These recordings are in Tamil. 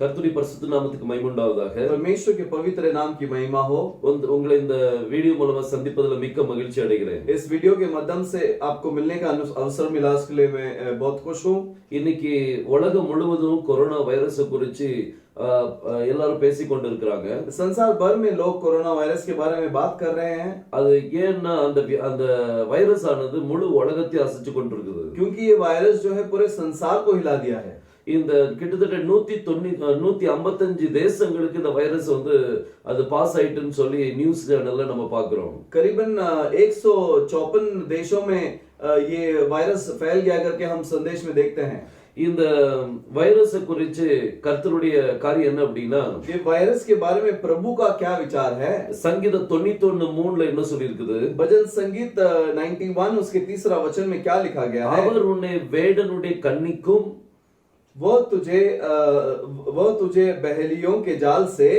கர்த்தருடைய பரிசுத்த நாமத்துக்கு மகிமை உண்டாவதாக. परमेश्वर के पवित्र नाम की महिमा हो. உங்களை இந்த வீடியோ மூலமா சந்திப்பதில் மிக்க மகிழ்ச்சி அடைகிறேன். इस वीडियो के माध्यम से आपको मिलने का अवसर मिला, इसके लिए मैं बहुत खुश हूँ. இன்னைக்கு உலகம் முழுவதும் கொரோனா வைரஸ் குறித்து எல்லாரும் பேசிக் கொண்டிருக்கிறாங்க. संसार भर में लोग कोरोना वायरस के बारे में बात कर रहे हैं. அது ஏன்னா அந்த வைரஸ் ஆனது முழு உலகத்தை அசைச்சு கொண்டிருக்குது. क्योंकि ये वायरस जो है पूरे संसार को हिला दिया है. இந்த கிட்டத்தட்ட 155 தேசங்களுக்கு இந்த வைரஸ் அது பாஸ் ஆயிட்டுன்னு சொல்லி நியூஸ் சேனல்ல நம்ம பார்க்கிறோம். करीबन 154 देशों में ये वायरस फैल गया करके हम संदेश में देखते हैं. இந்த வைரஸ் குறித்து கர்த்தருடைய காரியம் என்ன அப்படின்னா, ये वायरस के बारे में प्रभु का क्या विचार है. சங்கீதம் 91:3 என்ன சொல்லி இருக்குது? भजन संगीत 91 उसके 3रा वचन में क्या लिखा गया है? அவர் உன்னை வேடனுடைய கண்ணிக்கும் वो तुझे बहेलियों के जाल से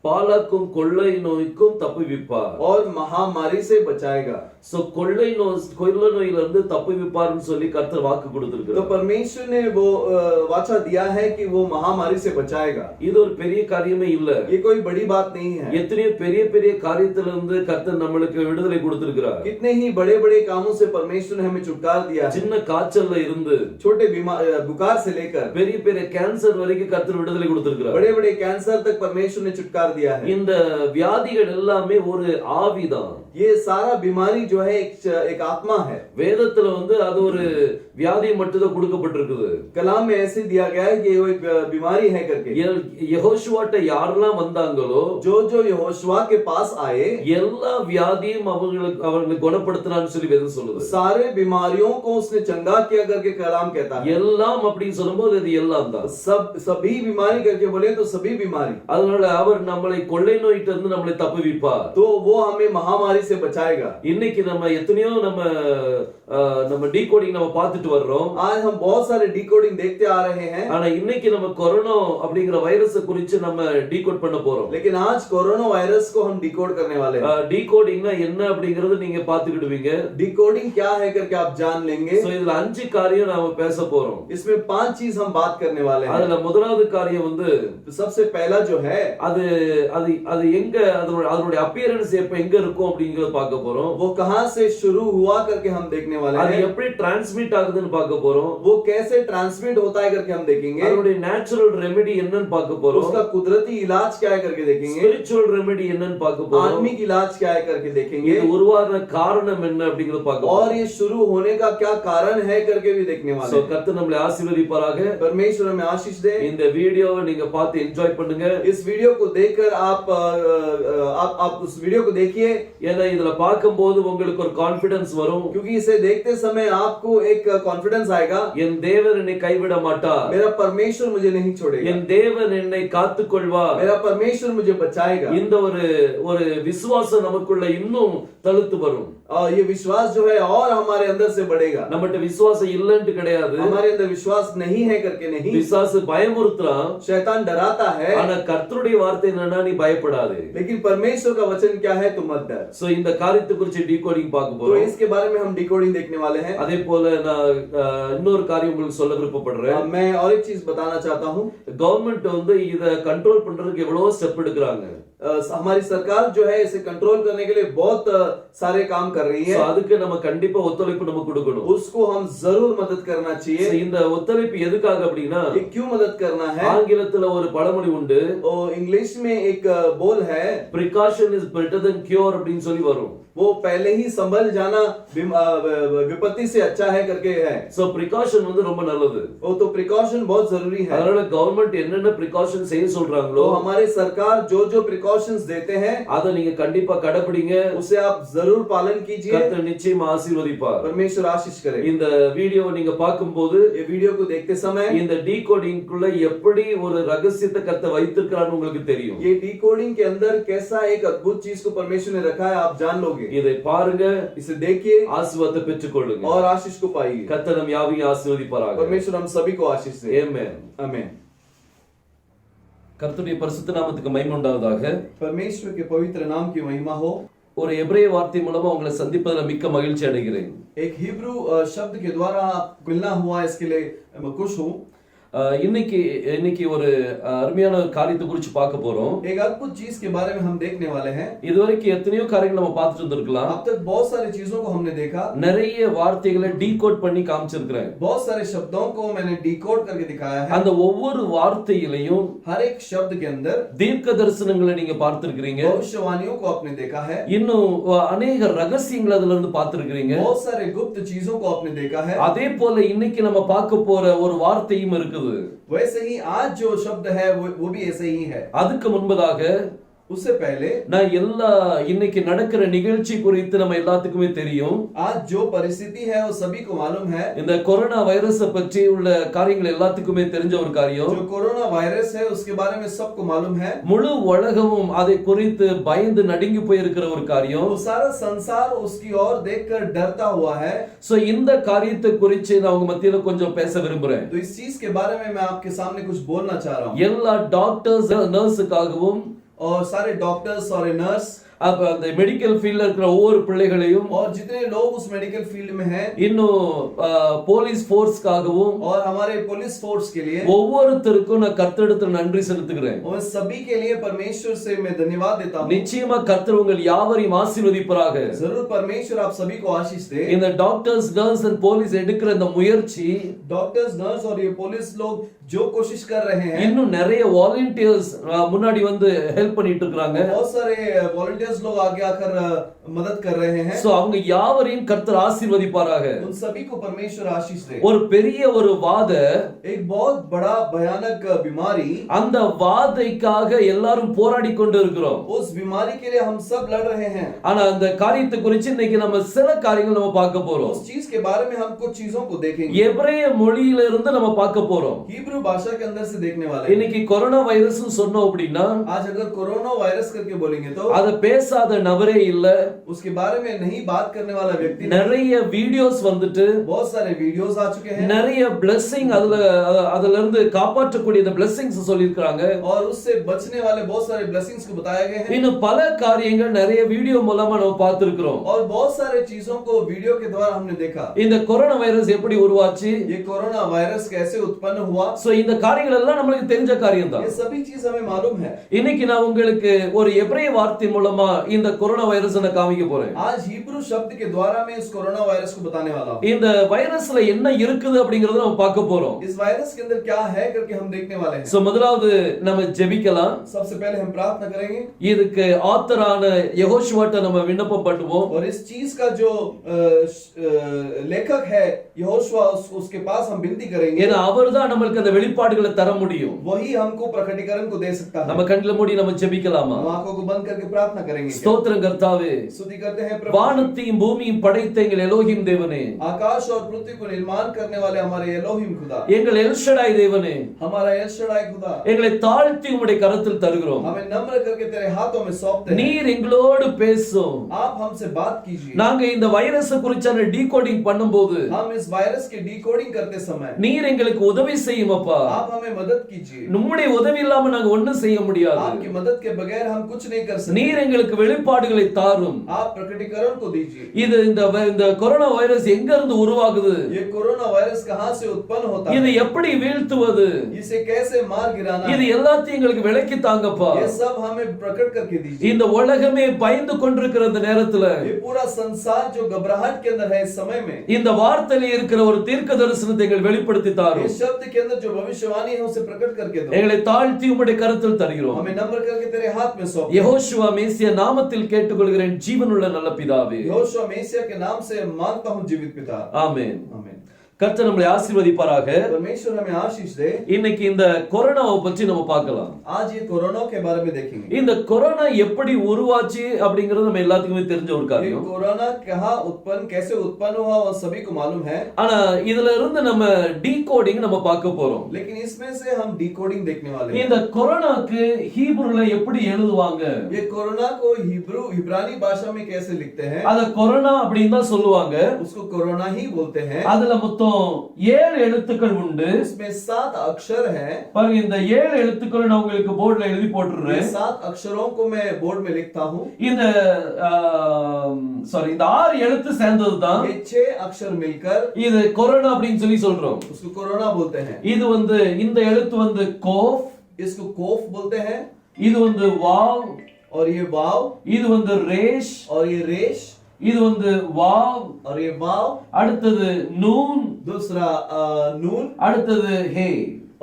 பாலாக்கும் கொள்ளை நோய்க்கும் தப்புவிப்பார். और महामारी से बचाएगा. சோ கொள்ளை நோயில இருந்து தப்புவிப்பார்னு சொல்லி கர்த்தர் வாக்கு கொடுத்திருக்கிறார். तो परमेश्वर ने वो वाचा दिया है कि वो महामारी से बचाएगा. இது ஒரு பெரிய காரியமே இல்ல. ये कोई बड़ी बात नहीं है. எத்தனை பெரிய பெரிய காரியத்துல இருந்து கர்த்தர் நமக்கு விடுதலை கொடுத்திருக்கிறார். कितने ही बड़े-बड़े कामों से परमेश्वर ने हमें छुटकारा दिया है. சின்ன காய்ச்சல்ல இருந்து छोटे बुखार से लेकर பெரிய பெரிய கேன்சர் வரைக்கும் கர்த்தர் விடுதலை கொடுத்திருக்கிறார். बड़े-बड़े कैंसर तक परमेश्वर ने छुटकारा दिया है. இந்த வியாதிகள் எல்லாமே ஒரு ஆவிதான். ये सारा बीमारी जो है एक आत्मा है. வேதத்துல அது ஒரு வியாதி மட்டும் தான் கொடுக்கப்பட்டிருக்குது. कलाम में ऐसे दिया गया है कि वो एक बीमारी है करके. யெகோஷுவாட்ட யாரெல்லாம் வந்தாங்களோ, जो यहोशुआ के पास आए, எல்லா வியாதியும் அவங்களுக்கு குணப்படுத்தினான்னு சொல்லி வேதம் சொல்லுது. सारे बीमारियों को उसने चंगा किया करके कलाम कहता है. எல்லாம் அப்படின்னு சொல்லும்போது அது எல்லாம் தான். सभी बीमारी करके बोले तो सभी बीमारी. அதனால அவர் நம்மளை கொள்ளை நோயிட்ட இருந்து நம்மளை தப்புவிப்பார். तो वो हमें महामारी से बचाएगा. இன்னைக்கு நம்ம எத்தனையோ நம்ம டீகோடிங் நம்ம பார்த்துட்டு வர்றோம். आज हम बहुत सारे डीकोडिंग देखते आ रहे हैं. ஆனா இன்னைக்கு நம்ம கொரோனா அப்படிங்கிற வைரஸ் குறித்து நம்ம டீகோட் பண்ண போறோம். लेकिन आज कोरोना वायरस को हम डिकोड करने वाले हैं. டீகோடிங்னா என்ன அப்படிங்கறது நீங்க பாத்துக்கிடுவீங்க. डिकोडिंग क्या है करके आप जान लेंगे. சோ இதுல 5 காரியம் நாம பேச போறோம். इसमें 5 चीज हम बात करने वाले हैं. அதுல முதலாவது காரியம் सबसे पहला जो है அது எங்க அதனுடைய அப்பியரன்ஸ் எப்ப எங்க இருக்கும் அப்படிங்கறத பார்க்க போறோம். वो कहां से शुरू हुआ करके हम देखने वाले हैं. அது எப்படி டிரான்ஸ்மிட் ஆகுதுன்னு பார்க்க போறோம். वो कैसे ट्रांसमिट होता है करके हम देखेंगे. அதனுடைய நேச்சுரல் ரெமெடி என்னன்னு பார்க்க போறோம். उसका कुदरती इलाज क्या है करके देखेंगे. ஸ்பிரிச்சுவல் ரெமெடி என்னன்னு பார்க்க போறோம். आत्मिक इलाज क्या है करके देखेंगे. இது உருவான காரணம் என்ன அப்படிங்கறத பார்க்க போறோம். और ये शुरू होने का क्या कारण है करके भी देखने वाले हैं. கர்த்தர் நம்மளை ஆசீர்வதிப்பாராக. परमेश्वर हमें आशीष दे. இந்த வீடியோவை நீங்க பார்த்து என்ஜாய் பண்ணுங்க. इस वीडियो को देखकर आप उस वीडियो को देखिए. ஏன்னா இதுல பார்க்கும்போது உங்களுக்கு ஒரு கான்ஃபிடன்ஸ் வரும். क्योंकि इसे देखते समय आपको एक कॉन्फिडेंस आएगा. என் தேவன் என்னை கைவிட மாட்டார். मेरा परमेश्वर मुझे नहीं छोड़ेगा. என் தேவன் என்னை காத்துக்கொள்வார். मेरा परमेश्वर मुझे बचाएगा. இந்த ஒரு விசுவாசம் நமக்குள்ள இன்னும் தழுத்து வரும். और ये विश्वास जो है और हमारे अंदर से बढ़ेगा. நம்மட்ட விசுவாசம் இல்லன்னு கிடையாது. हमारे अंदर विश्वास नहीं है करके नहीं. பிசாசு பயமுறுத்துறான். शैतान डराता है. ஆனா கர்த்தருடைய வார்த்தை என்னன்னா நீ பயப்படாதே. लेकिन परमेश्वर का वचन क्या है, तुम मत डर. சோ இந்த காரியத்தை குறித்து டீகோடிங் பார்க்க போறோம். तो इसके बारे में हम डिकोडिंग देखने वाले हैं. அதே போல நான் இன்னொரு காரியம் உங்களுக்கு சொல்ல விருப்பப்படுறேன். मैं और एक चीज बताना चाहता हूं. கவர்மெண்ட் இத कंट्रोल பண்றதுக்கு எவ்வளவோ ஸ்டெப் எடுக்கறாங்க. हमारी सरकार जो है इसे कंट्रोल करने के लिए बहुत सारे काम कर रही है. அதுக்கு நம்ம கண்டிப்பா ஒத்துழைப்பு நம்ம கொடுக்கணும். उसको हम जरूर मदद करना चाहिए. இந்த ஒத்துழைப்பு எதுக்காக அப்படினா, ये क्यों मदद करना है. ஆங்கிலத்துல ஒரு பழமொழி உண்டு. इंग्लिश में एक बोल है, precaution is better than cure அப்படினு சொல்லி வரும். वो पहले ही संभल जाना विपत्ति से अच्छा है करके है. சோ precaution ரொம்ப நல்லது. वो तो प्रिकॉशन बहुत जरूरी है. அதனால கவர்மெண்ட் என்னென்ன precaution செய்ய சொல்றாங்களோ, तो हमारे सरकार जो प्रिकॉशंस देते हैं அத நீங்க கண்டிப்பா கடைபிடிங்க. उसे आप जरूर पालन कीजिए. கர்த்தர் நிச்சயமா ஆசீர்வதிப்பார். परमेश्वर आशीष करे. இந்த வீடியோவை நீங்க பாக்கும்போது, ये वीडियो को देखते समय இந்த டீகோடிங் குள்ள எப்படி ஒரு ரகசியத்தை கர்த்தர் வைத்திருக்கிறான்னு உங்களுக்கு தெரியும். ये डिकोडिंग के अंदर कैसा एक अद्भुत चीज को परमेश्वर ने रखा है आप जान लोगे. पाओगे। இதை பாருங்க, इसे देखिए ஆசீர்வாதத்தை பெற்றுக்கொள்ளுங்க. और आशीष को पाइए। கர்த்தர் நம் யாவையும் ஆசீர்வதிப்பாராக. परमेश्वर हम सभी को आशीष दे। ஆமென். आमीन। கர்த்தருடைய பரிசுத்த நாமத்துக்கு மகிமை உண்டாவதாக. परमेश्वर के पवित्र नाम की महिमा हो। ஒரு எபிரேய வார்த்தை மூலமா உங்களை சந்திப்பதில் மிக்க மகிழ்ச்சி அடைகிறேன். एक हिब्रू शब्द के द्वारा मिलना हुआ, इसके लिए मैं खुश हूँ। இன்னைக்கு ஒரு அருமையான காரியத்தை குறித்து பார்க்க போறோம். एक अद्भुत चीज के बारे में हम देखने वाले हैं। இதுவரைக்கும் எத்தனையோ காரியங்கள் நம்ம பார்த்துட்டு வந்திருக்கலாம். अब तक बहुत सारी चीजों को हमने देखा, நிறைய வார்த்தைகளை டீகோட் பண்ணி காமிச்சிருக்கிறேன். बहुत सारे शब्दों को मैंने डिकोड करके दिखाया है। அந்த ஒவ்வொரு வார்த்தையிலையும் हर एक शब्द के अंदर தீர்க்க தரிசனங்களை நீங்க பார்த்திருக்கிறீங்க. भविष्यवाणियों को आपने देखा है। இன்னும் அநேக ரகசியங்களை அதுல இருந்து பார்த்திருக்கிறீங்க. बहुत सारे गुप्त चीजों को आपने देखा है। அதே போல இன்னைக்கு நம்ம பார்க்க போற ஒரு வார்த்தையும் இருக்குது. वैसे ही आज जो शब्द है वो भी ऐसे ही है। அதுக்கு முன்பதாக उससे पहले நான் எல்லா இன்னைக்கு நடக்கிற நிகழ்ச்சி குறித்து நம்ம எல்லாத்துக்குமே தெரியும். आज जो परिस्थिति है वो सभी को मालूम है। இந்த கொரோனா வைரஸ் பற்றி உள்ள காரியங்கள் எல்லாத்துக்குமே தெரிஞ்ச ஒரு காரியம். जो कोरोना वायरस है उसके बारे में सबको मालूम है। முழு உலகமும் அதை குறித்து பயந்து நடுங்கி போயிருக்கிற ஒரு காரியம். वो सारा संसार उसकी ओर देखकर डरता हुआ है। சோ இந்த காரியத்தை குறித்து நான் உங்க மத்தியில கொஞ்சம் பேச விரும்புறேன். तो इस चीज के बारे में मैं आपके सामने कुछ बोलना चाह रहा हूँ। எல்லா டாக்டர்ஸ் நர்ஸுக்காகவும் और सारे डॉक्टर्स और नर्स, அப்ப அந்த மெடிக்கல் ஃபீல்ட்ல இருக்கிற ஒவ்வொரு பிள்ளைகளையும், और जितने लोग उस मेडिकल फील्ड में हैं, இன்னும் போலீஸ் ஃபோர்ஸ்க்காகவும், और हमारे पुलिस फोर्स के लिए, ஒவ்வொருத்தருக்கும் நான் கர்த்தரிடத்தில் நன்றி செலுத்துகிறேன். और सभी के लिए परमेश्वर से मैं धन्यवाद देता हूँ। நிச்சயமா கர்த்தர் உங்கள் யாவரையும் ஆசீர்வதிப்பாராக. जरूर परमेश्वर आप सभी को आशीष दे। இந்த டாக்டர்ஸ் நர்ஸ் அண்ட் போலீஸ் எடுக்கிற இந்த முயற்சி, डॉक्टर्स नर्स और ये पुलिस लोग जो कोशिश कर रहे हैं, இன்னும் நிறைய வாலண்டியர்ஸ் முன்னாடி வந்து ஹெல்ப் பண்ணிட்டு இருக்காங்க. बहुत सारे वॉलंटियर्स लोग आगे आकर मदद कर रहे हैं। சோ அவங்க யாவரையும் கர்த்தர் ஆசீர்வதிப்பாராக. उन सभी को परमेश्वर आशीष दे। ஒரு பெரிய ஒரு வாத, एक बहुत बड़ा भयानक बीमारी, அந்த வாதைக்காக எல்லாரும் போராடி கொண்டு இருக்கிறோம். उस बीमारी के लिए हम सब लड़ रहे हैं। ஆனா அந்த காரியத்தை குறித்து இன்னைக்கு நம்ம சில காரியங்கள் நம்ம பார்க்க போறோம். उस चीज के बारे में हम कुछ चीजों को देखेंगे। எபிரேய மொழியில இருந்து நம்ம பார்க்க போறோம். हिब्रू भाषा के अंदर से देखने वाले हैं। இன்னைக்கு கொரோனா வைரஸ் சொன்னோம் அப்படின்னா, आज अगर कोरोना वायरस करके बोलेंगे तो அத பேசாத நபரே இல்ல. उसके बारे में नहीं बात करने वाला व्यक्ति नहीं। நிறைய வீடியோஸ் வந்துட்டு, बहुत सारे वीडियोस आ चुके हैं, நிறைய blessing அதுல இருந்து காப்பாற்றக்கூடிய the blessings சொல்லிருக்காங்க. और उससे बचने वाले बहुत सारे ब्लेसिंग्स को बताए गए हैं। இன்னும் பல காரியங்கள் நிறைய வீடியோ மூலமா நம்ம பார்த்திருக்கிறோம். और बहुत सारे चीजों को वीडियो के द्वारा हमने देखा। இந்த கொரோனா வைரஸ் எப்படி உருவாச்சு, ये कोरोना वायरस कैसे उत्पन्न हुआ, சோ இந்த காரியங்கள் எல்லாம் நமக்கு தெரிஞ்ச காரியம் தான். ये सभी चीज हमें मालूम है। இன்னைக்கு நான் உங்களுக்கு ஒரு எபிரேய வார்த்தை மூலமா இந்த கொரோனா வைரஸ் நான் காமிக்க போறேன். आज हिब्रू शब्द के द्वारा मैं इस कोरोना वायरस को बताने वाला हूं। இந்த வைரஸ்ல என்ன இருக்குது அப்படிங்கறத நம்ம பார்க்க போறோம். इस वायरस के अंदर क्या है करके हम देखने वाले हैं। சோ முதலாவது நம்ம ஜெபிக்கலாம். सबसे पहले हम प्रार्थना करेंगे, இதுக்கு ஆத்தரான யெகோஷுவாட்ட நம்ம விண்ணப்பம் பண்ணுவோம். और इस चीज का जो लेखक है यहोशुआ, उसके पास हम विनती करेंगे। ஏன்னா அவர்தான் நமக்கு அந்த வெளிப்பாடுகளை தர முடியும். वही हमको प्रकटीकरण को दे सकता है। நம்ம கண்களை மூடி நம்ம ஜெபிக்கலாமா? हम आंखों को बंद करके प्रार्थना करेंगे। ஸ்தோத்திரம் கர்த்தாவே, स्तुति करते हैं प्रभु। வானத்தையும் பூமியும் படைத்த எங்கள் எலோகிம் தேவனே, आकाश और पृथ्वी को निर्माण करने वाले हमारे एलोहिम खुदा, எங்கள் எல்ஷடாய் தேவனே, हमारा एल शडाई खुदा, எங்களை தாழ்த்தி உம்முடைய கரத்தில் தருகிறோம். हमें नम्र करके तेरे हाथों में सौंपते हैं। நீர் எங்களோடு பேசும். आप हमसे बात कीजिए। நாங்க இந்த வைரஸ் குறிச்சான டீகோடிங் பண்ணும்போது हम इस वायरस की डिकोडिंग करते समय நீர் எங்களுக்கு உதவி செய்யும் அப்பா. आप हमें मदद कीजिए। உம்முடைய உதவி இல்லாம நாங்க ஒண்ணும் செய்ய முடியாது. आपकी मदद के बगैर हम कुछ नहीं कर सकते। நீர் எங்களுக்கு வெளிப்பாடுகளை தாரும். आप प्रकटीकरण को दीजिए। இது இந்த கொரோனா வைரஸ் எங்க இருந்து உருவாகுது, ये कोरोना वायरस कहां से उत्पन्न होता இது है, எப்படி வீழ்த்துவது, इसे कैसे मार गिराना இது है, எல்லாத்தையும் எங்களுக்கு விளக்கி தாங்கப்பா. ये सब हमें प्रकट करके दीजिए। இந்த உலகமே பயந்து கொண்டிருக்கிற இந்த நேரத்துல ये पूरा संसार जो घबराहट के अंदर है इस समय में, இந்த வார்த்தையில இருக்கிற ஒரு தீர்க்க தரிசனத்தை எங்கள் வெளிப்படுத்தி தாரும். इस शब्द के अंदर जो भविष्यवाणी है उसे प्रकट करके दो। எங்களை தாழ்த்தி உம்முடைய கரத்தில் தருகிறோம். हमें नम्र करके तेरे हाथ में सौंप। யெகோஷுவா மேசியா நாமத்தில் கேட்டுக்கொள்கிறேன் ஜீவனுள்ள நல்ல பிதாவே. यहोशुआ मेसिया के नाम से मांगता हूं जीवित पिता, ஆமென். आमीन। கர்த்தர் நம்மளை ஆசீர்வதிப்பாராக. परमेश्वर हमें आशीष दे। இன்னைக்கு இந்த கொரோனாவை பற்றி நம்ம பார்க்கலாம். आज ये कोरोना के बारे में देखेंगे। இந்த கொரோனா எப்படி உருவாச்சு அப்படிங்கிறது நம்ம எல்லாத்துக்குமே தெரிஞ்ச ஒரு ये காரியம். कोरोना कहाँ उत्पन्न, कैसे उत्पन्न हुआ, वो सभी को मालूम है। ஆனா இதுல இருந்து நம்ம டீகோடிங் நம்ம பார்க்க போறோம். लेकिन इसमें से हम डिकोडिंग देखने वाले हैं। இந்த கொரோனாக்கு ஹீப்ருல எப்படி எழுதுவாங்க? ये कोरोना को इब्रानी भाषा में कैसे लिखते हैं? அத கொரோனா அப்படின்னு தான் சொல்லுவாங்க. उसको कोरोना ही बोलते हैं। அதுல மொத்தம் 7 எழுத்துக்கள் உண்டு. इसमें 7 अक्षर हैं। பாருங்க, இந்த 7 எழுத்துக்களை நான் உங்களுக்கு போர்டுல எழுதி போட்டுறேன். 7 अक्षरों को मैं बोर्ड में लिखता हूँ। இந்த இந்த 6 எழுத்து சேர்ந்தது தான் ये 6 अक्षर मिलकर இது கொரோனா அப்படின்னு சொல்லி சொல்றோம். उसको कोरोना बोलते हैं। இது இந்த எழுத்து கோஃப், इसको कोफ बोलते हैं। இது வாவ், और ये वाव, இது ரேஷ், और ये रेश, இது வாவ், और ये वाव, அடுத்தது நூன், दूसरा नून, அடுத்தது ஹே,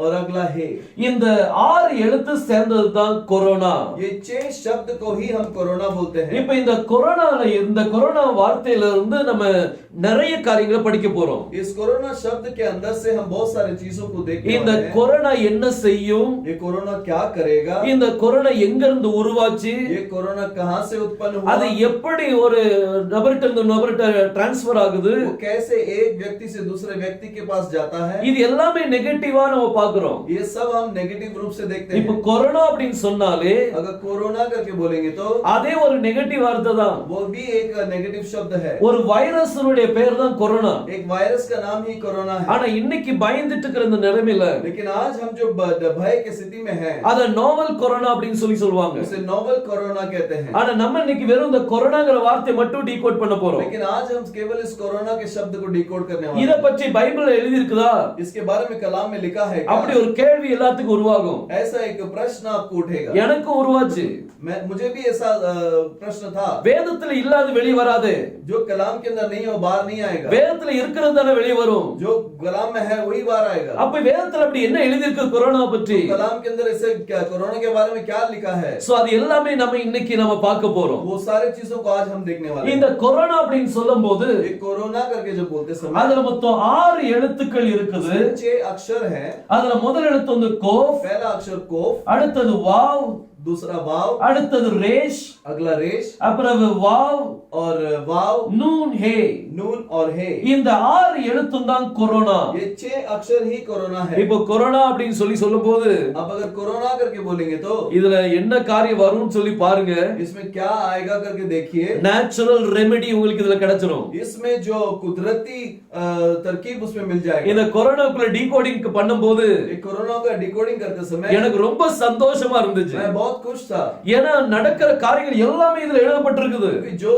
और अगला है। இந்த 6 எழுத்து சேர்ந்தது தான் கொரோனா. ये 6 शब्द को ही हम कोरोना बोलते हैं। இப்ப இந்த கொரோனா வார்த்தையில இருந்து நம்ம நிறைய காரியங்களை படிக்க போறோம். इस कोरोना शब्द के अंदर से हम बहुत सारी चीजों को देखने இந்த वाले हैं। கொரோனா என்ன செய்யும்? ये कोरोना क्या करेगा? இந்த கொரோனா எங்க இருந்து உருவாச்சு? ये कोरोना कहां से उत्पन्न हुआ? அது எப்படி ஒரு நபர்கிட்ட இருந்து நபர்கிட்ட டிரான்ஸ்ஃபர் ஆகுது? वो कैसे एक व्यक्ति से दूसरे व्यक्ति के पास जाता है? இது எல்லாமே நெகட்டிவா நம்ம பார்க்கிறோம். ये सब हम नेगेटिव रूप से देखते இப்ப हैं। கொரோனா அப்படின்னு சொன்னாலே अगर कोरोना करके बोलेंगे तो அதே ஒரு நெகட்டிவ் வார்த்தை தான். वो भी एक नेगेटिव शब्द है। ஒரு வைரஸனுடைய பேர் தான் கொரோனா. एक वायरस का नाम ही कोरोना है। ஆனா இன்னைக்கு பயந்துட்டு இருக்கிற இந்த நிலைமையில लेकिन आज हम जो भय की स्थिति में हैं, அத நோவல் கொரோனா அப்படின்னு சொல்லுவாங்க. उसे नोवल कोरोना कहते हैं। ஆனா நம்ம இன்னைக்கு வெறும் இந்த கொரோனாங்கிற வார்த்தையை மட்டும் டீகோட் பண்ண போறோம். लेकिन आज हम केवल इस कोरोना के शब्द को डिकोड करने वाले இத हैं। பற்றி பைபிள்ல எழுதி இருக்குதா? इसके बारे में कलाम में लिखा है क्या? அப்படி ஒரு கேள்வி எல்லாத்துக்கும் உருவாகும். ऐसा एक प्रश्न आपको उठेगा। எனக்கு உருவாச்சு. मुझे भी ऐसा प्रश्न था। வேதத்துல இல்லாத வெளிய வராது. जो कलाम के अंदर नहीं हो बाहर नहीं आएगा। வேதத்துல இருக்கிறது தான வெளிய வரும். जो कलाम में है वही बाहर आएगा। அப்ப வேதத்துல அப்படி என்ன எழுதி இருக்கு கொரோனா பற்றி? कलाम के अंदर ऐसे क्या कोरोना के बारे में क्या लिखा है? சோ அது எல்லாமே நம்ம இன்னைக்கு நம்ம பார்க்க போறோம். वो सारी चीजों को आज हम देखने वाले हैं। இந்த கொரோனா அப்படின்னு சொல்லும்போது ये कोरोना करके जो बोलते समय அதுல மொத்தம் 6 எழுத்துக்கள் இருக்குது. 6 अक्षर है। அதுல முதல் எழுத்து கோஃப், पहला अक्षर कोफ, அடுத்தது வாவ், दूसरा वाव, அடுத்தது ரேஷ், अगला रेश, அப்புறம் வாவ், और वाव, நூன், ஹே. नून और हे। இந்த 6 எழுத்தும் தான் கொரோனா. ये 6 अक्षर ही कोरोना है। இப்போ கொரோனா அப்படின்னு சொல்லும்போது अब अगर कोरोना करके बोलेंगे तो இதுல என்ன காரியம் வரும்னு சொல்லி பாருங்க. इसमें क्या आएगा करके देखिए। நேச்சுரல் ரெமெடி உங்களுக்கு இதுல கிடைச்சிரும். इसमें जो कुदरती तरकीब उसमें मिल जाएगा। இந்த கொரோனாக்குள்ள டீகோடிங் பண்ணும்போது ये कोरोना का डिकोडिंग करते समय எனக்கு ரொம்ப சந்தோஷமா இருந்துச்சு. मैं बहुत खुश था। ஏன்னா நடக்கிற காரியங்கள் எல்லாமே இதுல எழுதப்பட்டிருக்குது. जो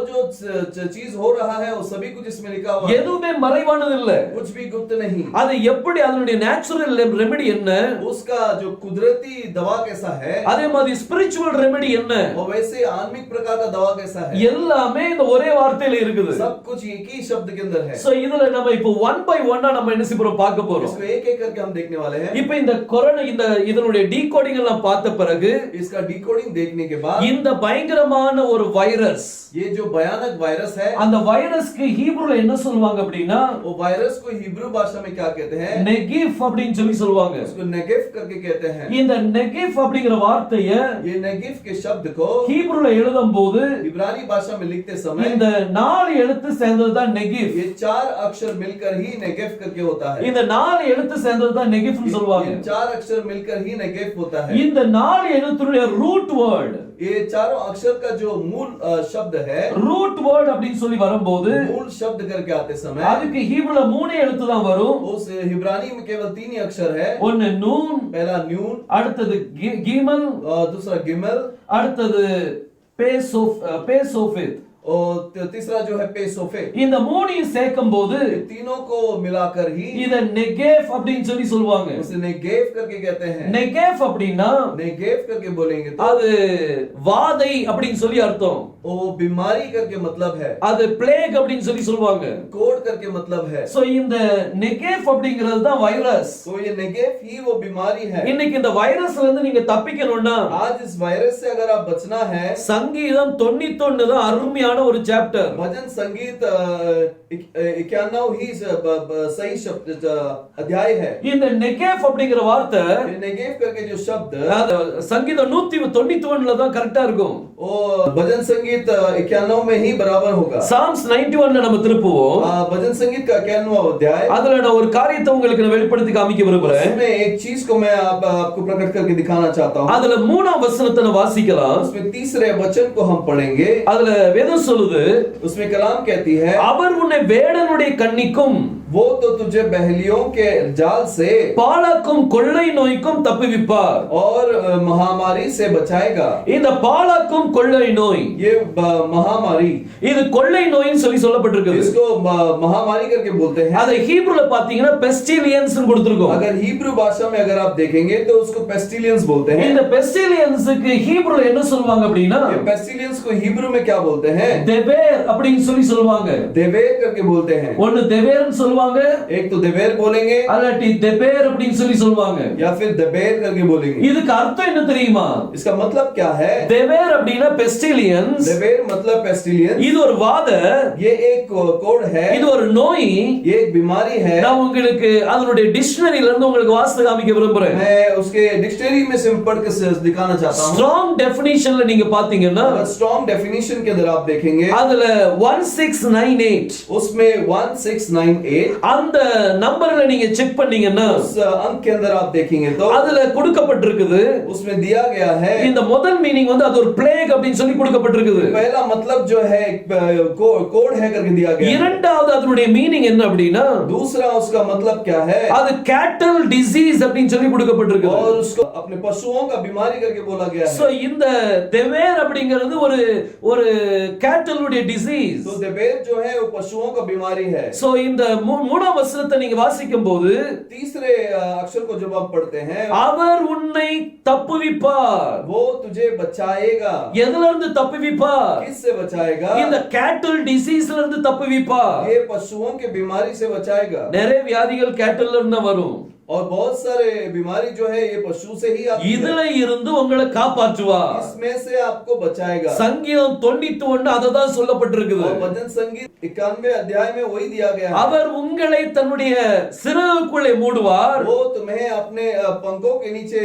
चीज हो रहा है वो सभी कुछ इसमें लिखा हुआ है। எதுவுமே மறைவானது இல்ல. कुछ भी गुप्त नहीं। அது எப்படி அதனுடைய நேச்சுரல் ரெமெடி என்ன? उसका जो कुदरती दवा कैसा है, அதே மாதிரி ஸ்பிரிச்சுவல் ரெமெடி என்ன? और वैसे आत्मिक प्रकार का दवा कैसा है, எல்லாமே இந்த ஒரே வார்த்தையில இருக்குது. सब कुछ एक ही शब्द के अंदर है। சோ இதுல நம்ம இப்போ 1 by 1 நம்ம என்ன செய்றோம் பார்க்க போறோம். इसको एक एक करके हम देखने वाले हैं। இப்போ இந்த கொரோனா இதனுடைய டீகோடிங் எல்லாம் பார்த்த பிறகு इसका डिकोडिंग देखने के बाद இந்த பயங்கரமான ஒரு வைரஸ், ये जो भयानक वायरस है, அந்த வைரஸ்க்கு ஹீப்ருல என்ன சொல்வாங்க அப்படினா वो वायरस को हिब्रू भाषा में क्या कहते हैं? நெகிஃப் அப்படினு சொல்லுவாங்க. उसको नेगेव करके कहते हैं। இந்த நெகிஃப் அப்படிங்கிற வார்த்தையை ये नेगेव के शब्द को ஹீப்ருல எழுதும்போது इब्रानी भाषा में लिखते समय இந்த 4 எழுத்து சேர்ந்தது தான் நெகிஃப். ये 4 अक्षर मिलकर ही नेगेव करके होता है। இந்த 4 எழுத்து சேர்ந்தது தான் நெகிஃப்னு சொல்வாங்க. ये 4 अक्षर मिलकर ही नेगेव होता है। இந்த 4 எழுத்துடைய ரூட் வேர்ட், ये चारों अक्षर का जो मूल शब्द है, ரூட் வேர்ட் அப்படினு சொல்லி வரும்போது मूल शब्द करके आते समय அதுக்கு ஹீப்ருல 3 எழுத்து தான் வரும். उस हिब्रानी में केवल 3 ही अक्षर है। ஒன்னு நூன், पहला न्यून, அடுத்தது गीमल, दूसरा गिमल, அடுத்தது பேசோஃபித், और तीसरा जो है पेसोफे। இந்த மூணையும் சேர்க்கும்போது तीनों को मिलाकर ही இத நெகேஃப் அப்படினு சொல்லி சொல்வாங்க. उसे नेगेव करके कहते हैं। நெகேஃப் அப்படினா नेगेव करके बोलेंगे तो அது வாதை அப்படினு சொல்லி அர்த்தம். वो बीमारी करके मतलब है। அது பிளேக் அப்படினு சொல்லி சொல்வாங்க. कोड करके मतलब है। சோ இந்த நெகேஃப் அப்படிங்கிறது தான் வைரஸ். तो ये नेगेव ही वो बीमारी है। இன்னைக்கு இந்த வைரஸ்ல இருந்து நீங்க தப்பிக்கணும்னா आज इस वायरस से अगर आप बचना है, சங்கீதம் 91 தான் அருமையான சரியான ஒரு சாப்டர். भजन संगीत 91 ही सही शब्द अध्याय है. இந்த நெகேவ் அப்படிங்கிற வார்த்தை नेगेव करके जो शब्द சங்கீதம் 191ல தான் கரெக்டா இருக்கும். वो भजन संगीत 91 में ही बराबर होगा. Psalms 91ல நம்ம திருப்புவோம். भजन संगीत का 91वां अध्याय. அதுல நான் ஒரு காரியத்தை உங்களுக்கு நான் வெளிப்படுத்தி காமிக்க விரும்புறேன். उसमें एक चीज को मैं आपको प्रकट करके दिखाना चाहता हूं. அதுல 3ஆம் வசனத்தை நான் வாசிக்கலாம். उसमें तीसरे वचन को हम पढ़ेंगे. அதுல வேதம் சொல்லுது, उसमें कलाम कहती है, அவர் உன்னை வேடனுடைய கண்ணிக்கும் वो तो तुझे बहलियों के जाल से பாழாக்கும் கொள்ளை நோய்க்கும் தப்புவிப்பார். और महामारी से बचाएगा. இந்த பாழாக்கும் கொள்ளை நோய், ये महामारी, இது கொள்ளை நோய்னு சொல்லப்பட்டிருக்குது. इसको महामारी करके बोलते हैं. அதை ஹீப்ருல பாத்தீங்கன்னா பெஸ்டிலியன்ஸ் னு கொடுத்திருக்கோம். अगर हिब्रू भाषा में अगर आप देखेंगे तो उसको पेस्टिलियंस बोलते हैं. இந்த பெஸ்டிலியன்ஸ்க்கு ஹீப்ருல என்ன சொல்வாங்க அப்படினா, ये पेस्टिलियंस को हिब्रू में क्या बोलते हैं? देवेर அப்படினு சொல்வாங்க. देवेर करके बोलते हैं. ஒன்னு देवेरன்னு சொல்வாங்க, एक तो देवेर बोलेंगे, அல்லாட்டி देबेर அப்படினு சொல்வாங்க. या फिर देबेर करके बोलेंगे. இதுக்கு அர்த்தம் என்ன தெரியுமா? इसका मतलब क्या है? देवेर அப்படினா பெஸ்டிலியன்ஸ், देवेर मतलब पेस्टिलियंस. இது ஒரு வாத, ये एक कोड है, இது ஒரு நோய், ये एक बीमारी है. நான் உங்களுக்கு அதனுடைய டிக்ஷனரியில இருந்து உங்களுக்கு வாசித்து காமிக்க விரும்புறேன். मैं उसके डिक्शनरी में से पढ़ के दिखाना चाहता हूं. ஸ்ட்ராங் டெஃபினிஷன்ல நீங்க பாத்தீங்கன்னா, स्ट्रॉन्ग डेफिनेशन के अंदर आप देखेंगे, அதுல 1698 उसमें 1698 அந்த நம்பர்ல நீங்க செக் பண்ணீங்கன்னா, उस अंक के अंदर आप देखेंगे तो அதுல கொடுக்கப்பட்டிருக்குது. उसमें दिया गया है. இந்த முதல் மீனிங் வந்து அது ஒரு பிளேக் அப்படினு சொல்லி கொடுக்கப்பட்டிருக்குது. पहला मतलब जो है कोड है करके दिया गया है. இரண்டாவது அதனுடைய மீனிங் என்ன அப்படினா, दूसरा उसका मतलब क्या है? அது கேட்டல் டிசீஸ் அப்படினு சொல்லி கொடுக்கப்பட்டிருக்குது. और उसको अपने पशुओं का बीमारी करके बोला गया சோ है. இந்த देवेर அப்படிங்கிறது ஒரு கேட்டலுடைய டிசீஸ். तो देवेर जो है वो पशुओं का बीमारी है. சோ இந்த மூணாம் வசனத்தை நீங்க வாசிக்கும்போது, तीसरे अक्षर को जब आप पढ़ते हैं, அவர் உன்னை தப்புவிப்பார். वो तुझे बचाएगा. எதுல இருந்து தப்புவிப்பார்? किससे बचाएगा? இந்த கேட்டல் டிசீஸ்ல இருந்து தப்புவிப்பார். ये पशुओं के बीमारी से बचाएगा. நிறைய வியாதிகள் கேட்டல்ல இருந்து வரும். और बहुत सारे बीमारी जो है ये पशु से ही आती है. இதுல இருந்து உங்களை காப்பாற்றுவார். इसमें से आपको बचाएगा. சங்கீதம் 91 அததான் சொல்லப்பட்டிருக்குது. और भजन संगीत 91 अध्याय में वही दिया गया है. அவர் உங்களை தன்னுடைய சிறகுக்குள்ளே மூடுவார். वो तुम्हें अपने पंखों के नीचे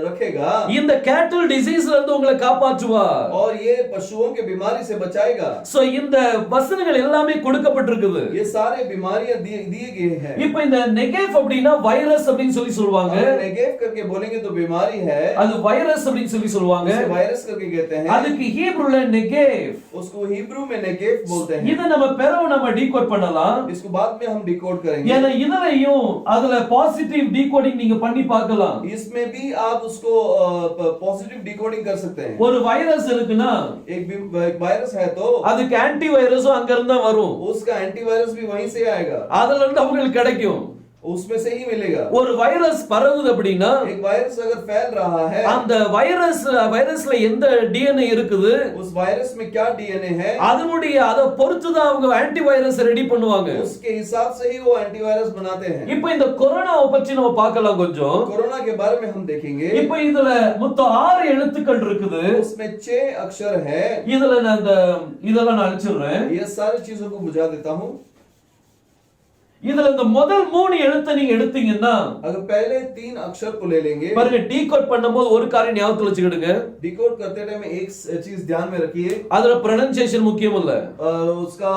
रखेगा. இந்த கேட்டல் டிசீஸ்ல இருந்து உங்களை காப்பாற்றுவார். और ये पशुओं के बीमारी से बचाएगा. சோ இந்த வசனங்கள் எல்லாமே கொடுக்கப்பட்டிருக்குது. ये सारे बीमारियां दिए गए हैं. இப்போ இந்த நெகேவ் அப்படினா வைரஸ் அப்படினு சொல்வாங்க. नेगेव करके बोलेंगे तो बीमारी है. அது வைரஸ் அப்படினு சொல்வாங்க. उसे वायरस करके कहते हैं. அதுக்கு ஹீப்ருல நெகேவ், उसको हिब्रू में नेगेव बोलते हैं. இத நம்ம பெறவு நம்ம டீகோட் பண்ணலாம். इसको बाद में हम डिकोड करेंगे. ஏன்னா இதுலயும் அதுல பாசிட்டிவ் டீகோடிங் நீங்க பண்ணி பார்க்கலாம். इसमें भी आप उसको पॉजिटिव डिकोडिंग कर सकते हैं. ஒரு வைரஸ் இருக்குன்னா एक वायरस है तो அதுக்கு ஆன்டி வைரஸும் அங்க இருந்து தான் வரும். उसका एंटीवायरस भी वहीं से आएगा. அதுல இருந்து அவங்களுக்கு கிடைக்கும். उसमें से ही मिलेगा. ஒரு வைரஸ் பரவுது அப்படினா, एक वायरस अगर फैल रहा है, அந்த வைரஸ்ல எந்த டிஎன்ஏ இருக்குது, उस वायरस में क्या डीएनए है, அதனுடைய அத பொறுத்து தான் அவங்க ஆன்டி வைரஸ் ரெடி பண்ணுவாங்க. उसके हिसाब से ही वो एंटीवायरस बनाते हैं. இப்போ இந்த கொரோனாவை பற்றி நம்ம பார்க்கலாம் கொஞ்சம். कोरोना के बारे में हम देखेंगे. இப்போ இதுல மொத்தம் 6 எழுத்துக்கள் இருக்குது. उसमें 6 अक्षर है. இதெல்லாம் நான் அழிச்சிடுறேன். ये सारी चीजों को बुझा देता हूं. இதுல இந்த முதல் 3 எழுத்தை நீங்க எடுத்தீங்கன்னா, अगर पहले 3 अक्षर को ले लेंगे, பாருங்க டீகோட் பண்ணும்போது ஒரு காரியம் ஞாபகத்துல வச்சுக்கிடுங்க. डिकोड करते टाइम एक चीज ध्यान में रखिए. அதுல pronunciation முக்கியம் இல்ல. उसका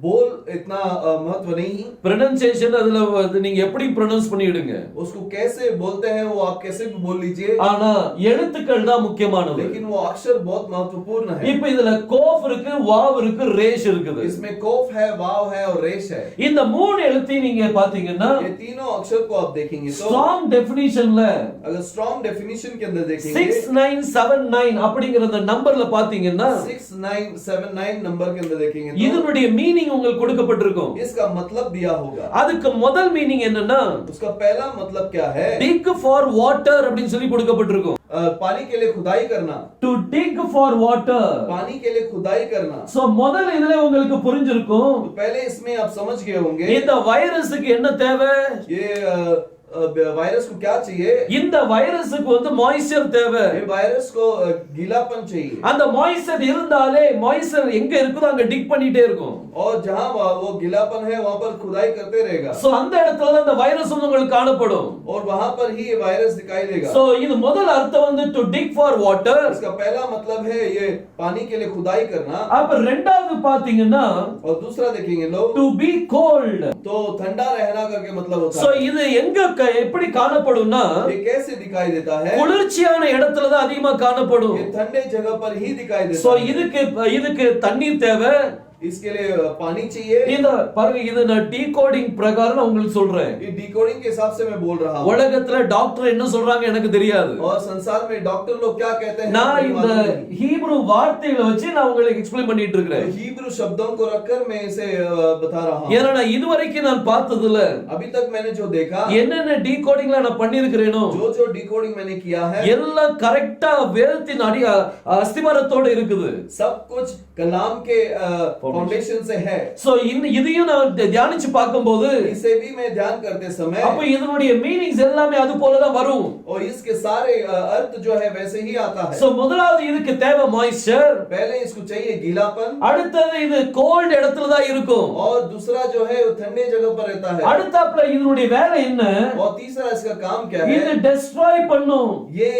बोल इतना महत्व नहीं. pronunciation அதுல நீங்க எப்படி pronounce பண்ணிடுங்க. उसको कैसे बोलते हैं वो आप कैसे भी बोल लीजिए. ஆனா எழுத்துக்கள் தான் முக்கியமானது. लेकिन वो अक्षर बहुत महत्वपूर्ण है. இப்போ இதுல கோஃப் இருக்கு, வாவ் இருக்கு, ரேஷ் இருக்குது. इसमें कोफ है, वाव है और रेश है. இந்த மூணு எழுத்தையும் நீங்க பாத்தீங்கன்னா, ये तीनों अक्षर को आप देखेंगे तो strong definitionல अगर स्ट्रांग डेफिनेशन के अंदर देखेंगे 6979 அப்படிங்கற அந்த நம்பர்ல பாத்தீங்கன்னா 6979 नंबर के अंदर देखेंगे तो இதனுடைய மீனிங் உங்களுக்கு கொடுக்கப்பட்டிருக்கும். इसका मतलब दिया होगा. அதுக்கு முதல் மீனிங் என்னன்னா, उसका पहला मतलब क्या है? dig for water அப்படினு சொல்லி கொடுக்கப்பட்டிருக்கும். पानी के लिए खुदाई करना. to dig for water, पानी के लिए खुदाई करना. சோ முதல்ல இதுல உங்களுக்கு புரிஞ்சிருக்கும், तो पहले इसमें आप समझ गए होंगे இந்த வைரஸுக்கு என்ன தேவை? ये वायरस को क्या चाहिए? இந்த வைரஸுக்கு வந்து மாய்ஸ்சர் தேவை. ये वायरस को गीलापन चाहिए. அந்த மாய்ஸ்சர் இருந்தாலே மாய்ஸ்சர் எங்க இருக்குதோ அங்க டிக் பண்ணிட்டே இருக்கும். और जहां वो गीलापन है वहां पर खुदाई करते रहेगा. சோ அந்த இடத்துல தான் அந்த வைரஸ் வந்து உங்களுக்கு காணப்படும். और वहां पर ही ये वायरस दिखाई देगा. சோ இது முதல் அர்த்தம் வந்து டு டிக் ஃபார் வாட்டர். इसका पहला मतलब है ये पानी के लिए खुदाई करना. அப்ப இரண்டாவது பாத்தீங்கன்னா और दूसरा देखेंगे लोग டு பி கோல்ட். तो ठंडा रहना करके मतलब होता சோ है. இது எங்க எப்படி காணப்படும்னா ये कैसे दिखाई देता है? குளிர்ச்சியான இடத்துல தான் அதிகமா காணப்படும். ये ठंडे जगह पर ही दिखाई சோ देता है. இதுக்கு தண்ணீர் தேவை. इसके लिए पानी चाहिए. இந்த பாருங்க இது நான் டீகோடிங் பிரகாரம் நான் உங்களுக்கு சொல்றேன். ये डिकोडिंग के हिसाब से मैं बोल रहा हूं. உலகத்துல டாக்டர் என்ன சொல்றாங்க எனக்கு தெரியாது. और संसार में डॉक्टर लोग क्या कहते हैं நான் இந்த ஹீப்ரு வார்த்தைகளை வச்சு நான் உங்களுக்கு எக்ஸ்பிளைன் பண்ணிட்டு இருக்கேன். हिब्रू शब्दों को रखकर मैं इसे बता रहा हूं. ஏன்னா நான் இதுவரைக்கும் நான் பார்த்ததுல अभी तक मैंने जो देखा, என்னென்ன டீகோடிங்ல நான் பண்ணிருக்கிறேனோ जो डिकोडिंग मैंने किया है, எல்லாம் கரெக்ட்டா வேதத்தின் அஸ்திவாரத்தோட இருக்குது. सब कुछ कलाम के फाउंडेशन से है. சோ இதையும் நான் தியானிச்சு பார்க்கும்போது इसे भी मैं ध्यान करते समय அப்ப இதனுடைய மீனிங்ஸ் எல்லாமே அது போல தான் வரும். और इसके सारे अर्थ जो है वैसे ही आता है. சோ முதலாவது இதுக்கு தேவை மாய்ஸ்சர். पहले इसको चाहिए गीलापन. அடுத்தது இது கோல்ட் இடத்துல தான் இருக்கும். और दूसरा जो है वो ठंडे जगह पर रहता है. அடுத்தாப்ல இதனுடைய வேலை என்ன? और तीसरा इसका काम क्या है? இது டெஸ்ட்ராய் பண்ணும். ये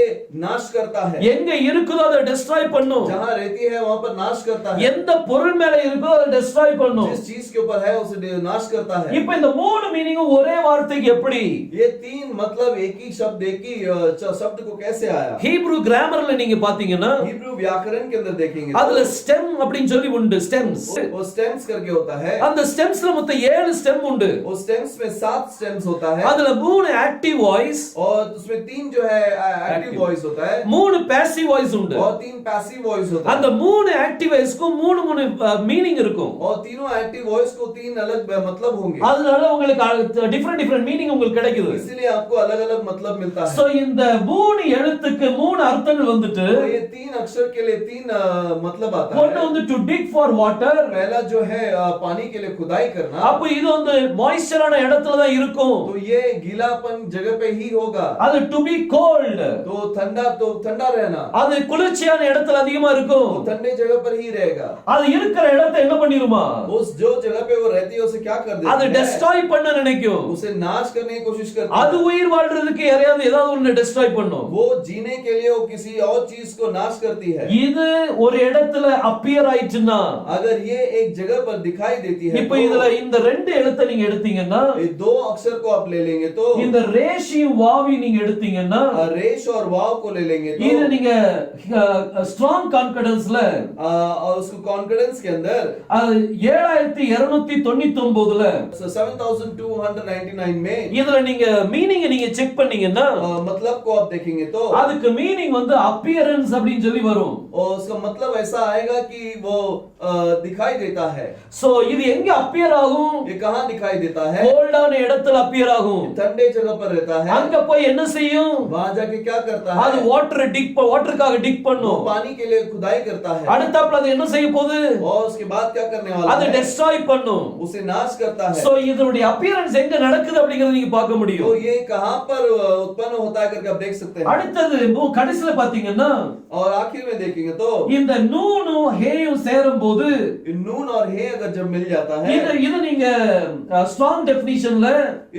नाश करता है. எங்க இருக்குதோ அதை டெஸ்ட்ராய் பண்ணும். जहां रहती है वहां पर नाश करता है. எந்த பொருள் மேல இருக்கோ அதை டெஸ்ட்ராய் பண்ணும். जिस चीज के ऊपर है उसे नाश करता है. இப்போ இந்த மூணு மீனிங்கும் ஒரே வார்த்தைக்கு எப்படி? ये तीन मतलब एक ही शब्द शब्द को कैसे आया? ஹீப்ரு கிராமர்ல நீங்க பாத்தீங்கன்னா हिब्रू व्याकरण के अंदर देखेंगे அதுல ஸ்டெம் அப்படினு சொல்லி உண்டு. ஸ்டெம்ஸ். वो स्टेम्स करके होता है. அந்த ஸ்டெம்ஸ்ல மொத்தம் 7 ஸ்டெம் உண்டு. वो स्टेम्स में 7 स्टेम्स होता है. அதுல 3 ஆக்டிவ் வாய்ஸ் और उसमें 3 जो है एक्टिव वॉइस होता है. 3 पैसिव வாய்ஸ் उண்டு. और 3 पैसिव वॉइस होता है. அந்த 3 ஆக்டிவ் வாய்ஸ்க்கு 3 மீனிங் இருக்கும். और तीनों एक्टिव वॉइस को 3 अलग मतलब होंगे. அதனால உங்களுக்கு டிஃபரண்ட் மீனிங் உங்களுக்கு கிடைக்குது. इसलिए आपको अलग-अलग मतलब मिलता है. சோ இந்த 3 எழுத்துக்கு 3 அர்த்தங்கள் வந்துட்டு तो ये 3 अक्षर के लिए 3 मतलब आता ஒன்னு है. வந்து டு டிக் ஃபார் வாட்டர். पहला जो है पानी के लिए खुदाई करना. அப்ப இது வந்து மாய்ஸ்சரான இடத்துல தான் இருக்கும். तो ये गीलापन जगह पे ही होगा. அது டு பி கோல்ட். तो ठंडा रहना. அது குளிர்ச்சியான இடத்துல அதிகமா இருக்கும். वो ठंडे जगह पर ही रहेगा. அது இருக்கிற இடத்தை என்ன பண்ணிருமா? उस जो जगह पे वो रहती है उसे क्या कर देती அது है? டெஸ்ட்ராய் பண்ண நினைக்கும். उसे नाश करने की कोशिश करती அது है. உயிர் வாழ்றதுக்கு யாரையாவது ஏதாவது ஒன்னு டெஸ்ட்ராய் பண்ணும். वो जीने के लिए वो किसी और चीज को नाश करती है. இது ஒரு இடத்துல அப்பியர் ஆயிடுச்சுன்னா अगर ये एक जगह पर दिखाई देती है இப்போ இதுல இந்த ரெண்டு எழுத்தை நீங்க எடுத்தீங்கன்னா ये 2 अक्षर को आप ले लेंगे तो இந்த ரேஷியும் வாவி நீங்க எடுத்தீங்கன்னா रेश और वाव को ले लेंगे இது तो நீங்க ஸ்ட்ராங் கான்ஃபிடன்ஸ்ல और उसको कॉन्फिडेंस के अंदर 7299ல 7299 में இதுல நீங்க மீனிங் நீங்க செக் பண்ணீங்கன்னா मतलब को आप देखेंगे तो அதுக்கு மீனிங் வந்து அப்பியரன்ஸ் அப்படினு சொல்லி வரும். और उसका मतलब ऐसा आएगा कि वो दिखाई देता है. சோ இது எங்க அப்பியர் ஆகும்? ये कहां दिखाई देता है? கோல்டான இடத்துல அப்பியர் ஆகும். ठंडे जगह पर रहता है. அங்க போய் என்ன செய்யும்? वहां जाके क्या करता அது है? வாட்டருக்காக டிக் वो பண்ணும். पानी के लिए खुदाई करता है. அடுத்தாப்ல அது என்ன செய்ய போகுது? और उसके बाद क्या करने वाला அது है? டெஸ்ட்ராய் பண்ணும். उसे नाश करता है. சோ இதனுடைய அப்பியரன்ஸ் எங்க நடக்குது அப்படிங்கறத நீங்க பார்க்க तो முடியும். ये कहां पर उत्पन्न होता है करके आप देख सकते हैं. அடுத்தது கடைசில பாத்தீங்கன்னா और आखिर में देखेंगे तो இந்த நூனும் ஹேயும் சேரும்போது नून और हे अगर जब मिल जाता है இது நீங்க ஸ்ட்ராங் டெஃபினிஷன்ல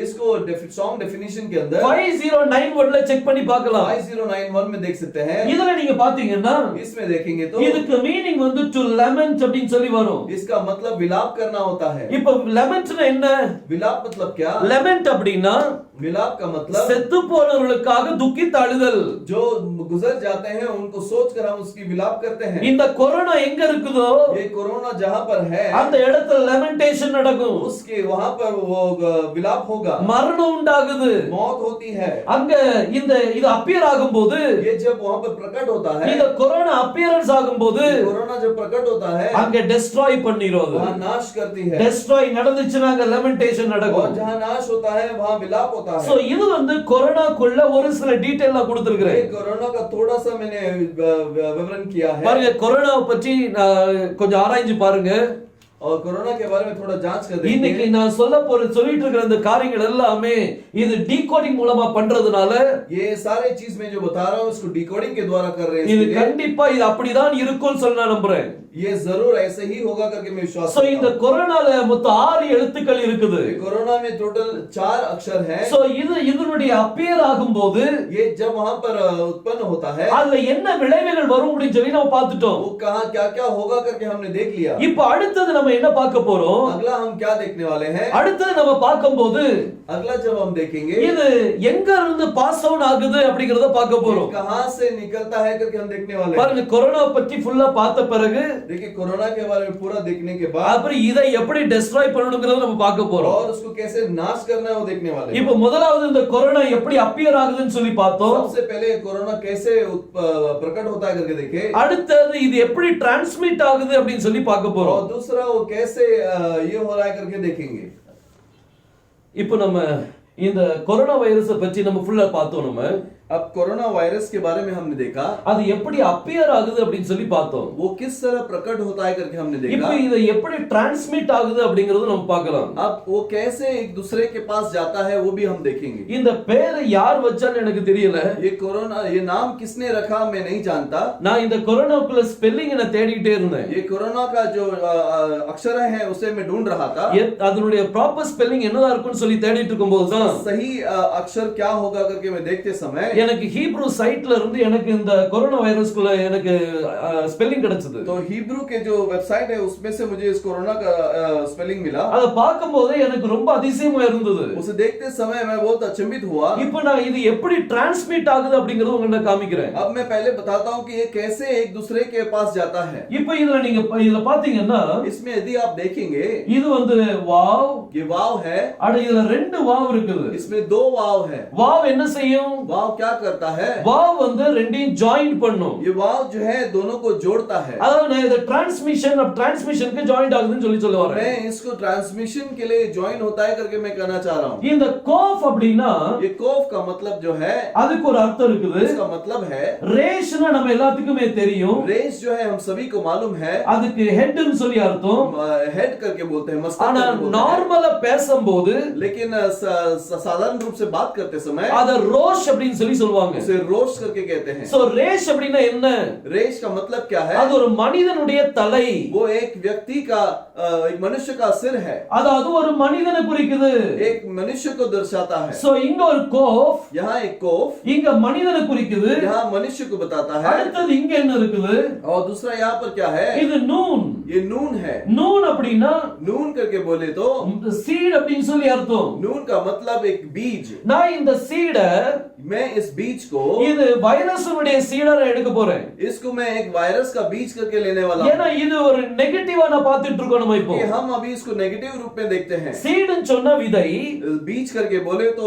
इसको स्ट्रॉन्ग डेफिनेशन के अंदर 5091ல செக் பண்ணி பார்க்கலாம். 5091 में देख सकते हैं. இதுல நீங்க பாத்தீங்கன்னா इसमें देखेंगे तो இதுக்கு மீனிங் வந்து டு லெமெண்ட் அப்படினு சொல்லி வரும். इसका मतलब विलाप करना होता है. இப்போ லெமெண்ட்னா என்ன? विलाप मतलब क्या? லெமெண்ட் அப்படினா विलाप का मतलब செத்து போனவர்களுக்காக துக்கித்து அழுதல். जो गुजर जाते हैं उनको सोचकर हम उसकी विलाप करते हैं. இந்த கொரோனா எங்க இருக்குதோ ये कोरोना जहां पर है அந்த இடத்துல லெமெண்டேஷன் நடக்கும். उसके वहां पर वो विलाप होगा. மரணம் உண்டாகுது. मौत होती है. அங்க இது அப்பியர் ஆகும்போது ये जब वहां पर प्रकट होता है, இந்த கொரோனா அப்பியரன்ஸ் ஆகும்போது कोरोना जब प्रकट होता है அங்க டெஸ்ட்ராய் பண்ணிரோது. वहां नाश करती है. டெஸ்ட்ராய் நடந்துச்சுனா அங்க லெமெண்டேஷன் और நடக்கும். जहां नाश होता है वहां विलाप होता சோ है. இது வந்து கொரோனாக்குள்ள ஒரு சில டீடைலா கொடுத்திருக்கிறேன். ये कोरोना का थोड़ा सा मैंने विवरण किया है. பாருங்க கொரோனாவை பற்றி கொஞ்சம் ஆராய்ஞ்சு பாருங்க. और कोरोना के बारे में थोड़ा जांच कर देखते இன்னைக்கு हैं। நான் சொல்லிட்டு இருக்கிற இந்த காரியங்கள் எல்லாமே இது டீகோடிங் மூலமா பண்றதுனால ये सारे चीज में जो बता रहा हूँ उसको डिकोडिंग के द्वारा कर रहे हैं இது इसके लिए। கண்டிப்பா இது அப்படிதான் இருக்கும்னு சொல்லி நான் நம்புறேன். ये जरूर ऐसे ही होगा करके मैं विश्वास சோ करता இந்த हूं। கொரோனால மொத்தம் 6 எழுத்துக்கள் இருக்குது. कोरोना में टोटल 4 अक्षर हैं। சோ இதனுடைய அப்பியர் ஆகும்போது ये जब वहां पर उत्पन्न होता है அதுல என்ன விளைவுகள் வரும் அப்படின்னு சொல்லி நம்ம பார்த்துட்டோம். वो कहां क्या क्या होगा करके हमने देख लिया। இப்போ அடுத்தது நம்ம என்ன பார்க்க போறோம்? अगला हम क्या देखने वाले हैं? அடுத்தது நம்ம பார்க்கும்போது अगला जब हम देखेंगे இது எங்க இருந்து பாஸ் ஆன் ஆகுது அப்படிங்கறத பார்க்க போறோம். कहां से निकलता है करके हम देखने वाले हैं। பாருங்க கொரோனா பத்தி ஃபுல்லா பார்த்த பிறகு देखिए कोरोना के बारे में पूरा देखने के बाद அப்புறம் இதை எப்படி டெஸ்ட்ராய் பண்ணணும்ங்கறத நம்ம பார்க்க போறோம். और उसको कैसे नाश करना है वो देखने वाले हैं। இப்போ முதலாவது இந்த கொரோனா எப்படி அப்பியர் ஆகுதுன்னு சொல்லி பார்த்தோம். सबसे पहले कोरोना कैसे प्रकट होता है करके देखे। அடுத்தது இது எப்படி டிரான்ஸ்மிட் ஆகுது அப்படின்னு சொல்லி பார்க்க போறோம். और दूसरा वो कैसे ये हो रहा है करके देखेंगे। இப்போ நம்ம இந்த கொரோனா வைரஸை பத்தி நம்ம ஃபுல்லா பார்த்தோம். நம்ம अब कोरोना वायरस के बारे में हमने देखा அது எப்படி அப்பியர் ஆகுது அப்படின்னு சொல்லி பார்த்தோம். वो किस तरह प्रकट होता है करके हमने இப்போ देखा। இது எப்படி டிரான்ஸ்மிட் ஆகுது அப்படிங்கறது நம்ம பார்க்கலாம். अब वो कैसे एक दूसरे के पास जाता है वो भी हम देखेंगे। இந்த பேரை யார் வச்சான்னு எனக்கு தெரியல. ये कोरोना ये नाम किसने रखा मैं नहीं जानता। நான் இந்த கொரோனாக்குள்ள ஸ்பெல்லிங் நான் தேடிட்டே இருந்தேன். ये कोरोना का जो अक्षर है उसे मैं ढूंढ रहा था। அதனுடைய ப்ராப்பர் ஸ்பெல்லிங் என்னதா இருக்கும்னு சொல்லி தேடிட்டு இருக்கும்போது தான் सही अक्षर क्या होगा करके मैं देखते समय எனக்கு ஹீப்ரு சைட்ல இருந்து எனக்கு இந்த கொரோனா வைரஸ்க்குள்ள எனக்கு ஸ்பெல்லிங் கிடைச்சது. तो हिब्रू के जो वेबसाइट है उसमें से मुझे इस कोरोना का स्पेलिंग मिला। அத பாக்கும்போது எனக்கு ரொம்ப அதிசயமா இருந்தது. उसे देखते समय मैं बहुत अचंभित हुआ। இப்போ நான் இது எப்படி டிரான்ஸ்மிட் ஆகுது அப்படிங்கறது உங்களுக்கு நான் காமிக்கிறேன். अब मैं पहले बताता हूं कि ये कैसे एक दूसरे के पास जाता है। இப்போ இதுல நீங்க இதுல பாத்தீங்கன்னா इसमें यदि आप देखेंगे இது வந்து வாவ், ये वाव है, அட இதுல ரெண்டு வாவ் இருக்குது. इसमें 2 वाव है। வாவ் என்ன செய்யும்? वाव क्या करता है? வாவ் வந்து ரெண்டையும் ஜாயின் பண்ணும். ये वाव जो है दोनों को जोड़ता है। அதாவது நான் இது டிரான்ஸ்மிஷனுக்கு ஜாயின்ட் ஆகுதுன்னு சொல்லி சொல்ல வரேன். मैं इसको ट्रांसमिशन के लिए ज्वाइन होता है करके मैं कहना चाह रहा हूं। இந்த கோஃப் அப்படினா ये कोफ का मतलब जो है அதுக்கு ஒரு அர்த்தம் இருக்குது. इसका मतलब है ரேஷ்னா நம்ம எல்லாத்துக்குமே தெரியும். रेस जो है हम सभी को मालूम है। அதுக்கு ஹெட்னு சொல்லி அர்த்தம். हेड करके बोलते हैं, मस्तक ஆனா करके बोलते हैं। நார்மலா பேசும்போது लेकिन साधारण रूप से बात करते समय அத ரோஷ் அப்படினு சொல்லி சொல்வாங்க. उसे रोश करके कहते हैं। சோ ரேஷ் அப்படினா என்ன? रेश का मतलब क्या है? அது ஒரு மனிதனுடைய தலை. वो एक व्यक्ति का एक मनुष्य का सिर है। அது ஒரு மனிதனை குறிக்குது. एक मनुष्य को दर्शाता है। சோ இங்க ஒரு கோஃப், यहाँ एक कोफ, இங்க மனிதனை குறிக்குது. यहाँ मनुष्य को बताता है। அடுத்து இங்க என்ன இருக்குது? और दूसरा यहाँ पर क्या है? இது நூன். ये नून है। நூன் அப்படினா नून करके बोले तो சீட் அப்படினு சொல்லி அர்த்தம். नून का मतलब एक बीज। நான் இந்த சீட मैं इस बीज को இது வைரஸுடைய சீடா நான் எடுக்க போறேன். इसको मैं एक वायरस का बीज करके लेने वाला हूं। ஏனா இது ஒரு நெகட்டிவா நான் பார்த்துட்டு இருக்கோம் நம்ம இப்போ. कि हम अभी इसको नेगेटिव रूप में देखते हैं। சீடுன்னு சொன்ன விதை बीज करके बोले तो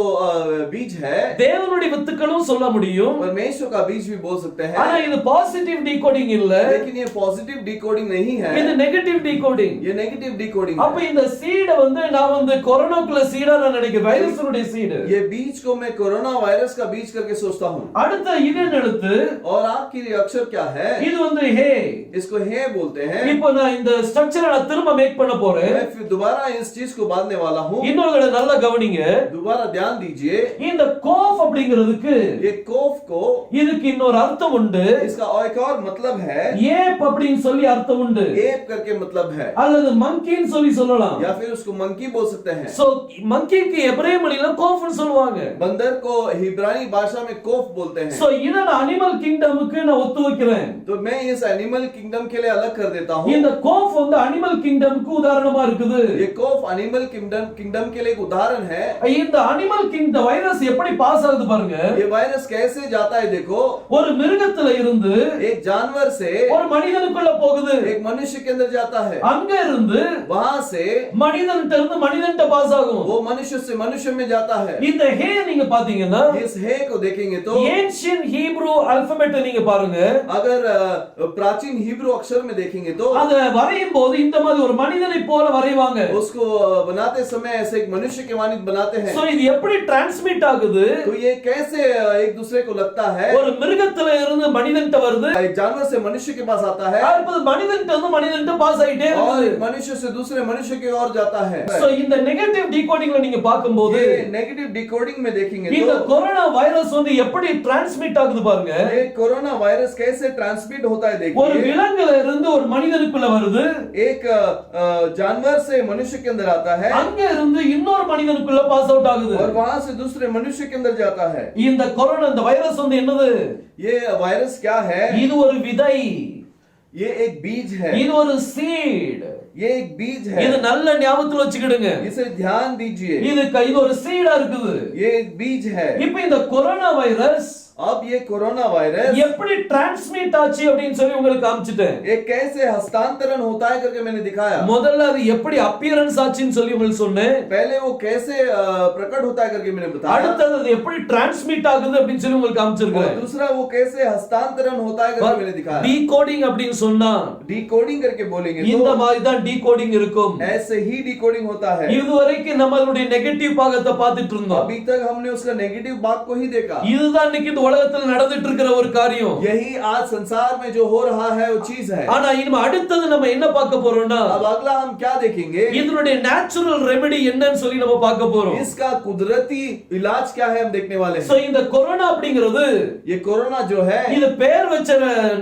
बीज है। தேவனுடைய வித்துக்களும் சொல்ல முடியும். परमेश्वर का बीज भी बोल सकते हैं। ஆனா இது பாசிட்டிவ் டிகோடிங் இல்ல. लेकिन ये पॉजिटिव डिकोडिंग नहीं है। இது நெகட்டிவ் டிகோடிங். ये नेगेटिव डिकोडिंग அப்ப है। இந்த சீட வந்து நான் வந்து கொரோனாக்குள்ள சீடா நான் நினைக்கிறேன். வைரஸுடைய சீடு. ये बीज को मैं कोरोना वायरस का बीज करके सोचता हूं। அடுத்த இது எழுத்து और आखिरी अक्षर क्या है? இது வந்து ஹே. इसको हे बोलते हैं। இப்போ நான் இந்த ஸ்ட்ரக்சரை நான் திரும்ப மேக் பண்ண போறேன். मैं फिर दोबारा इस चीज को बांधने वाला हूं। இன்னொரு தடவை நல்லா கவனிங்க. दोबारा ध्यान दीजिए। இந்த கோஃப் அப்படிங்கிறதுக்கு ये कोफ को இதுக்கு இன்னொரு அர்த்தம் உண்டு. इसका एक और मतलब है। ஏப் அப்படினு சொல்லி அர்த்தம் உண்டு. एप करके मतलब है। அல்லது மங்கின்னு சொல்லி சொல்லலாம். या फिर उसको मंकी बोल सकते हैं। சோ மங்கிக்கு எபிரேய மொழியில கோஃப்னு சொல்வாங்க. बंदर को हिब्रानी भाषा में कोफ बोलते हैं। சோ இத நான் அனிமல் கிங்டமுக்கு நான் ஒத்து வைக்கிறேன். तो मैं इस एनिमल किंगडम के लिए अलग कर देता हूं। இந்த கோஃப் வந்து அனிமல் கிங்டமுக்கு உதாரணமா இருக்குது. ये कोफ एनिमल किंगडम के लिए एक उदाहरण है। இந்த அனிமல் கிங்டம் வைரஸ் எப்படி பாஸ் ஆகுது பாருங்க. ये वायरस कैसे जाता है देखो। ஒரு மிருகத்துல இருந்து एक जानवर से ஒரு மனிதனுக்குள்ள போகுது. एक मनुष्य के अंदर जाता है। அங்க இருந்து वहां से மனிதன்ட்ட இருந்து மனிதன்ட்ட பாஸ் ஆகும். वो मनुष्य से मनुष्य में जाता है। இந்த ஹே நீங்க பாத்தீங்கன்னா इस हे को देखेंगे तो ஏன்ஷியன் ஹீப்ரு அல்பபெட்டை நீங்க பாருங்க. अगर प्राचीन हिब्रू अक्षर में देखेंगे तो அத வரையும் போது இந்த மாதிரி ஒரு மனிதனை போல வரைவாங்க. उसको बनाते समय ऐसे एक मनुष्य के वानित बनाते हैं. சோ இது எப்படி டிரான்ஸ்மிட் ஆகுது? तो ये कैसे एक दूसरे को लगता है? ஒரு மிருகத்துல இருந்து மனிதன்ட்ட வருது, एक जानवर से मनुष्य के पास आता है அடுத்து மனிதன்ட்ட இருந்து மனிதன்ட்ட பாஸ் ஆயிட்டே और இருக்குது. मनुष्य से दूसरे मनुष्य की ओर जाता है. சோ இந்த நெகட்டிவ் டிகோடிங்ல நீங்க பாக்கும்போது ये नेगेटिव डिकोडिंग में देखेंगे இந்த तो கொரோனா வைரஸ் வந்து எப்படி டிரான்ஸ்மிட் ஆகுது பாருங்க. ये कोरोना वायरस कैसे ट्रांसमिट होता है ஒரு देखिए. விலங்குல இருந்து ஒரு மனிதனுக்குள்ள வருது, एक जानवर से मनुष्य के अंदर आता है அங்க இருந்து இன்னொரு மனிதனுக்குள்ள பாஸ் அவுட் ஆகுது. और वहां से दूसरे मनुष्य के अंदर जाता है. இந்த கொரோனா இந்த வைரஸ் வந்து என்னது? ये वायरस क्या है? இது ஒரு விதை, ये एक बीज है. இது ஒரு சீட். ये एक बीज இது है. நல்ல ஞாபகத்துல வச்சுக்கிடுங்க. इसे ध्यान दीजिए. இது ஒரு சீடா இருக்குது. ये एक बीज है. இப்போ இந்த கொரோனா வைரஸ் अब ये कोरोना वायरस எப்படி டிரான்ஸ்மிட் ஆச்சு அப்படின்னு சொல்லி உங்களுக்கு காமிச்சிட்டேன். ये कैसे हस्तांतरण होता है करके मैंने दिखाया. முதல்ல அது எப்படி அப்பியரன்ஸ் ஆச்சுன்னு சொல்லி உங்களுக்கு சொன்னேன். पहले वो कैसे प्रकट होता है करके मैंने बताया. அடுத்தது அது எப்படி டிரான்ஸ்மிட் ஆகுது அப்படின்னு சொல்லி உங்களுக்கு और காமிச்சிருக்கேன். दूसरा वो कैसे हस्तांतरण होता है करके मैंने दिखाया. டீகோடிங் அப்படின்னு சொன்னா डिकोडिंग करके बोलेंगे இந்த तो மாதிரி தான் டீகோடிங் இருக்கும். ऐसे ही डिकोडिंग होता है. இதுவரைக்கும் நம்ம அதனுடைய நெகட்டிவ் பாகத்தை பார்த்துட்டு இருந்தோம். अभी तक हमने उसका नेगेटिव भाग को ही देखा. இதுதான் இன்னைக்கு இந்த உலகத்துல நடந்துட்டு இருக்கிற ஒரு காரியம். यही आज संसार में जो हो रहा है वो चीज है. ஆனா இனிமே அடுத்தது நம்ம என்ன பார்க்க போறோம்னா अब अगला हम क्या देखेंगे? இதனுடைய நேச்சுரல் ரெமெடி என்னன்னு சொல்லி நம்ம பார்க்க போறோம். इसका कुदरती इलाज क्या है हम देखने वाले சோ हैं. இந்த கொரோனா அப்படிங்கிறது ये कोरोना जो है இது பேர் வச்ச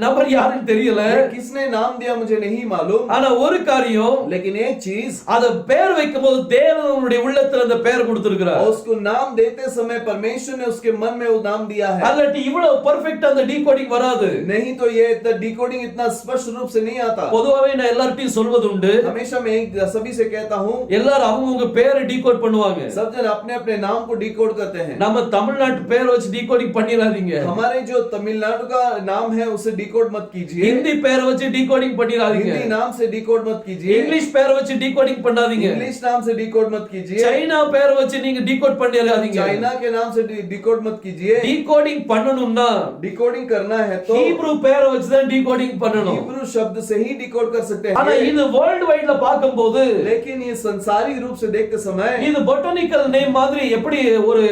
நபர் யாருன்னு தெரியல. ये किसने नाम दिया मुझे नहीं मालूम. ஆனா ஒரு காரியம், लेकिन एक चीज அத பேர் வைக்கும்போது தேவன் அவருடைய உள்ளத்துல அந்த பேர் கொடுத்திருக்கிறார். उसको नाम देते समय परमेश्वर ने उसके मन में वो नाम दिया है. அல்லாட்டி இவ்வளவு பெர்ஃபெக்ட் அந்த டீகோடிங் வராது. नहीं तो ये डिकोडिंग इतना स्पष्ट रूप से नहीं आता. பொதுவாவே நான் எல்லார்ட்டையும் சொல்வது உண்டு, हमेशा मैं सभी से कहता हूँ எல்லாரும் அவங்க பேரை டீகோட் பண்ணுவாங்க. सब जन अपने अपने नाम को डिकोड करते हैं. நம்ம தமிழ்நாட்டு பேர் வச்சு டீகோடிங் பண்ணிராதீங்க. हमारे जो तमिलनाडु का नाम है उसे डिकोड मत कीजिए. ஹிந்தி பேரை வச்சு டீகோடிங் பண்ணிராதீங்க. हिंदी नाम से डिकोड मत कीजिए. இங்கிலீஷ் பேரை வச்சு டீகோடிங் பண்ணாதீங்க. इंग्लिश नाम से डिकोड मत कीजिए. சைனா பேரை வச்சு நீங்க டீகோட் பண்ணிராதீங்க. चाइना के नाम से डिकोड मत कीजिए. டீகோடிங் பண்ணனும்னா डिकोडिंग करना है तो ஹீப்ரு பேரை வச்சு தான் டீகோடிங் பண்ணனும். हिब्रू शब्द से ही डिकोड कर सकते ஆனா हैं. இது வேர்ல்ட் வைட்ல பாக்கும்போது लेकिन ये संसारी रूप से देखते समय இது பொட்டானிக்கல் நேம் மாதிரி எப்படி ஒரு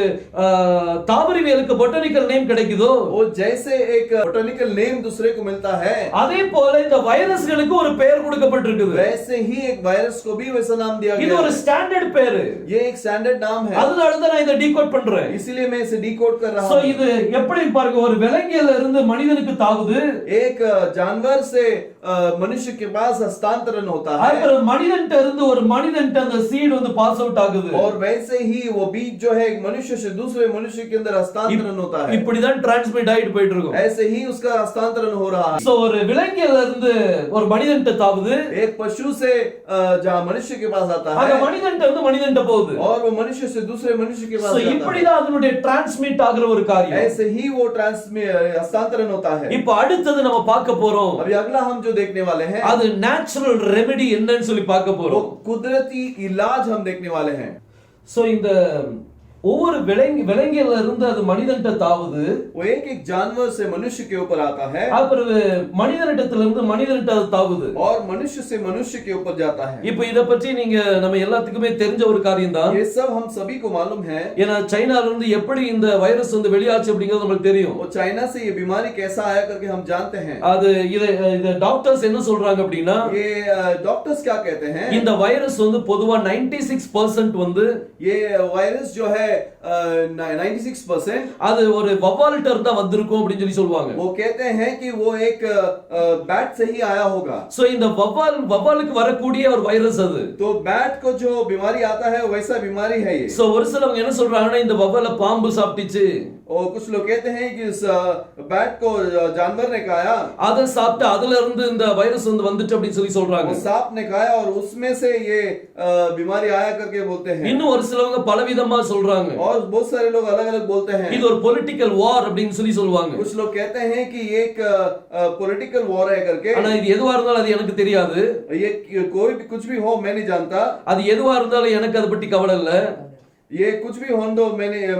தாவரவியலுக்கு பொட்டானிக்கல் நேம் கிடைக்குதோ वो जैसे एक बोटैनिकल नेम दूसरे को मिलता है அதே போல இந்த வைரஸ்களுக்கு ஒரு பெயர் கொடுக்கப்பட்டிருக்குது. वैसे ही एक वायरस को भी वैसा नाम दिया இது गया ஒரு है. ஸ்டாண்டர்ட் பேரு. ये एक स्टैंडर्ड नाम है. அதனால தான் நான் இத டீகோட் பண்றேன். इसीलिए मैं इसे डिकोड कर रहा சோ हूं. இது எப்படி பாருங்க, ஒரு விலங்கியல இருந்து மனிதனுக்கு தாவுது, एक जानवर से मनुष्य के पास हस्तांतरण होता है அப்புறம் மனிதன்ட்ட இருந்து ஒரு மனிதன்ட்ட அந்த சீட் வந்து பாஸ் அவுட் ஆகுது. और वैसे ही वो बीज जो है एक मनुष्य से दूसरे मनुष्य के अंदर हस्तांतरण होता है. இப்படி தான் டிரான்ஸ்மிட் ஆயிட்டு போயிட்டு இருக்கும். ऐसे ही उसका हस्तांतरण हो रहा है. சோ ஒரு விலங்கியல இருந்து ஒரு மனிதன்ட்ட தாவுது, एक पशु से जहाँ मनुष्य के पास आता அந்த है மனிதன்ட்ட இருந்து மனிதன்ட்ட போகுது. और वो मनुष्य से दूसरे मनुष्य के पास சோ जाता இப்படி है. தான் அதனுடைய டிரான்ஸ்மிட் ஆகுற ஒரு காரியம். ऐसे ही वो हस्तांतरण होता है. இப்போ அடுத்தது நம்ம பார்க்க போறோம், अभी अगला हम जो देखने वाले हैं அது நேச்சுரல் ரெமெடி என்னன்னு சொல்லி பார்க்க वो போறோம். कुदरती इलाज हम देखने वाले हैं. சோ இந்த ஒவ்வொரு விலங்கியல இருந்து அது மனிதன்ட்ட தாவுது, वो एक एक जानवर से मनुष्य के ऊपर आता है அப்புறம் மனிதனிடத்துல இருந்து மனிதன்ட்ட அது தாவுது. और मनुष्य से मनुष्य के ऊपर जाता है. இப்போ இத பற்றி நீங்க நம்ம எல்லாத்துக்குமே தெரிஞ்ச ஒரு காரியம் தான். ये सब हम सभी को मालूम है. ஏன்னா சைனால இருந்து எப்படி இந்த வைரஸ் வந்து வெளியாச்சு அப்படிங்கிறது நமக்கு தெரியும். वो चाइना से ये बीमारी कैसा आया करके हम जानते हैं. அது இத டாக்டர்ஸ் என்ன சொல்றாங்க அப்படின்னா, ये डॉक्टर्स क्या कहते हैं? இந்த வைரஸ் வந்து பொதுவா 96% வந்து ये वायरस जो है 96% அது ஒரு வவ்வால்ட்ட இருந்தா வந்திருக்கும் அப்படின்னு சொல்லி சொல்லுவாங்க. वो कहते हैं कि वो एक बैट से ही आया होगा. சோ இந்த வவ்வாலுக்கு வரக்கூடிய ஒரு வைரஸ் அது. तो बैट को जो बीमारी आता है वैसा बीमारी है ये. சோ ஒரு சிலவங்க என்ன சொல்றாங்கன்னா, இந்த வவ்வால பாம்பு சாப்பிட்டுச்சு, और कुछ लोग कहते हैं कि इस बैट को जानवर ने खाया, அதை சாப்பிட்டு அதுல இருந்து இந்த வைரஸ் வந்து வந்துச்சு அப்படின்னு சொல்லி சொல்றாங்க. वो सांप ने खाया और उसमें से ये बीमारी आया करके बोलते हैं. இன்னும் ஒரு சிலவங்க பலவிதமா சொல்றாங்க. और बहुत सारे लोग अलग अलग बोलते हैं. இது ஒரு பொலிட்டிக்கல் வார் அப்படின்னு சொல்லி சொல்லுவாங்க. कुछ लोग कहते हैं कि ये एक पॉलिटिकल वॉर है करके. ஆனா இது எதுவா இருந்தாலும் அது எனக்கு தெரியாது. ये कोई भी कुछ भी हो मैं नहीं जानता. அது எதுவா இருந்தாலும் எனக்கு அதை பத்தி கவலை இல்ல. ये कुछ भी होने दो,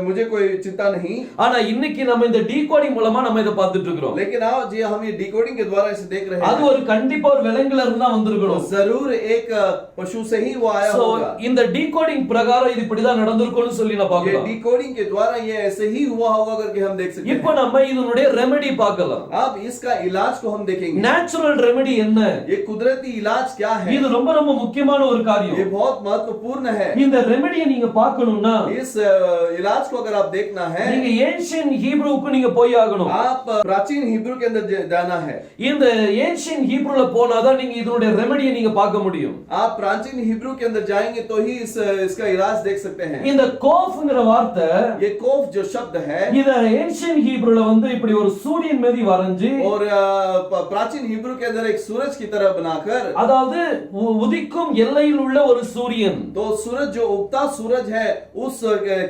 मुझे कोई चिंता नहीं। ஆனா இன்னைக்கு நம்ம இந்த டீகோடிங் மூலமா நம்ம இத பார்த்துட்டு இருக்கோம். लेकिन आओ जी, हम ये डिकोडिंग के द्वारा इसे देख रहे हैं। அது ஒரு கண்டிப்பா ஒரு விலங்குல இருந்து தான் வந்திருக்கணும். जरूर एक पशु से ही वो आया होगा। இந்த டீகோடிங் பிரகாரம் இது இப்படி தான் நடந்துருக்கும்னு சொல்லி நான் ये பார்க்கலாம். डिकोडिंग के द्वारा ये ऐसे ही हुआ होगा करके हम देख सकते हैं। இப்போ நம்ம இதனுடைய ரெமெடி பார்க்கலாம். अब इसका इलाज को हम देखेंगे। நேச்சுரல் ரெமெடி என்ன? ये कुदरती इलाज क्या है? இது ரொம்ப ரொம்ப முக்கியமான ஒரு காரியம். ये बहुत महत्वपूर्ण है। இந்த ரெமெடியை நீங்க பார்க்கணும்னா, इस इलाज को अगर आप देखना है, நீங்க ஏன்ஷியன் ஹீப்ரூக்கு நீங்க போய் ஆகணும். आप प्राचीन हिब्रू के अंदर जाना है। இந்த ஏன்ஷியன் ஹீப்ரூல போனாதான் நீங்க இதனுடைய ரெமெடியை நீங்க பார்க்க முடியும். आप प्राचीन हिब्रू के अंदर जाएंगे तो ही इसका इलाज देख सकते हैं। இந்த கோஃப்ங்கற வார்த்தை, ये कोफ जो शब्द है, இத ஏன்ஷியன் ஹீப்ரூல வந்து இப்படி ஒரு சூரியன் மாதிரி வரைஞ்சு, और प्राचीन हिब्रू के अंदर एक सूरज की तरह बनाकर, அதாவது உதிக்கும் எல்லையில் உள்ள ஒரு சூரியன். तो सूरज जो उगता सूरज है, उस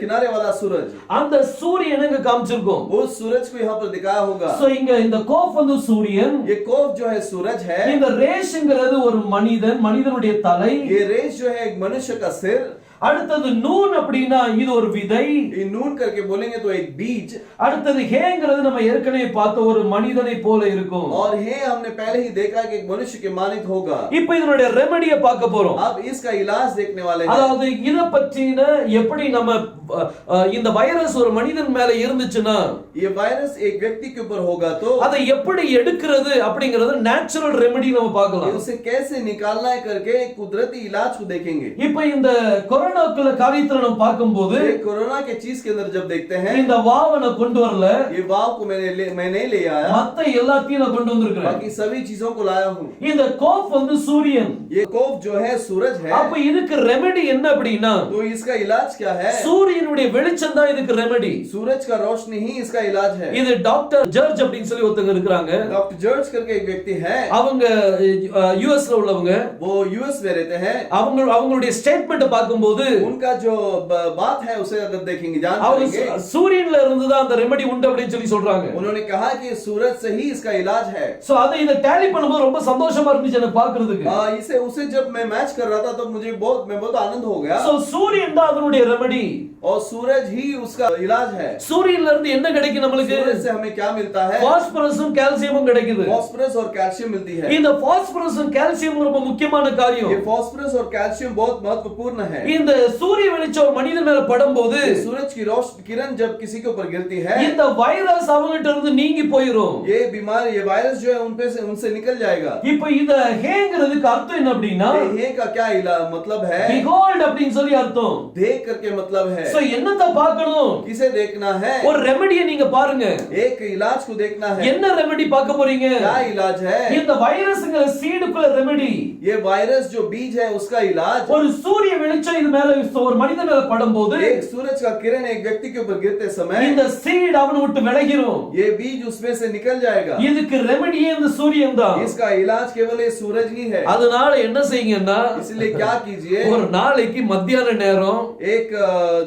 किनारे वाला सूरज, அந்த சூரியனை இங்க காமிச்சிருக்கோம். उस सूरज को यहाँ पर दिखाया होगा। சோ இங்க இந்த கோஃப் வந்து சூரியன், ये कोफ जो है सूरज है, இந்த ரேஷ்ங்கிறது ஒரு மனிதனுடைய தலை, ये रेश जो है एक मनुष्य का सिर, அடுத்தது நூன் அப்படினா இது ஒரு விதை, ये नून करके बोलेंगे तो एक बीज, அடுத்தது ஹேங்கிறது நம்ம ஏற்கனவே பார்த்த ஒரு மனிதனை போல இருக்கும், और हे हमने पहले ही देखा कि एक मनुष्य के मानित होगा। இப்போ இதனுடைய ரெமெடியை பார்க்க போறோம். अब इसका इलाज देखने वाले हैं। அதாவது இத பத்தின எப்படி நம்ம இந்த வைரஸ் ஒரு மனிதன் மேல இருந்துச்சுன்னா, ये वायरस एक व्यक्ति के ऊपर होगा तो அதை எப்படி எடுக்கிறது அப்படிங்கறது நேச்சுரல் ரெமெடி நம்ம பார்க்கலாம். उसे कैसे निकालना है करके कुदरती इलाज को देखेंगे। இப்போ இந்த கொரோனாக்குள்ள காரியத்தை நம்ம பார்க்கும்போது, कोरोना के चीज के अंदर जब देखते हैं, இந்த வாவனை கொண்டு வரல, ये वाव को मैं नहीं ले आया, மத்த எல்லாத்தையும் நான் கொண்டு வந்திருக்கேன். बाकी सभी चीजों को लाया हूँ। இந்த கோஃப் வந்து சூரியன், ये कोफ जो है सूरज है। அப்ப இதுக்கு ரெமெடி என்ன அப்படினா, तो इसका इलाज क्या है? சூரியனுடைய வெளிச்சம் தான் இதுக்கு ரெமெடி. सूरज का रोशनी ही इसका इलाज है। இது டாக்டர் ஜர்ஜ் அப்படின்னு சொல்லி ஒருத்தங்க இருக்காங்க. डॉक्टर जॉर्ज करके एक व्यक्ति है, அவங்க யுஎஸ்ல உள்ளவங்க, वो यूएस में रहते हैं। அவங்களுடைய ஸ்டேட்மென்ட் பார்க்கும்போது, उनका जो बात है उसे अगर देखेंगे जान அவங்க पाएंगे, சூரியன்ல இருந்து தான் அந்த ரெமெடி உண்டு அப்படின்னு சொல்லி சொல்றாங்க. उन्होंने कहा कि सूरज से ही इसका इलाज है। சோ அதை இத டேலி பண்ணும்போது ரொம்ப சந்தோஷமா இருந்துச்சு எனக்கு பார்க்கிறதுக்கு. इसे उसे जब मैं मैच कर रहा था तो मुझे बहुत आनंद हो गया। சோ சூரியன் தான் அதனுடைய ரெமெடி, और सूरज ही उसका इलाज है। சூரியன்ல இருந்து என்ன கிடைக்கும் நம்மளுக்கு? सूरज से हमें क्या मिलता है? பாஸ்பரஸும் கால்சியமும் கிடைக்குது. फास्फोरस और कैल्शियम मिलती है। இந்த பாஸ்பரஸும் கால்சியம் ரொம்ப முக்கியமான காரியம். ये फास्फोरस और कैल्शियम बहुत महत्वपूर्ण है। இந்த சூரிய வெளிச்சம் ஒரு மனிதன் மேல படும்போது, सूरज की रोशनी किरण जब किसी के ऊपर गिरती है, இந்த வைரஸ் அவங்ககிட்ட இருந்து நீங்கி போயிடும். ये बीमारी, ये वायरस जो है उनसे निकल जाएगा। இப்போ இத ஹேங்கிறதுக்கு अर्थம் என்ன அப்படினா, हे का क्या मतलब है? behold அப்படினு சொல்லி அர்த்தம். देख करके मतलब है। சோ என்னத்த பார்க்கணும்? किसे देखना है? ஒரு ரெமெடியை நீங்க பாருங்க. एक इलाज को देखना है। என்ன ரெமெடி பார்க்க போறீங்க? क्या इलाज है? இந்த வைரஸ்ங்கற சீடுக்குள்ள ரெமெடி, ये वायरस जो बीज है उसका इलाज, ஒரு சூரிய வெளிச்சம் இது மேல ஒரு மனிதன் மேல படும்போது, एक सूरज का किरण एक व्यक्ति के ऊपर गिरते समय இந்த சீடு அவனை விட்டு விலகிரும். ये बीज उसमें से निकल जाएगा। இதுக்கு ரெமெடியே இந்த சூரியன் தான். इसका इलाज केवल ये सूरज ही है। அதனால என்ன செய்யுங்கன்னா, इसलिए क्या कीजिए, ஒரு நாளைக்கு மத்தியான நேரம் एक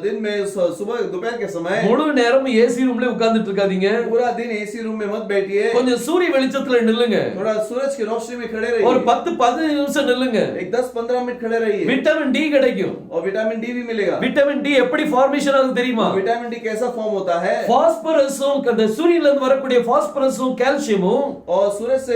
दिन में सुबह दोपहर के समय முழு நேரம் ஏசி ரூம்ல உட்கார்ந்துட்டு இருக்காதீங்க. पूरा दिन एसी रूम में मत बैठिए, கொஞ்சம் சூரிய வெளிச்சத்துல நில்லுங்க. थोड़ा सूरज की रोशनी में खड़े ஒரு रहिए, 10-15 நிமிஷம் நில்லுங்க. एक 10-15 मिनट खड़े रहिए। விட்டமின் டி கிடைக்கும். और विटामिन डी भी मिलेगा। விட்டமின் டி எப்படி ஃபார்மேஷன் ஆகுது தெரியுமா? विटामिन डी कैसा फॉर्म होता है? பாஸ்பரஸும் அந்த சூரியன்ல இருந்து வரக்கூடிய பாஸ்பரஸும் கால்சியமும், और सूरज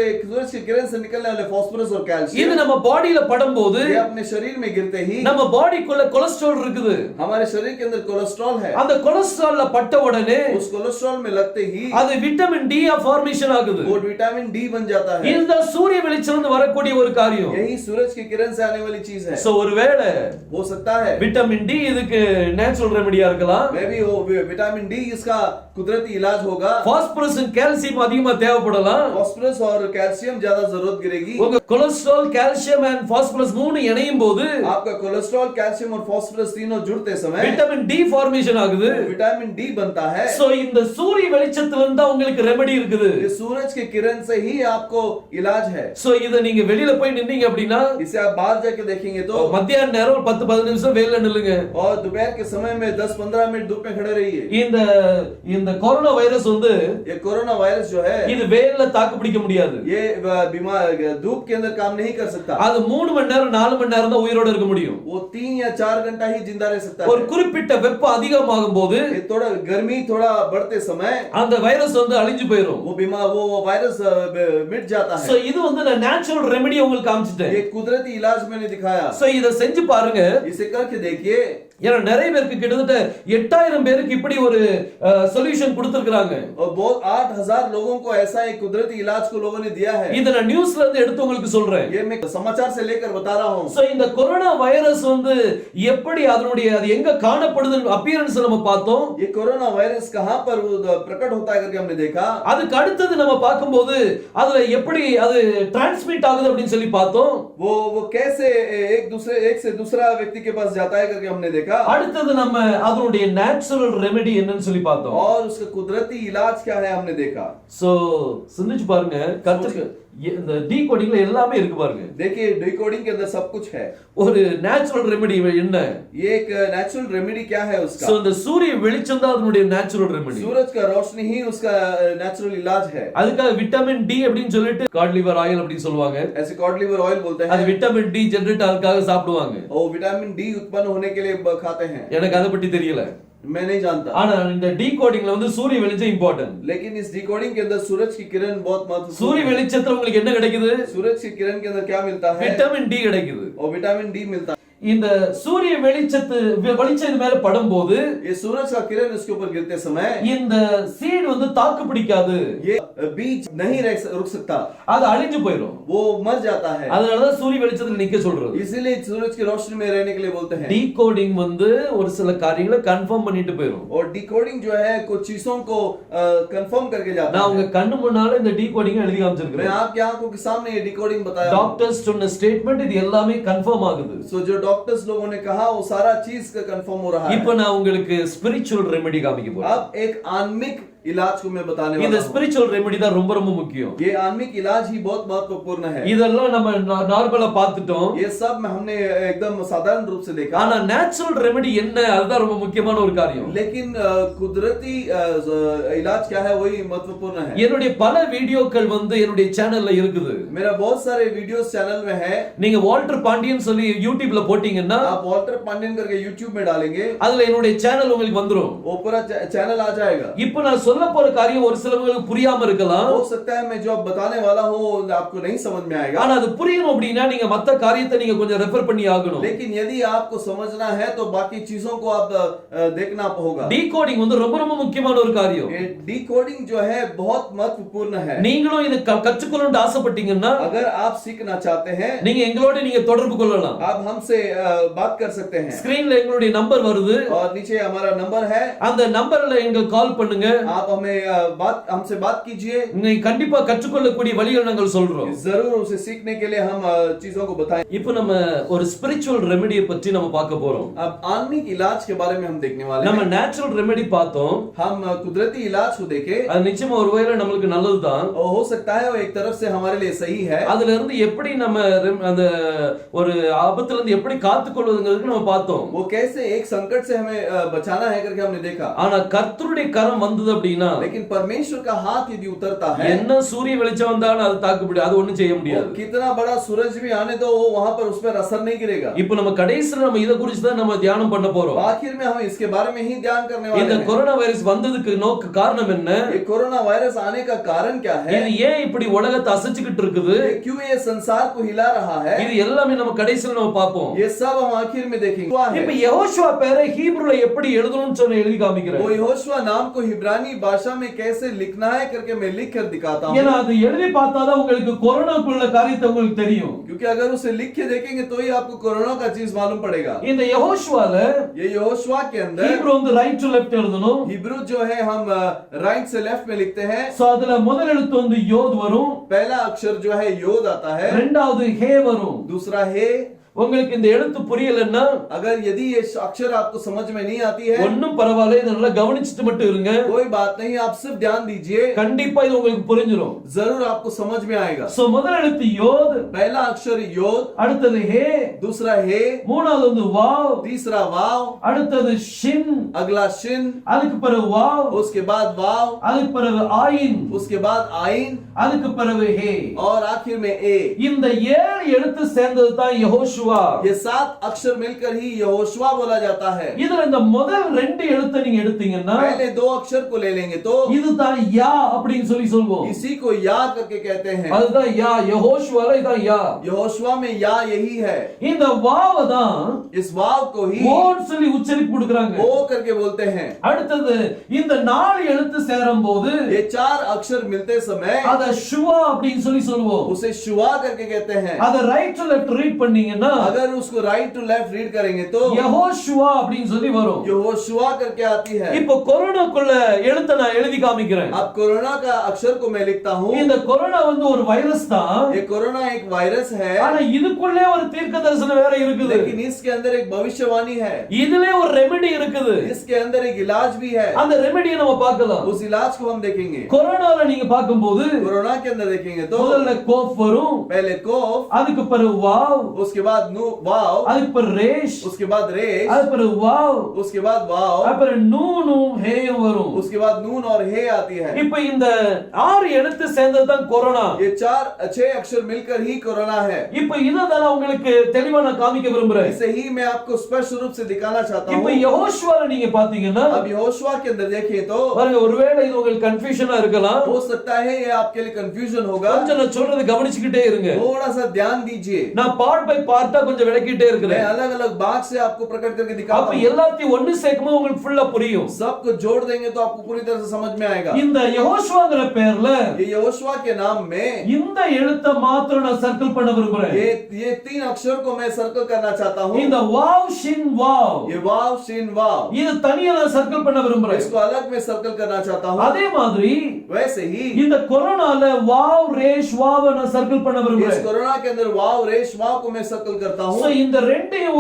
की किरण से निकलने वाले फास्फोरस और இது कैल्शियम நம்ம பாடியில படும்போது, ये अपने शरीर में गिरते ही நம்ம பாடிக்குள்ள கொலஸ்ட்ரால் இருக்குது. हमारे शरीर के अंदर कोलेस्ट्रॉल है। அந்த கொலஸ்ட்ரால்ல பட்ட உடனே उस कोलेस्ट्रॉल में लगते ही அது விட்டமின் டி ஃபார்மேஷன் ஆகுது. वो विटामिन डी बन जाता है। இந்த சூரிய வெளிச்சம் இருந்து வரக்கூடிய ஒரு காரியம். यही सूरज की किरण से आने वाली चीज है। சோ ஒருவேளை हो सकता है விட்டமின் டி இதுக்கு நேச்சுரல் ரெமெடியா இருக்கலாம். मे बी वो विटामिन डी इसका कुदरती इलाज होगा। பாஸ்பரஸும் கால்சியம் அதிகமா தேவைப்படலாம். फास्फोरस और कैल्शियम ज्यादा जरूरत गिरेगी। உங்க கொலஸ்ட்ரால் கால்சியம் and பாஸ்பரஸ் மூணு இணையும் போது आपका कोलेस्ट्रॉल, कैल्शियम और फास्फोरस तीनों जुड़ते समय விட்டமின் டி ஃபார்மேஷன் ஆகுது. विटामिन डी बनता है। சோ இந்த சூரிய வெளிச்சத்துல இருந்து உங்களுக்கு ரெமெடி இருக்குது. ये सूरज की किरण से ही आपको इलाज है। சோ இத நீங்க வெளியில போய் நின்னீங்க அப்படினா, इसे आप बाहर जाके देखेंगे तो மத்தியான நேரம் 10-15 நிமிஷம் வெயில்ல நில்லுங்க. और दोपहर के समय में 10-15 मिनट धूप में खड़े रहिए। இந்த கொரோனா வைரஸ் வந்து ये कोरोना वायरस जो है இது வெயில்ல தாக்கு பிடிக்க முடியாது. ये बीमार धूप के अंदर काम नहीं कर सकता। அது 3 மணி நேரம் 4 மணி நேரம் தான் உயிரோட இருக்க முடியும். वो 3 या 4 घंटा ही जिंदा रह सकता ஒரு है। குறிப்பிட்ட குறிப்பிட்ட வெப்பம் அதிகமாகும் போது ये थोड़ा गर्मी थोड़ा बढ़ते समय அந்த வைரஸ் வந்து அழிஞ்சு போயிடும். वो वायरस मिट जाता சோ है। இது வந்து நான் நேச்சுரல் ரெமெடி உங்களுக்கு காமிச்சிட்டேன். ये कुदरती इलाज मैंने दिखाया। சோ இத செஞ்சு பாருங்க. इसे करके देखिए। ஏன்னா நிறைய பேருக்கு கிட்டத்தட்ட 8000 பேருக்கு இப்படி ஒரு சொல்யூஷன் கொடுத்திருக்காங்க. और बहुत 8000 लोगों को ऐसा एक कुदरती इलाज को लोगों ने दिया है। இத நான் நியூஸ்ல இருந்து எடுத்து உங்களுக்கு சொல்றேன். ये मैं समाचार से लेकर बता रहा हूं। சோ இந்த கொரோனா வைரஸ் வந்து எப்படி அதனுடைய அது எங்க காணப்படுது அப்பியரன்ஸ் நம்ம பார்த்தோம். ये कोरोना वायरस कहां पर प्रकट होता है करके हमने देखा। அதுக்கு அடுத்து நம்ம பாக்கும்போது அதுல எப்படி அது டிரான்ஸ்மிட் ஆகுது அப்படினு சொல்லி பார்த்தோம். वो कैसे एक से दूसरा व्यक्ति के पास जाता है करके हमने देखा। அடுத்து நம்ம அதனுடைய நேச்சுரல் ரெமெடி என்னன்னு சொல்லி பார்த்தோம். और उसका कुदरती इलाज क्या है हमने देखा। சோ சிந்திச்சு பாருங்க. கர்த்தருக்கு இந்த டீகோடிங்ல எல்லாமே இருக்கு பாருங்க. देखिए डिकोडिंग के अंदर सब कुछ है। ஒரு நேச்சுரல் ரெமெடி என்ன? ये एक नेचुरल रेमेडी क्या है उसका। சோ இந்த சூரிய வெளிச்சம் தான் அதனுடைய நேச்சுரல் ரெமெடி. सूरज का रोशनी ही उसका नेचुरल इलाज है। அதுக்காக விட்டமின் டி அப்படினு சொல்லிட்டு காட் லிவர் ஆயில் அப்படி சொல்வாங்க. ऐसे कॉड लिवर ऑयल बोलते हैं। அது விட்டமின் டி ஜெனரேட் ஆகிறதுக்காக சாப்பிடுவாங்க. और विटामिन डी उत्पन्न होने के लिए खाते हैं। எனக்கு அத பத்தி தெரியல. मैं नहीं जानता। ஆனா இந்த டீகோடிங்ல வந்து சூரிய வெளிச்சம் இம்பார்ட்டன்ட். लेकिन इस डिकोडिंग के अंदर सूरज की किरण बहुत महत्वपूर्ण। சூரிய வெளிச்சத்துல உங்களுக்கு என்ன கிடைக்குது? सूरज की किरण के अंदर क्या मिलता है? விட்டமின் டி கிடைக்குது. और विटामिन डी मिलता है। இந்த சூரிய வெளிச்சம் மேல படும்போது ये सूरज का किरण इसके ऊपर गिरते समय இந்த சீட் வந்து தாக்கு பிடிக்காது. ये बीज नहीं रुक सकता। அது அழிஞ்சு போயிடும். वो मर जाता है। அதனால தான் சூரிய வெளிச்சத்துல நிக்க சொல்றது. इसीलिए सूरज की रोशनी में रहने के लिए बोलते हैं। டீகோடிங் வந்து ஒரு சில காரியங்களை கன்ஃபார்ம் பண்ணிட்டு போயிடும். और डिकोडिंग जो है कुछ चीजों को कंफर्म करके जाता है। நான் உங்க கண்ணு முன்னால இந்த டீகோடிங் எழுதி मैं காமிச்சிருக்கேன். आपकी आंखों के सामने ये डिकोडिंग बताया। டாக்டர்ஸ் சொன்ன ஸ்டேட்மென்ட் இது எல்லாமே கன்ஃபார்ம் ஆகுது. सो जो डॉक्टर्स लोगों ने कहा वो सारा चीज का कंफर्म हो रहा है। இப்போ நான் உங்களுக்கு ஸ்பிரிச்சுவல் ரெமெடி காமிக்க போறேன். अब एक आत्मिक इलाज को मैं बताने இந்த वाला हूं। ஸ்பிரிச்சுவல் ரெமெடி தான் ரொம்ப ரொம்ப முக்கியம். ये आत्मिक इलाज ही बहुत महत्वपूर्ण है। இதெல்லாம் நம்ம நார்மலா பார்த்துட்டோம். ये सब हमने एकदम साधारण रूप से देखा। ஆனா நேச்சுரல் ரெமெடி என்ன அதுதான் ரொம்ப முக்கியமான ஒரு காரியம். लेकिन कुदरती इलाज क्या है वही महत्वपूर्ण है। என்னுடைய பல வீடியோக்கள் வந்து என்னுடைய சேனல்ல இருக்குது. मेरा बहुत सारे वीडियोस चैनल में है। நீங்க வால்டர் பாண்டியன் சொல்லி யூடியூப்ல போட்டீங்கன்னா आप वॉल्टर पांडियन करके यूट्यूब में डालेंगे அதுல என்னுடைய சேனல் உங்களுக்கு வந்துரும். वो पूरा चैनल आ जाएगा। இப்போ நான் சொல்ல போற காரியம் ஒரு சிலருக்கு புரியாம இருக்கலாம். हो सकता है मैं जो अब बताने वाला हूं आपको नहीं समझ में आएगा। ஆனா அது புரியணும் அப்படினா நீங்க மத்த காரியத்தை நீங்க கொஞ்சம் ரெஃபர் பண்ணி ஆகணும். लेकिन यदि आपको समझना है तो बाकी चीजों को आप देखना होगा। டீகோடிங் வந்து ரொம்ப ரொம்ப முக்கியமான ஒரு காரியம். ये डिकोडिंग जो है बहुत महत्वपूर्ण है। நீங்களும் இத கற்றுக்கொள்ளணும்னு ஆசைப்பட்டீங்கன்னா अगर आप सीखना चाहते हैं நீங்க எங்களோட நீங்க தொடர்பு கொள்ளலாம். आप हमसे बात कर सकते हैं। ஸ்கிரீன்ல எங்களுடைய நம்பர் வருது. और नीचे हमारा नंबर है। அந்த நம்பர்ல எங்களுக்கு கால் பண்ணுங்க. आप हमें हमसे बात कीजिए। நீங்க கண்டிப்பா கற்றுக்கொள்ளக்கூடிய வழிகளை நாங்கள் சொல்றோம். जरूर उसे सीखने के लिए हम चीजों को बताएं। இப்போ நம்ம ஒரு ஸ்பிரிச்சுவல் ரெமெடியை பற்றி நம்ம பார்க்க போறோம். अब आत्मिक इलाज के बारे में हम देखने वाले நம்ம हैं। நேச்சுரல் ரெமெடி பார்த்தோம். हम कुदरती इलाज को देखे। அது நிச்சயமா ஒருவேளை நமக்கு நல்லதுதான். हो सकता है वो एक तरफ से हमारे लिए सही है। அதுல இருந்து எப்படி நம்ம அந்த ஒரு ஆபத்துல இருந்து எப்படி காத்துக்கொள்வதுங்கிறதுக்கு நம்ம பார்த்தோம். वो कैसे एक संकट से हमें बचाना है करके हमने देखा। ஆனா கர்த்தருடைய கரம் வந்தது அப்படினா लेकिन परमेश्वर का हाथ यदि उतरता है என்ன சூரிய வெளிச்சம் வந்தாலும் அது தாக்குப்பிடி அது ஒண்ணும் செய்ய முடியாது. कितना बड़ा सूरज भी आने दो वो वहां पर उस पर असर नहीं गिरेगा। இப்போ நம்ம கடைசில நம்ம இத குறித்து தான் நம்ம தியானம் பண்ண போறோம். आखिर में हम इसके बारे में ही ध्यान करने वाले இந்த हैं। கொரோனா வைரஸ் வந்ததுக்கு காரணம் என்ன? ये कोरोना वायरस आने का कारण क्या है? இது ஏன் இப்படி உலகத்தை அசைச்சிட்டு இருக்குது? क्यों ये संसार को हिला रहा है? இது எல்லாமே நம்ம கடைசில நம்ம பாப்போம். ये सब हम आखिर में देखेंगे। இப்போ யெகோஷுவா பேரை ஹீப்ருல எப்படி எழுதணும்னு சொன்ன எழுதி காமிக்கிறேன். वो यहोशुआ नाम को इब्रानी भाषा में कैसे लिखना है करके मैं लिख कर दिखाता हूं। ஏன்னா அது எழுதி பார்த்தாதான் உங்களுக்கு கொரோனாக்குள்ள காரியத்தை உங்களுக்கு தெரியும். क्योंकि अगर उसे लिख के देखेंगे तो ही आपको कोरोना का चीज मालूम पड़ेगा। இந்த யெகோஷுவால ये यहोशुआ के अंदर ஹீப்ரு வந்து ரைட் டு லெஃப்ட் எழுதணும். हिब्रू जो है हम राइट से लेफ्ट में लिखते हैं। சோ அதுல முதல் எழுத்து வந்து யோத் வரும். पहला अक्षर जो है योद आता है। இரண்டாவது ஹே வரும். दूसरा हे। உங்களுக்கு இந்த எழுத்து புரியலன்னா अगर यदि ये अक्षर आपको समझ में नहीं आती है ஒண்ணும் பரவாயில்லை இத நல்லா கவனிச்சிட்டு மட்டும் இருங்க. कोई बात नहीं आप सिर्फ ध्यान दीजिए। கண்டிப்பா இது உங்களுக்கு புரிஞ்சிரும். जरूर आपको समझ में आएगा। சோ முதல் எழுத்து யோத். पहला अक्षर योद। அடுத்தது ஹே। दूसरा हे। மூணாவது வந்து வாவ்। तीसरा वाव। அடுத்தது ஷின்। अगला शिन। அதுக்கு பிறகு வாவ்। उसके बाद वाव। அதுக்கு பிறகு ஆயின்। उसके बाद आइन। அதுக்கு பிறகு ஹே। और आखिर में ए। இந்த 7 எழுத்து சேர்ந்தது தான் யெகோஷுவா யெகோஷுவா. ये 7 अक्षर मिलकर ही यहोशुआ बोला जाता है। இதுல இந்த முதல் ரெண்டு எழுத்தை நீங்க எடுத்தீங்கன்னா पहले 2 अक्षर को ले लेंगे तो இதுதான் யா அப்படின்னு சொல்லி சொல்வோம். इसी को या करके कहते हैं। அதுதான் யா. யெகோஷுவால இதான் யா. यहोशुआ में या यही है। இந்த வாவ தான் इस वाव को ही ஓன்னு சொல்லி உச்சரிப்பு கொடுக்கறாங்க. ओ करके बोलते हैं। அடுத்தது இந்த 4 எழுத்து சேரும்போது ये 4 अक्षर मिलते समय அத ஷுவா அப்படின்னு சொல்லி சொல்வோம். उसे शुआ करके कहते हैं। அத ரைட் டு லெஃப்ட் ரீட் பண்ணீங்கன்னா अगर उसको राइट टू लेफ्ट रीड करेंगे तो யெகோஷுவா அப்படின்னு சொல்லி வரும். यहोशुआ करके आती है। இப்போ கொரோனாக்குள்ள எழுத்தை நான் எழுதி காமிக்கிறேன். अब कोरोना का अक्षर को मैं लिखता हूँ। இந்த கொரோனா வந்து ஒரு வைரஸ் தான். ये कोरोना एक वायरस है, ஆனா இதுக்குள்ளே ஒரு தீர்க்க தரிசனம் வேற இருக்குது. लेकिन इसके अंदर एक भविष्यवाणी है, இதுல ஒரு ரெமெடி இருக்குது. इसके अंदर एक इलाज भी है। அந்த ரெமெடியை நம்ம பார்க்கலாம். उस इलाज को हम देखेंगे। கொரோனால நீங்க பார்க்கும்போது कोरोना के अंदर देखेंगे तो முதல்ல கோஃப் வரும், पहले कोफ, அதுக்கு பிறகு வாவ், उसके बाद नु वाव, அதுக்கு பிறகு ரேஷ், उसके बाद रेश, அதுக்கு பிறகு வாவ், उसके बाद वाव, அப்புறம் நூனும் ஹேயும் வரும். उसके बाद नून और हे आती है। இப்போ இந்த 6 எழுத்து சேர்ந்தது தான் கொரோனா. ये 6 अक्षर मिलकर ही कोरोना है। இப்போ இதனால உங்களுக்கு தெளிவா நான் காமிக்க விரும்புறேன். इसे ही मैं आपको स्पष्ट रूप से दिखाना चाहता இப்போ हूँ। யெகோஷுவால நீங்க பாத்தீங்கன்னா अब यहोशुआ के अंदर देखिए तो பாருங்க, ஒருவேளை இது உங்களுக்கு கன்ஃபியூஷனா இருக்கலாம். हो सकता है ये आपके लिए कंफ्यूजन होगा। கொஞ்சம் நான் சொல்றதை கவனிச்சுக்கிட்டே இருங்க. थोड़ा सा ध्यान दीजिए। நான் பார்ட் பை பார்ட்டா கொஞ்சம் விளக்கிட்டே मैं இருக்கிறேன். अलग अलग बात से आपको प्रकट करके दिखाता அப்ப हूँ। எல்லாத்தையும் ஒன்னு சேர்க்கும்போது உங்களுக்கு ஃபுல்லா புரியும். सबको जोड़ देंगे तो आपको पूरी तरह से समझ में आएगा। இந்த யெகோஷுவாங்கற பேர்ல ये यहोशुआ के नाम में இந்த எழுத்தை மாத்திரம் நான் சர்க்கிள் பண்ண விரும்புறேன். ये 3 अक्षर को मैं सर्कल करना चाहता हूँ। இந்த வாவ் ஷின் வாவ், ये वाव शिन वाव, இது தனியா நான் சர்க்கிள் பண்ண விரும்புறேன். इसको अलग में सर्कल करना चाहता हूँ। அதே மாதிரி वैसे ही இந்த கொரோனால வாவ் ரேஷ் வாவ நான் சர்க்கிள் பண்ண इस விரும்புறேன். कोरोना के अंदर वाव रेश वाव को मैं सर्कल करता சோ हूँ। இந்த ரெண்டையும்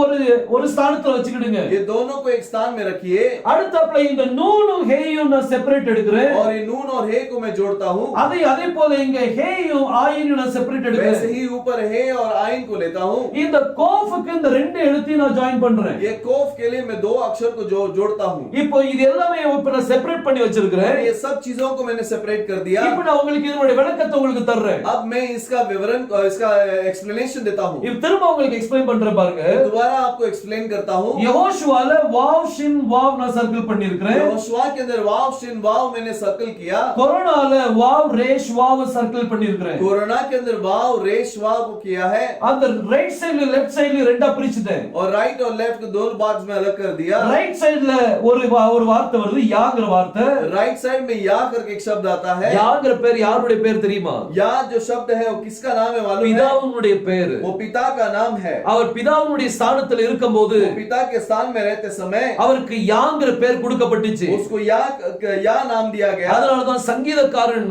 ஒரு ஸ்தானத்துல வச்சுக்கிடுங்க. ये दोनों को एक स्थान में रखिए அடுத்தப்ல இந்த நூனும் ஹேயும் நான் செப்பரேட் எடுக்கிறேன். और ये नून और हे को मैं जोड़ता हूँ। அதே போல இங்க ஹேயும் ஆயினும் நான் செப்பரேட் वैसे எடுக்கிறேன். ही ऊपर हे और आइन को लेता हूँ। இந்த கோஃப்க்கு இந்த ரெண்டு எழுத்தையும் நான் ஜாயின் பண்றேன். ये कोफ के लिए मैं 2 अक्षर को जोड़ता हूँ। இப்போ இது எல்லாமே இப்ப நான் செப்பரேட் பண்ணி வச்சிருக்கிறேன். ये सब चीजों को मैंने सेपरेट कर दिया। இப்போ நான் உங்களுக்கு இதனுடைய விளக்கத்தை உங்களுக்கு தர்றேன். अब मैं इसका विवरण इसका एक्सप्लेनेशन देता हूँ। இப்போ திரும்ப உங்களுக்கு எக்ஸ்பிளைன் பண்றேன் பாருங்க. दोबारा आपको एक्सप्लेन करता हूँ। யெகோஷுவால வாவ் ஷின் வாவ் நான் சர்க்கிள் பண்ணிருக்கிறேன். यहोशुआ के अंदर वाव शिन वाव मैंने सर्कल किया। கொரோனால வாவ் ரேஷ் வாவ் சர்க்கிள் பண்ணிருக்கிறேன். कोरोना के अंदर वाव रेश वाव को किया है அந்த ரைட் சைடுல லெஃப்ட் சைடுல ரெண்டா பிரிச்சிட்டேன். और राइट और लेफ्ट को 2 भाग में अलग कर दिया। ரைட் சைடுல ஒரு வார்த்தை வருது, யாங்கிற வார்த்தை. राइट साइड में या करके एक शब्द आता है। யாங்கிற பேர் யாருடைய பேர் தெரியுமா? या जो शब्द है वो किसका नाम है मालूम है? பிதாவுனுடைய பேர். वो पिता का नाम है। அவர் பிதாவுனுடைய ஸ்தானத்தில் இருக்கும்போது वो पिता के स्थान में रहते समय அவருக்கு யாங்கிற பேர் கொடுக்கப்பட்டுச்சு. उसको या नाम दिया गया। அதனால தான் சங்கீதக்காரன்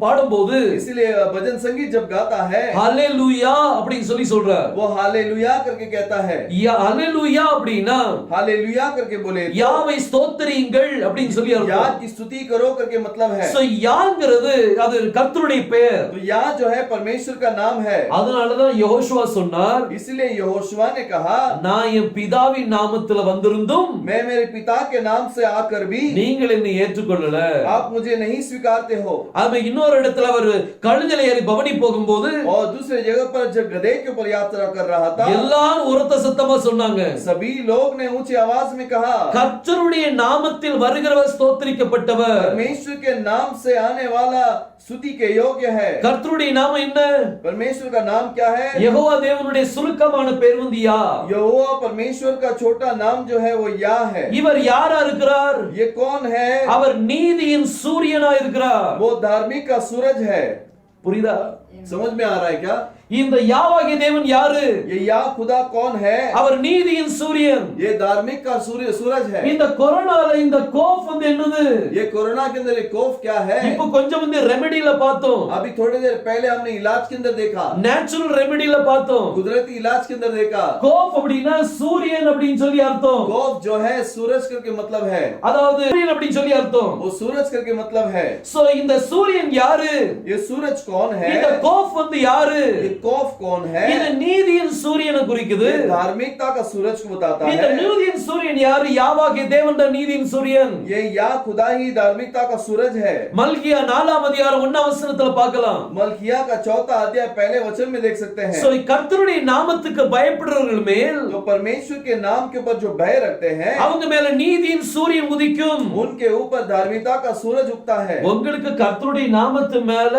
பாடும்போது इसीलिए भजन संगीत जब गाता है ஹalleluya அப்படினு சொல்லி சொல்றார். वो हालेलुया करके कहता है। ஹalleluya அப்படினா हालेलुया करके बोले யாவை ஸ்தோத்திரியுங்கள் அப்படினு சொல்லி या அர்த்தம். की स्तुति करो करके मतलब है। சோ யாங்கிறது அது கர்த்தருடைய பெயர். तो या जो है परमेश्वर का नाम है। அதனால தான் யெகோஷுவா சொன்னார், इसलिए यहोशुआ ने कहा நான் என் பிதாவின் நாமத்தில் வந்திருந்தும் मैं मेरे पिता के नाम से आकर भी நீங்கள் என்னை ஏற்றுக்கொள்ளல. आप मुझे नहीं स्वीकारते हो। ஆமா, இன்னொரு இடத்துல அவர் கழுதையில ஏறி பவனி போகும்போது और दूसरे जगह पर जब गधे के ऊपर यात्रा कर रहा था எல்லாரும் உரத்த சத்தமா சொன்னாங்க, सभी लोग ने ऊंची आवाज में कहा கர்த்தருடைய நாமத்தில் வருகிறவர் ஸ்தோத்திரிக்கப்பட்டவர். परमेश्वर के नाम से आने वाला स्तुति के योग्य है। கர்த்தருடைய நாமம் என்ன? परमेश्वर का नाम क्या है? யெகோவா தேவனுடைய சுருக்கமான பேர் வந்து யா. यहोवा परमेश्वर का छोटा नाम जो है वो या है। இவர் யாரா இருக்கிறார்? ये कौन है? அவர் நீதியின் சூரியனா இருக்கிறார். वो धार्मिक का सूरज है। புரியுதா? समझ में आ रहा है क्या? இந்த யாவாகிய தேவன் யாரு? ये या खुदा कौन है? அவர் நீதியின் சூரியன். ये धार्मिक का सूरज है। இந்த கொரோனால இந்த கோஃப் வந்து என்னது? ये कोरोना के अंदर एक कोफ क्या है? இப்போ கொஞ்சம் வந்து ரெமெடில பார்த்தோம், अभी थोड़ी देर पहले हमने इलाज के अंदर देखा, நேச்சுரல் ரெமெடில பார்த்தோம். कुदरती इलाज के अंदर देखा। கோஃப் அப்படினா சூரியன் அப்படினு சொல்லி அர்த்தம். कोफ जो है सूरज करके मतलब है, அதாவது சூரியன் அப்படினு சொல்லி அர்த்தம். वो सूरज करके मतलब है। சோ இந்த சூரியன் யாரு? ये सूरज कौन है? இந்த கோஃப் வந்து யாரு? ये विल्कोफ कौन है? இது நீதியின் சூரியனை குறிக்குது. ये धार्मिकता का सूरज को बताता இந்த है। நீதியின் சூரியன் யாரு? யாவாகிய தேவன் தான் நீதியின் சூரியன். ये या खुदा ही धार्मिकता का सूरज है। மல்கியா 4ஆம் அதிகாரம் 1ஆம் வசனத்துல பார்க்கலாம். मलकिया का 4था अध्याय पहले वचन में देख सकते हैं। சோ கர்த்தருடைய நாமத்துக்கு பயப்படுறவர்கள் மேல், जो परमेश्वर के नाम के ऊपर जो भय रखते हैं, அவங்க மேல நீதியின் சூரியன் உதிக்கும். उनके ऊपर धार्मिकता का सूरज उगता है। உங்களுக்கு கர்த்தருடைய நாமத்து மேல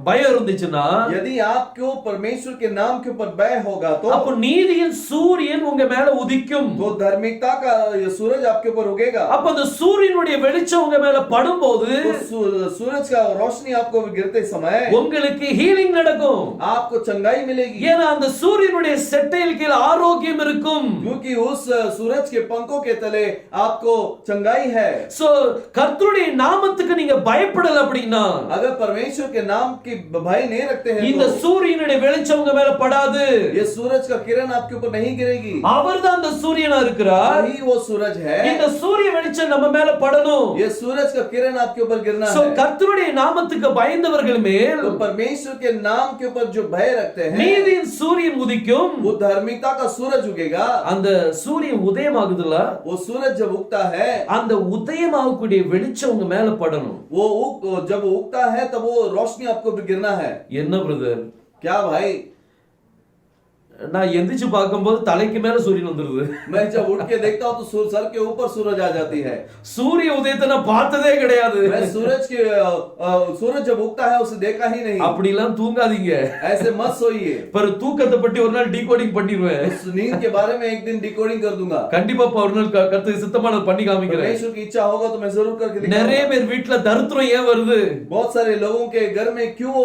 பயம் இருந்துச்சுன்னா, यदि आपको परमेश्वर के नाम के ऊपर भय होगा तो அப்ப நீதியின் சூரியன் உங்க மேல உதிக்கும். तो धार्मिकता का ये सूरज आपके ऊपर उगेगा। அப்ப அந்த சூரியனுடைய வெளிச்சம் உங்க மேல படும்போது तो सूरज का रोशनी आपको गिरते समय உங்களுக்கு ஹீலிங் நடக்கும். आपको चंगाई मिलेगी, ஏன்னா அந்த சூரியனுடைய செட்டையில் கீழ ஆரோக்கியம் இருக்கும். क्योंकि उस सूरज के पंखों के तले आपको चंगाई है। சோ கர்த்தருடைய நாமத்துக்கு நீங்க பயப்படல அப்படின்னா, अगर परमेश्वर के नाम की भय नहीं रखते हैं இந்த तो சூரியனுடைய வெளிச்சம் உங்க மேல படாது. ये सूरज का किरण आपके ऊपर नहीं गिरेगी। அவர்தான் அந்த சூரியனா இருக்கிறார். वही वो सूरज है। இந்த சூரிய வெளிச்சம் நம்ம மேல படணும். ये सूरज का किरण आपके ऊपर गिरना சோ है। கர்த்தருடைய நாமத்துக்கு பயந்தவர்கள் மேல் तो परमेश्वर के नाम के ऊपर जो भय रखते हैं, நீதியின் சூரியன் உதிக்கும். वो धार्मिकता का सूरज उगेगा। அந்த சூரியன் உதயமாகுதுல, वो सूरज जब उगता है, அந்த உதயமாகக்கூடிய வெளிச்சம் உங்க மேல படணும். जब उगता है तब वो रोशनी आपको भी गिरना है। என்ன பிரதர், क्या भाई? நான் எந்திரிச்சு பார்க்கும்போது தலைக்கு மேல சூரியன் வந்துருது. मैं जब उठ के देखता हूँ तो सर के ऊपर सूरज आ जाती है। சூரிய உதயத்தை நான் பார்த்ததே கிடையாது. मैं सूरज जब उगता है उसे देखा ही नहीं। அப்படிலாம் தூங்காதீங்க. ऐसे मत सोइए। पर தூக்கத்தை பற்றி ஒரு நாள் டீகோடிங் பண்ணிடுவேன். उस नींद के बारे में एक दिन डिकोडिंग कर दूंगा। கண்டிப்பா ஒரு நாள் கர்த்தருக்கு சித்தமானது பண்ணி காமிக்கிறேன். परमेश्वर की इच्छा होगा तो मैं जरूर करके दिखाऊंगा। நிறைய பேர் வீட்ல தரித்திரம் ஏன் வருது? बहुत सारे लोगों के घर में क्यों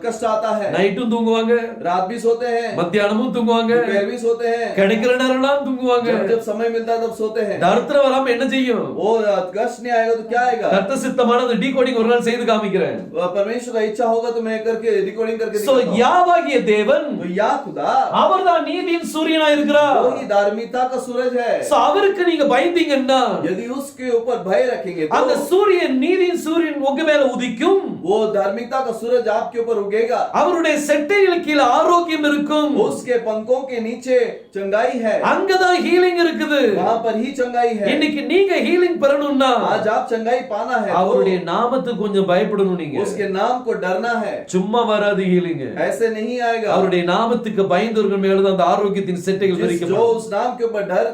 कष्ट आता है? நைட்டும் தூங்குவாங்க, रात भी सोते हैं, மத்தியானமும் தூங்குவாங்க, दोपहर भी सोते हैं, கிடைக்கிற நேரம்லாம் தூங்குவாங்க. जब समय मिलता है तब सोते हैं। தரித்திரம் வராம என்ன செய்யும்? वो कष्ट नहीं आएगा तो क्या आएगा? கர்த்தர் சித்தமானது டீகோடிங் ஒரு நாள் செய்து காமிக்கிறேன். परमेश्वर का इच्छा होगा तो मैं करके रिकॉर्डिंग करके சோ दिखाऊंगा। யாவாகிய தேவன், तो या खुदा அவர்தான் நீதியின் சூரியனா இருக்கிறார். वो ही धार्मिकता का सूरज है। சோ அவருக்கு நீங்க பயந்தீங்கன்னா, यदि उसके ऊपर भय रखेंगे அந்த तो சூரியன், நீதியின் சூரியன் உங்க மேல உதிக்கும். वो धार्मिकता का सूरज आपके ऊपर उगेगा। அவருடைய செட்டைகளுக்கு கீழ ஆரோக்கியம் இருக்கும். उसके पंखों के नीचे चंगाई है, அங்கதான் ஹீலிங் இருக்குது. वहां पर ही चंगाई है। இன்னைக்கு நீங்க ஹீலிங் பெறணும்னா आज आप चंगाई पाना है அவருடைய நாமத்துக்கு கொஞ்சம் பயப்படணும். நீங்க उसके नाम को डरना है। சும்மா வராது ஹீலிங். ऐसे नहीं आएगा। அவருடைய நாமத்துக்கு பயந்தவர்கள் மேல தான் அந்த ஆரோக்கியத்தின் செட்டைகள் जो விரிக்கப்படும். उस नाम के ऊपर डर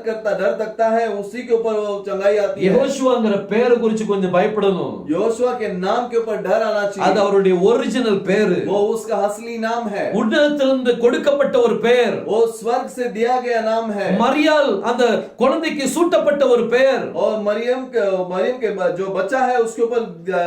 तकता है उसी के ऊपर वो चंगाई आती है। யெகோஷுவாங்கற பேரை குறித்து கொஞ்சம் பயப்படணும். योशुआ के नाम के ऊपर डर आना அது चाहिए। அவருடைய ஒரிஜினல் பேரு. वो उसका असली नाम है। உன்னதத்திலிருந்து கொடுக்கப்பட்ட ஒரு பெயர். वो स्वर्ग से दिया गया नाम है। மரியாள் அந்த குழந்தைக்கு சூட்டப்பட்ட ஒரு பெயர். और मरियम के जो बच्चा है उसके ऊपर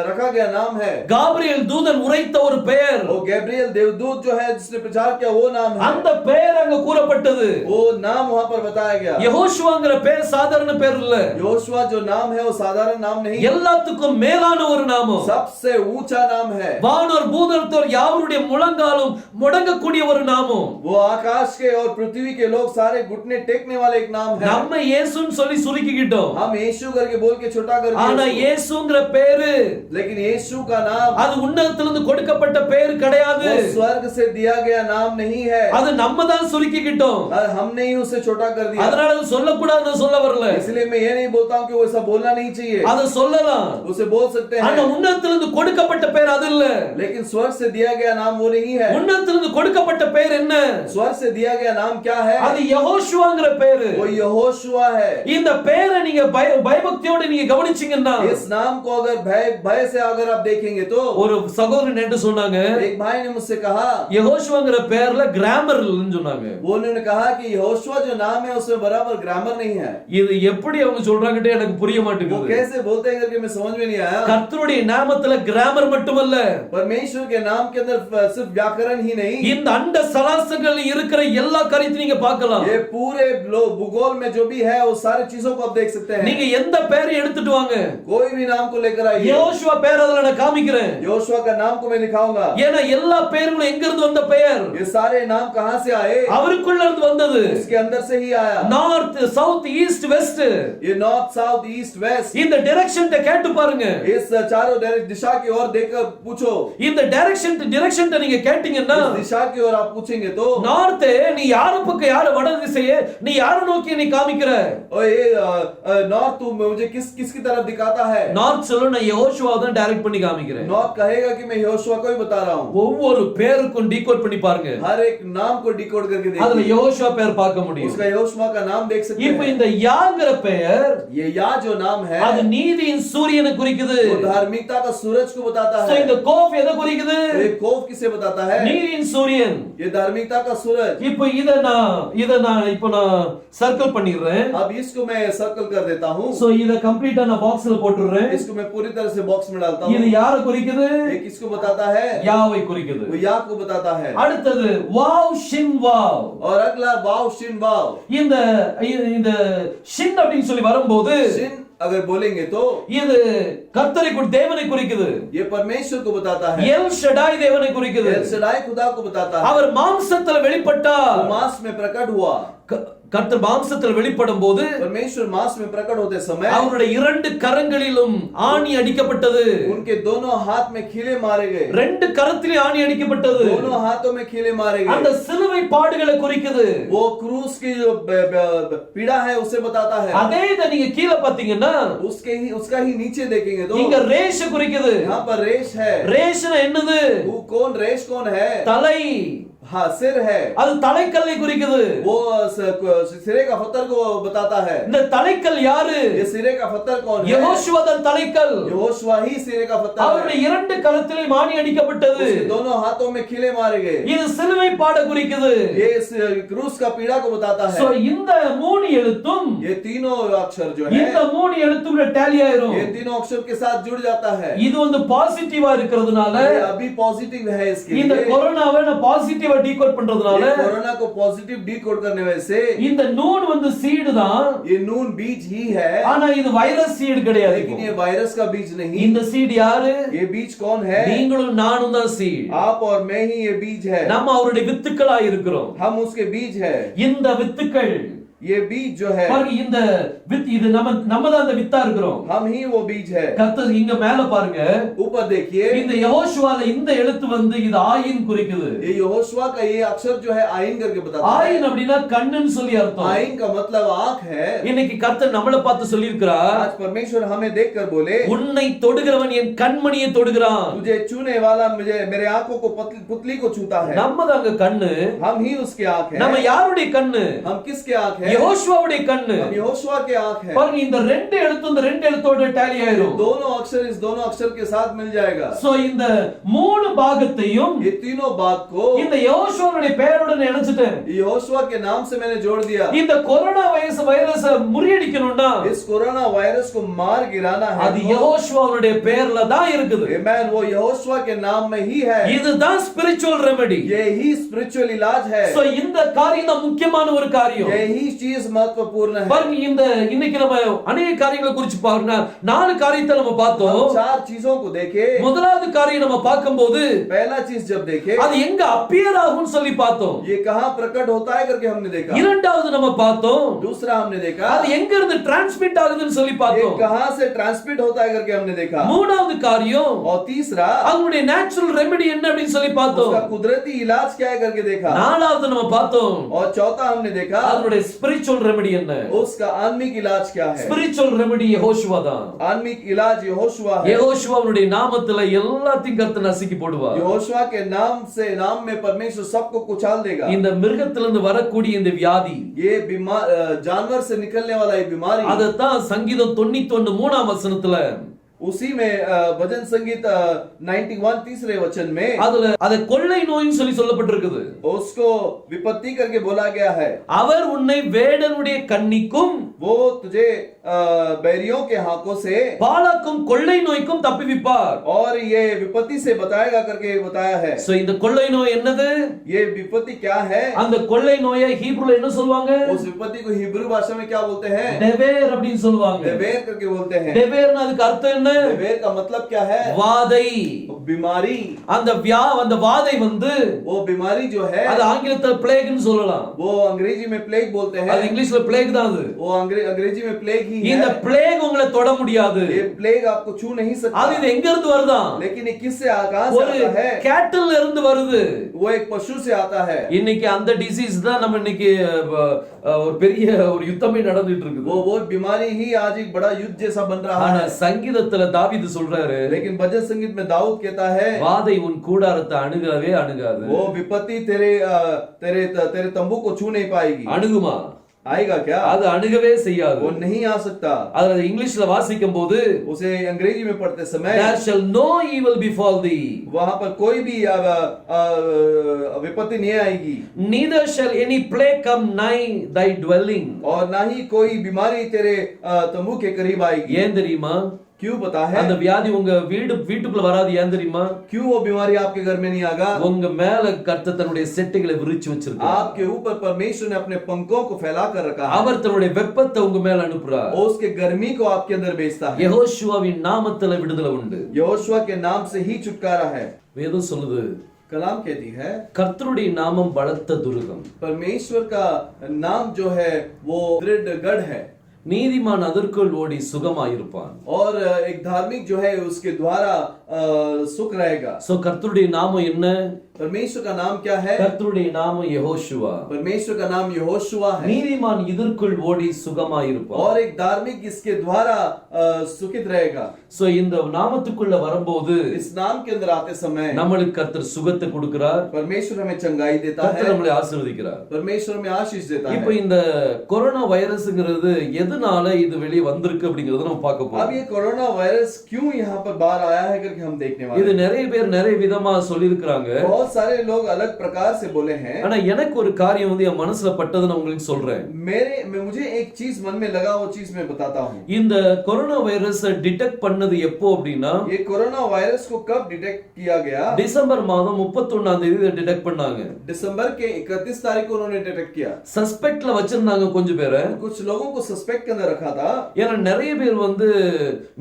रखा गया नाम है। காபிரியேல் தூதன் உரைத்த ஒரு பெயர். वो गैब्रियल देवदूत जो है जिसने प्रचार किया वो नाम है। அந்த பெயர் அங்க கூறப்பட்டது. वो नाम वहां पर बताया गया। யெகோஷுவாங்கற பேர் சாதாரண பேர் இல்ல. योशुआ जो नाम है वो साधारण नाम नहीं, எல்லாத்துக்கும் மேலான ஒரு நாமம். सबसे ऊंचा नाम है। வானோர் பூதலத்தோர் யாவருடைய முழங்காலும் முடங்கக்கூடிய ஒரு நாமம். वो आकाश के और पृथ्वी के लोग सारे घुटने टेकने वाले एक नाम है। நம்ம இயேசுன்னு சொல்லி சுருக்கிக்கிட்டோம். हम यीशु करके बोल के छोटा कर ஆனா दिया, இயேசுங்கற பேரு लेकिन यीशु का नाम அது உன்னதத்திலிருந்து கொடுக்கப்பட்ட பேர் கிடையாது. वो स्वर्ग से दिया गया नाम नहीं है। அது நம்ம தான் சுருக்கிக்கிட்டோம். हमने ही उसे छोटा कर दिया। அதனால அது சொல்லக்கூடாதுன்னு சொல்ல வரல. इसलिए मैं ये नहीं बोलता हूँ कि वो ऐसा बोलना नहीं चाहिए। அதை சொல்லலாம். उसे बोल सकते ஆனா हैं, உன்னதத்திலிருந்து கொடுக்கப்பட்ட பேர் அது இல்ல. लेकिन स्वर्ग से दिया गया नाम वो नहीं है। உன்னதத்திலிருந்து கொடுக்கப்பட்ட பேர் என்ன? स्वर्ग से दिया गया नाम क्या है? அது யெகோஷுவாங்கற பேரு. वो यहोशुआ है। இந்த பேரை நீங்க பயபக்தியோட நீங்க கவனிச்சீங்கன்னா, इस नाम को अगर भय से अगर आप देखेंगे तो ஒரு சகோதரன் என்ன சொன்னாங்க, एक भाई ने मुझसे कहा, யெகோஷுவாங்கற பேர்ல கிராமர் இல்லன்னு சொன்னாங்க. वो उन्होंने कहा कि यहोशुआ जो नाम है उसमें बराबर ग्रामर नहीं है। இது எப்படி அவங்க சொல்றாங்கட்டே எனக்கு புரிய वो மாட்டேங்குது. कैसे बोलते हैं करके मैं समझ में नहीं आया। கர்த்தருடைய நாமத்துல கிராமர் மட்டுமல்ல, परमेश्वर के नाम के अंदर सिर्फ व्याकरण ही नहीं, இந்த அண்ட சராசர இதிகாசங்கள் இருக்கிற எல்லா காரியத்தையும் நீங்க பார்க்கலாம். ये पूरे भूगोल में जो भी है वो सारी चीजों को आप देख सकते हैं. நீங்க எந்த பேரை எடுத்துட்டு வாங்க, कोई भी नाम को लेकर आइए. யோசுவா பேர் அதுல நான் காமிக்கிறேன். योशुआ का नाम को मैं दिखाऊंगा. ஏன்னா எல்லா பேர்களும் எங்க இருந்து வந்த பெயர்? ये सारे नाम कहां से आए? அவருக்குள்ள இருந்து வந்தது. उसके अंदर से ही आया. North, south, east, west. ये नॉर्थ, साउथ, ईस्ट, वेस्ट. இந்த டைரக்ஷன் கேட்டு பாருங்க. इस चारों दिशा की ओर देखकर पूछो. இந்த டைரக்ஷன் நீங்க கேட்டீங்கன்னா, इस दिशा की ओर आप पूछेंगे तो நார்த் நீ யார பக்கம் யார வட திசையே நீ யார நோக்கி நீ காமிக்கிற? और ये नॉर्थ तू मुझे किसकी तरफ दिखाता है? நார்த் சொல்ல நான் யோசுவா தான் டைரக்ட் பண்ணி காமிக்கிறேன். नॉर्थ कहेगा कि मैं योशुआ को ही बता रहा हूं. ஒவ்வொரு பேருக்கும் டீகோட் பண்ணி பாருங்க. हर एक नाम को डिकोड करके அதுல देखिए. யோசுவா பேர் பார்க்க முடியும். उसका योशुआ का नाम देख सकते இப்போ हैं. இந்த யாங்கிற பெயர் ये या जो नाम है அது நீதியின் சூரியனை குறிக்குது. वो धार्मिकता का सूरज को बताता சோ है. இந்த கோஃப் எதை குறிக்குது? ये कोफ किसे बताता है? நீதியின் சூரியன். ये धार्मिकता का सूरज. இப்போ இத நான் இப்போ நான் சர்க்கிள் பண்ணிடுறேன். अब इसको मैं सर्कल कर देता हूं. சோ இத கம்ப்ளீட்டா நான் பாக்ஸ்ல போட்டுறேன். इसको मैं पूरी तरह से बॉक्स में डालता இது हूं. யாரை குறிக்குது? ये किसको बताता है? யாவை குறிக்குது. वो या को बताता है. அடுத்தது வாவ் ஷின் வாவ். और अगला वाव शिन वाव. இந்த இந்த ஷின் அப்படினு சொல்லி வரும்போது शिन अगर बोलेंगे तो இது கர்த்தரை தேவனை குறிக்குது. ये परमेश्वर को बताता है. எல் ஷடாய் தேவனை குறிக்குது. एल शडाई खुदा को बताता है. அவர் மாம்சத்துல வெளிப்பட்டார். वो मांस में प्रकट हुआ. கர்த்தர் மாம்சத்தில் வெளிப்படும் போது परमेश्वर मांस में प्रकट होते समय அவருடைய இரண்டு கரங்களிலும் ஆணி அடிக்கப்பட்டது. उनके दोनों हाथ में खीले मारे गए. ரெண்டு கரத்திலே ஆணி அடிக்கப்பட்டது. दोनों हाथों में खीले मारे அந்த गए. சிலுவை பாடுகளை குறிக்குது. वो क्रूस की जो पीड़ा है उसे बताता है. அதே இத நீங்க கீழ பாத்தீங்கன்னா उसका ही नीचे देखेंगे तो இங்க ரேஷ குறிக்குது. यहाँ पर रेश है. ரேஷ்னா என்னது? वो कौन रेश कौन है? தலை. हाँ सिर है. அது தலைக்கல்லை குறிக்குது. वो सिरे का पत्थर को बताता है. இந்த தலைக்கல் யாரு? ये सिरे का पत्थर कौन है? யெகோஷுவா தான் தலைக்கல். यहोशुआ ही सिरे का पत्थर அவருடைய है. இரண்டு கரத்திலே ஆணி அடிக்கப்பட்டது. उसके दोनों हाथों में खीले मारे गए. இது சிலுவை பாட குறிக்குது. ये क्रूस का पीड़ा को बताता சோ है. இந்த மூணு எழுத்தும் ये तीनों अक्षर जो है இந்த மூணு எழுத்தும் டேலி ஆயிரும். ये तीनों अक्षर के साथ जुड़ जाता है. இது வந்து பாசிட்டிவா இருக்கிறதுனால ये अभी पॉजिटिव है इसके இந்த लिए. கொரோனாவை நான் பாசிட்டிவா டீகோட் பண்றதுனால ये कोरोना को पॉजिटिव डिकोड करने वजह இந்த நூன் வந்து சீடு தான். ये नून बीज ही है. ஆனா இது வைரஸ் சீடு கிடையாது. लेकिन ये वायरस का बीज नहीं. இந்த சீடு யாரு? ये बीज कौन है? நீங்களும் நானும் தான் சீடு. आप और मैं ही ये बीज है. நம்ம அவருடைய வித்துக்களா இருக்கிறோம். हम उसके बीज है. இந்த வித்துக்கள் ये बीज जो है பாருங்க, இந்த வித் இது நம்ம தான் அந்த வித்தா இருக்கிறோம். हम ही वो बीज है. கர்த்தர் இங்க மேல பாருங்க, ऊपर देखिए. இந்த யெகோஷுவால இந்த எழுத்து வந்து இது ஆயின் குறிக்குது. ये यहोशुआ का ये अक्षर जो है आइन करके बताता है. ஆயின் அப்படினா கண்ணுன்னு சொல்லி அர்த்தம். आइन का मतलब आंख है. இன்னைக்கு கர்த்தர் நம்மள பார்த்து சொல்லி இருக்கிறார், आज परमेश्वर हमें देखकर बोले, உன்னை தொடுகிறவன் என் கண்மணியை தொடுகிறான். तुझे छूने वाला मुझे मेरे आंखों को पुतली को छूता है. நம்ம தாங்க கண்ணு. हम ही उसकी आंख है. நம்ம யாருடைய கண்ணு? हम किसके आंख है? யெகோஷுவாவுடைய கண்ணு. हम यहोशुआ के आंख है. பாருங்க, இந்த ரெண்டு எழுத்து இந்த ரெண்டு எழுத்தோட டேலி ஆயிரும். दोनों अक्षर इस दोनों अक्षर के साथ मिल जाएगा. சோ இந்த மூணு பாகத்தையும் ये तीनों बात को இந்த யெகோஷுவாவுடைய பெயருடன் இணைச்சிட்டேன். यहोशुआ के नाम से मैंने जोड़ दिया. இந்த கொரோனா வைரஸை முறியடிக்கணும்னா इस कोरोना वायरस को मार गिराना है. அது யெகோஷுவாவுடைய பெயர்ல தான் இருக்குது. आमेन. वो यहोशुआ के नाम में ही है. இதுதான் ஸ்பிரிச்சுவல் ரெமெடி. ये ही स्पिरिचुअल इलाज है. சோ இந்த காரியம் தான் முக்கியமான ஒரு காரியம். यही चीज महत्वपूर्ण है. பாருங்க, இந்த இன்னைக்கு நம்ம अनेक காரியங்களை குறித்து பாருங்க. 4 காரியத்தை நம்ம பார்த்தோம். 4 चीजों को देखे. முதலாவது காரியம் நம்ம பார்க்கும்போது पहला चीज जब देखे அது எங்க அப்பியர் ஆகும்னு சொல்லி பார்த்தோம். ये कहां प्रकट होता है करके हमने देखा. இரண்டாவது நம்ம பார்த்தோம் दूसरा हमने देखा அது எங்க இருந்து டிரான்ஸ்மிட் ஆகுதுன்னு சொல்லி ये பார்த்தோம். कहां से ट्रांसमिट होता है करके हमने देखा. மூணாவது காரியம் और तीसरा அதனுடைய நேச்சுரல் ரெமெடி என்ன அப்படினு சொல்லி பார்த்தோம். उसका कुदरती इलाज क्या है करके देखा. நாலாவது நம்ம பார்த்தோம் और चौथा हमने देखा அதனுடைய ஸ்பிரிச்சுவல் ரெமெடி என்ன. उसका आत्मिक इलाज क्या है. ஸ்பிரிச்சுவல் ரெமெடி யெகோஷுவா தான். आत्मिक इलाज यहोशुआ है. யெகோஷுவாவுடைய நாமத்துல எல்லாத்தையும் கர்த்தர் நசுக்கி போடுவார். यहोशुआ के नाम से नाम में परमेश्वर सबको कुचल देगा. இந்த மிருகத்திலிருந்து வரக்கூடிய இந்த வியாதி, ये बीमार जानवर से निकलने वाला ये बीमारी, அதத்தான் சங்கீதம் 91 3ஆம் வசனத்துல उसी में भजन संगीत 91 तीसरे वचन में அதுல அத கொள்ளை நோய்னு சொல்லி சொல்லப்பட்டிருக்குது. उसको विपत्ति करके बोला गया है. அவர் உன்னை வேடனுடைய கண்ணிக்கும் वो तुझे बैरियों के हाथों से பாழாக்கும் கொள்ளை நோய்க்கும் தப்புவிப்பார். और ये विपत्ति से बताएगा करके बताया है। சோ இந்த கொள்ளை நோய் என்னது? ये विपत्ति क्या है? அந்த கொள்ளை நோயை ஹீப்ரூல என்ன சொல்வாங்க? उस विपत्ति को हिब्रू भाषा में क्या बोलते हैं? டெவேர் அப்படினு சொல்வாங்க. देवेर करके बोलते हैं। டெவேர்னா அதுக்கு அர்த்தம் என்ன? देवेर का मतलब क्या है? வாதை. बीमारी। அந்த வாதை வந்து वो बीमारी जो है அது ஆங்கிலத்துல பிளேக்னு சொல்லலாம். वो अंग्रेजी में प्लेग बोलते हैं। அது இங்கிலீஷ்ல பிளேக் தான் அது. वो अंग्रेजी में प्लेग ही है। இந்த பிளேக் உங்களை தொட முடியாது. ये प्लेग आपको छू नहीं सकता। அது இது எங்க இருந்து வருதா? लेकिन ये किससे कहां से ஒரு आता है? கேட்டல்ல இருந்து வருது. वो एक पशु से आता है। இன்னைக்கு அந்த டிசீஸ் தான் நம்ம இன்னைக்கு ஒரு பெரிய ஒரு யுத்தமே நடந்துட்டு இருக்குது. वो बीमारी ही आज एक बड़ा युद्ध जैसा बन रहा ஆனா है। சங்கீதத்துல தாவீது சொல்றாரு, लेकिन भजन संगीत में दाऊद कहता है வாதை உன் கூடாரத்தை அணுகவே அணுகாது. वो विपत्ति तेरे तंबू को छू नहीं पाएगी। அணுகுமா? आएगा क्या? அது அணுகவே செய்யாது. वो नहीं आ सकता। அத இங்கிலீஷ்ல வாசிக்கும் போது उसे अंग्रेजी में पढ़ते समय there shall no evil befall thee, वहां पर कोई भी विपत्ति नहीं आएगी। neither shall any plague come nigh thy dwelling. और ना ही कोई बीमारी तेरे तंबू के करीब आएगी। ஏன் தெரியுமா? क्यों पता है? அந்த வியாதி உங்க வீட்டுக்குள்ள வராது. ஏன் தெரியுமா? क्यों वो बीमारी आपके घर में नहीं आएगा? உங்க மேல கர்த்தர் தன்னுடைய செட்டைகளை விரிச்சு வச்சிருக்கார். आपके ऊपर परमेश्वर ने अपने पंखों को फैला कर रखा है। அவர் தன்னுடைய வெப்பத்தை உங்க மேல அனுப்புறார். और उसके गर्मी को आपके अंदर भेजता है। யெகோஷுவாவின் நாமத்துல விடுதலை உண்டு. यहोशुआ के नाम से ही छुटकारा है। வேதம் சொல்லுது, कलाम कहती है கர்த்தருடைய நாமம் பலத்த துருகம். परमेश्वर का नाम जो है वो दृढ़ गढ़ है। நீதிமான் அதற்குள் ஓடி சுகமாயிருப்பான். और एक धार्मिक जो है उसके द्वारा सुख रहेगा। சோ கர்த்தருடைய நாமம் என்ன? परमेश्वर का नाम क्या है? கர்த்தருடைய நாமம் யெகோஷுவா. परमेश्वर का नाम यहोशुआ है। நீதிமான் இதற்குள் ஓடி சுகமாயிருப்பான். और एक धार्मिक इसके द्वारा सुखित रहेगा। சோ இந்த நாமத்துக்குள்ள வரும்போது इस नाम के अंदर आते समय நம்மளுக்கு கர்த்தர் சுகத்தை கொடுக்கிறார். परमेश्वर हमें चंगाई देता கர்த்தர் है। நம்மளை ஆசீர்வதிக்கிறார். परमेश्वर हमें आशीष देता இப்போ है। இந்த கொரோனா வைரஸ்ங்கிறது எதனால இது வெளியே வந்திருக்கு அப்படிங்கறத நம்ம பார்க்க अब போறோம். ये कोरोना वायरस क्यों यहाँ पर बाहर आया है करके हम देखने वाले இது हैं। நிறைய பேர் நிறைய விதமா சொல்லியிருக்கிறாங்க. बहुत सारे लोग अलग प्रकार से बोले हैं। ஆனா எனக்கு ஒரு காரியம் வந்து என் மனசுல பட்டதை நான் உங்களுக்கு சொல்றேன். मुझे एक चीज मन में लगा, वो चीज मैं बताता हूँ। இந்த கொரோனா வைரஸ் டிடெக்ட் பண்ணது எப்போ அப்படின்னா ये कोरोना वायरस को कब डिटेक्ट किया गया? டிசம்பர் மாதம் 31ஆம் தேதி டிடெக்ட் பண்ணாங்க. दिसंबर के 31 तारीख को उन्होंने डिटेक्ट किया। சஸ்பெக்ட்ல வச்சிருந்தாங்க கொஞ்சம் பேரை. कुछ लोगों को सस्पेक्ट के अंदर रखा था। ஏன்னா நிறைய பேர் வந்து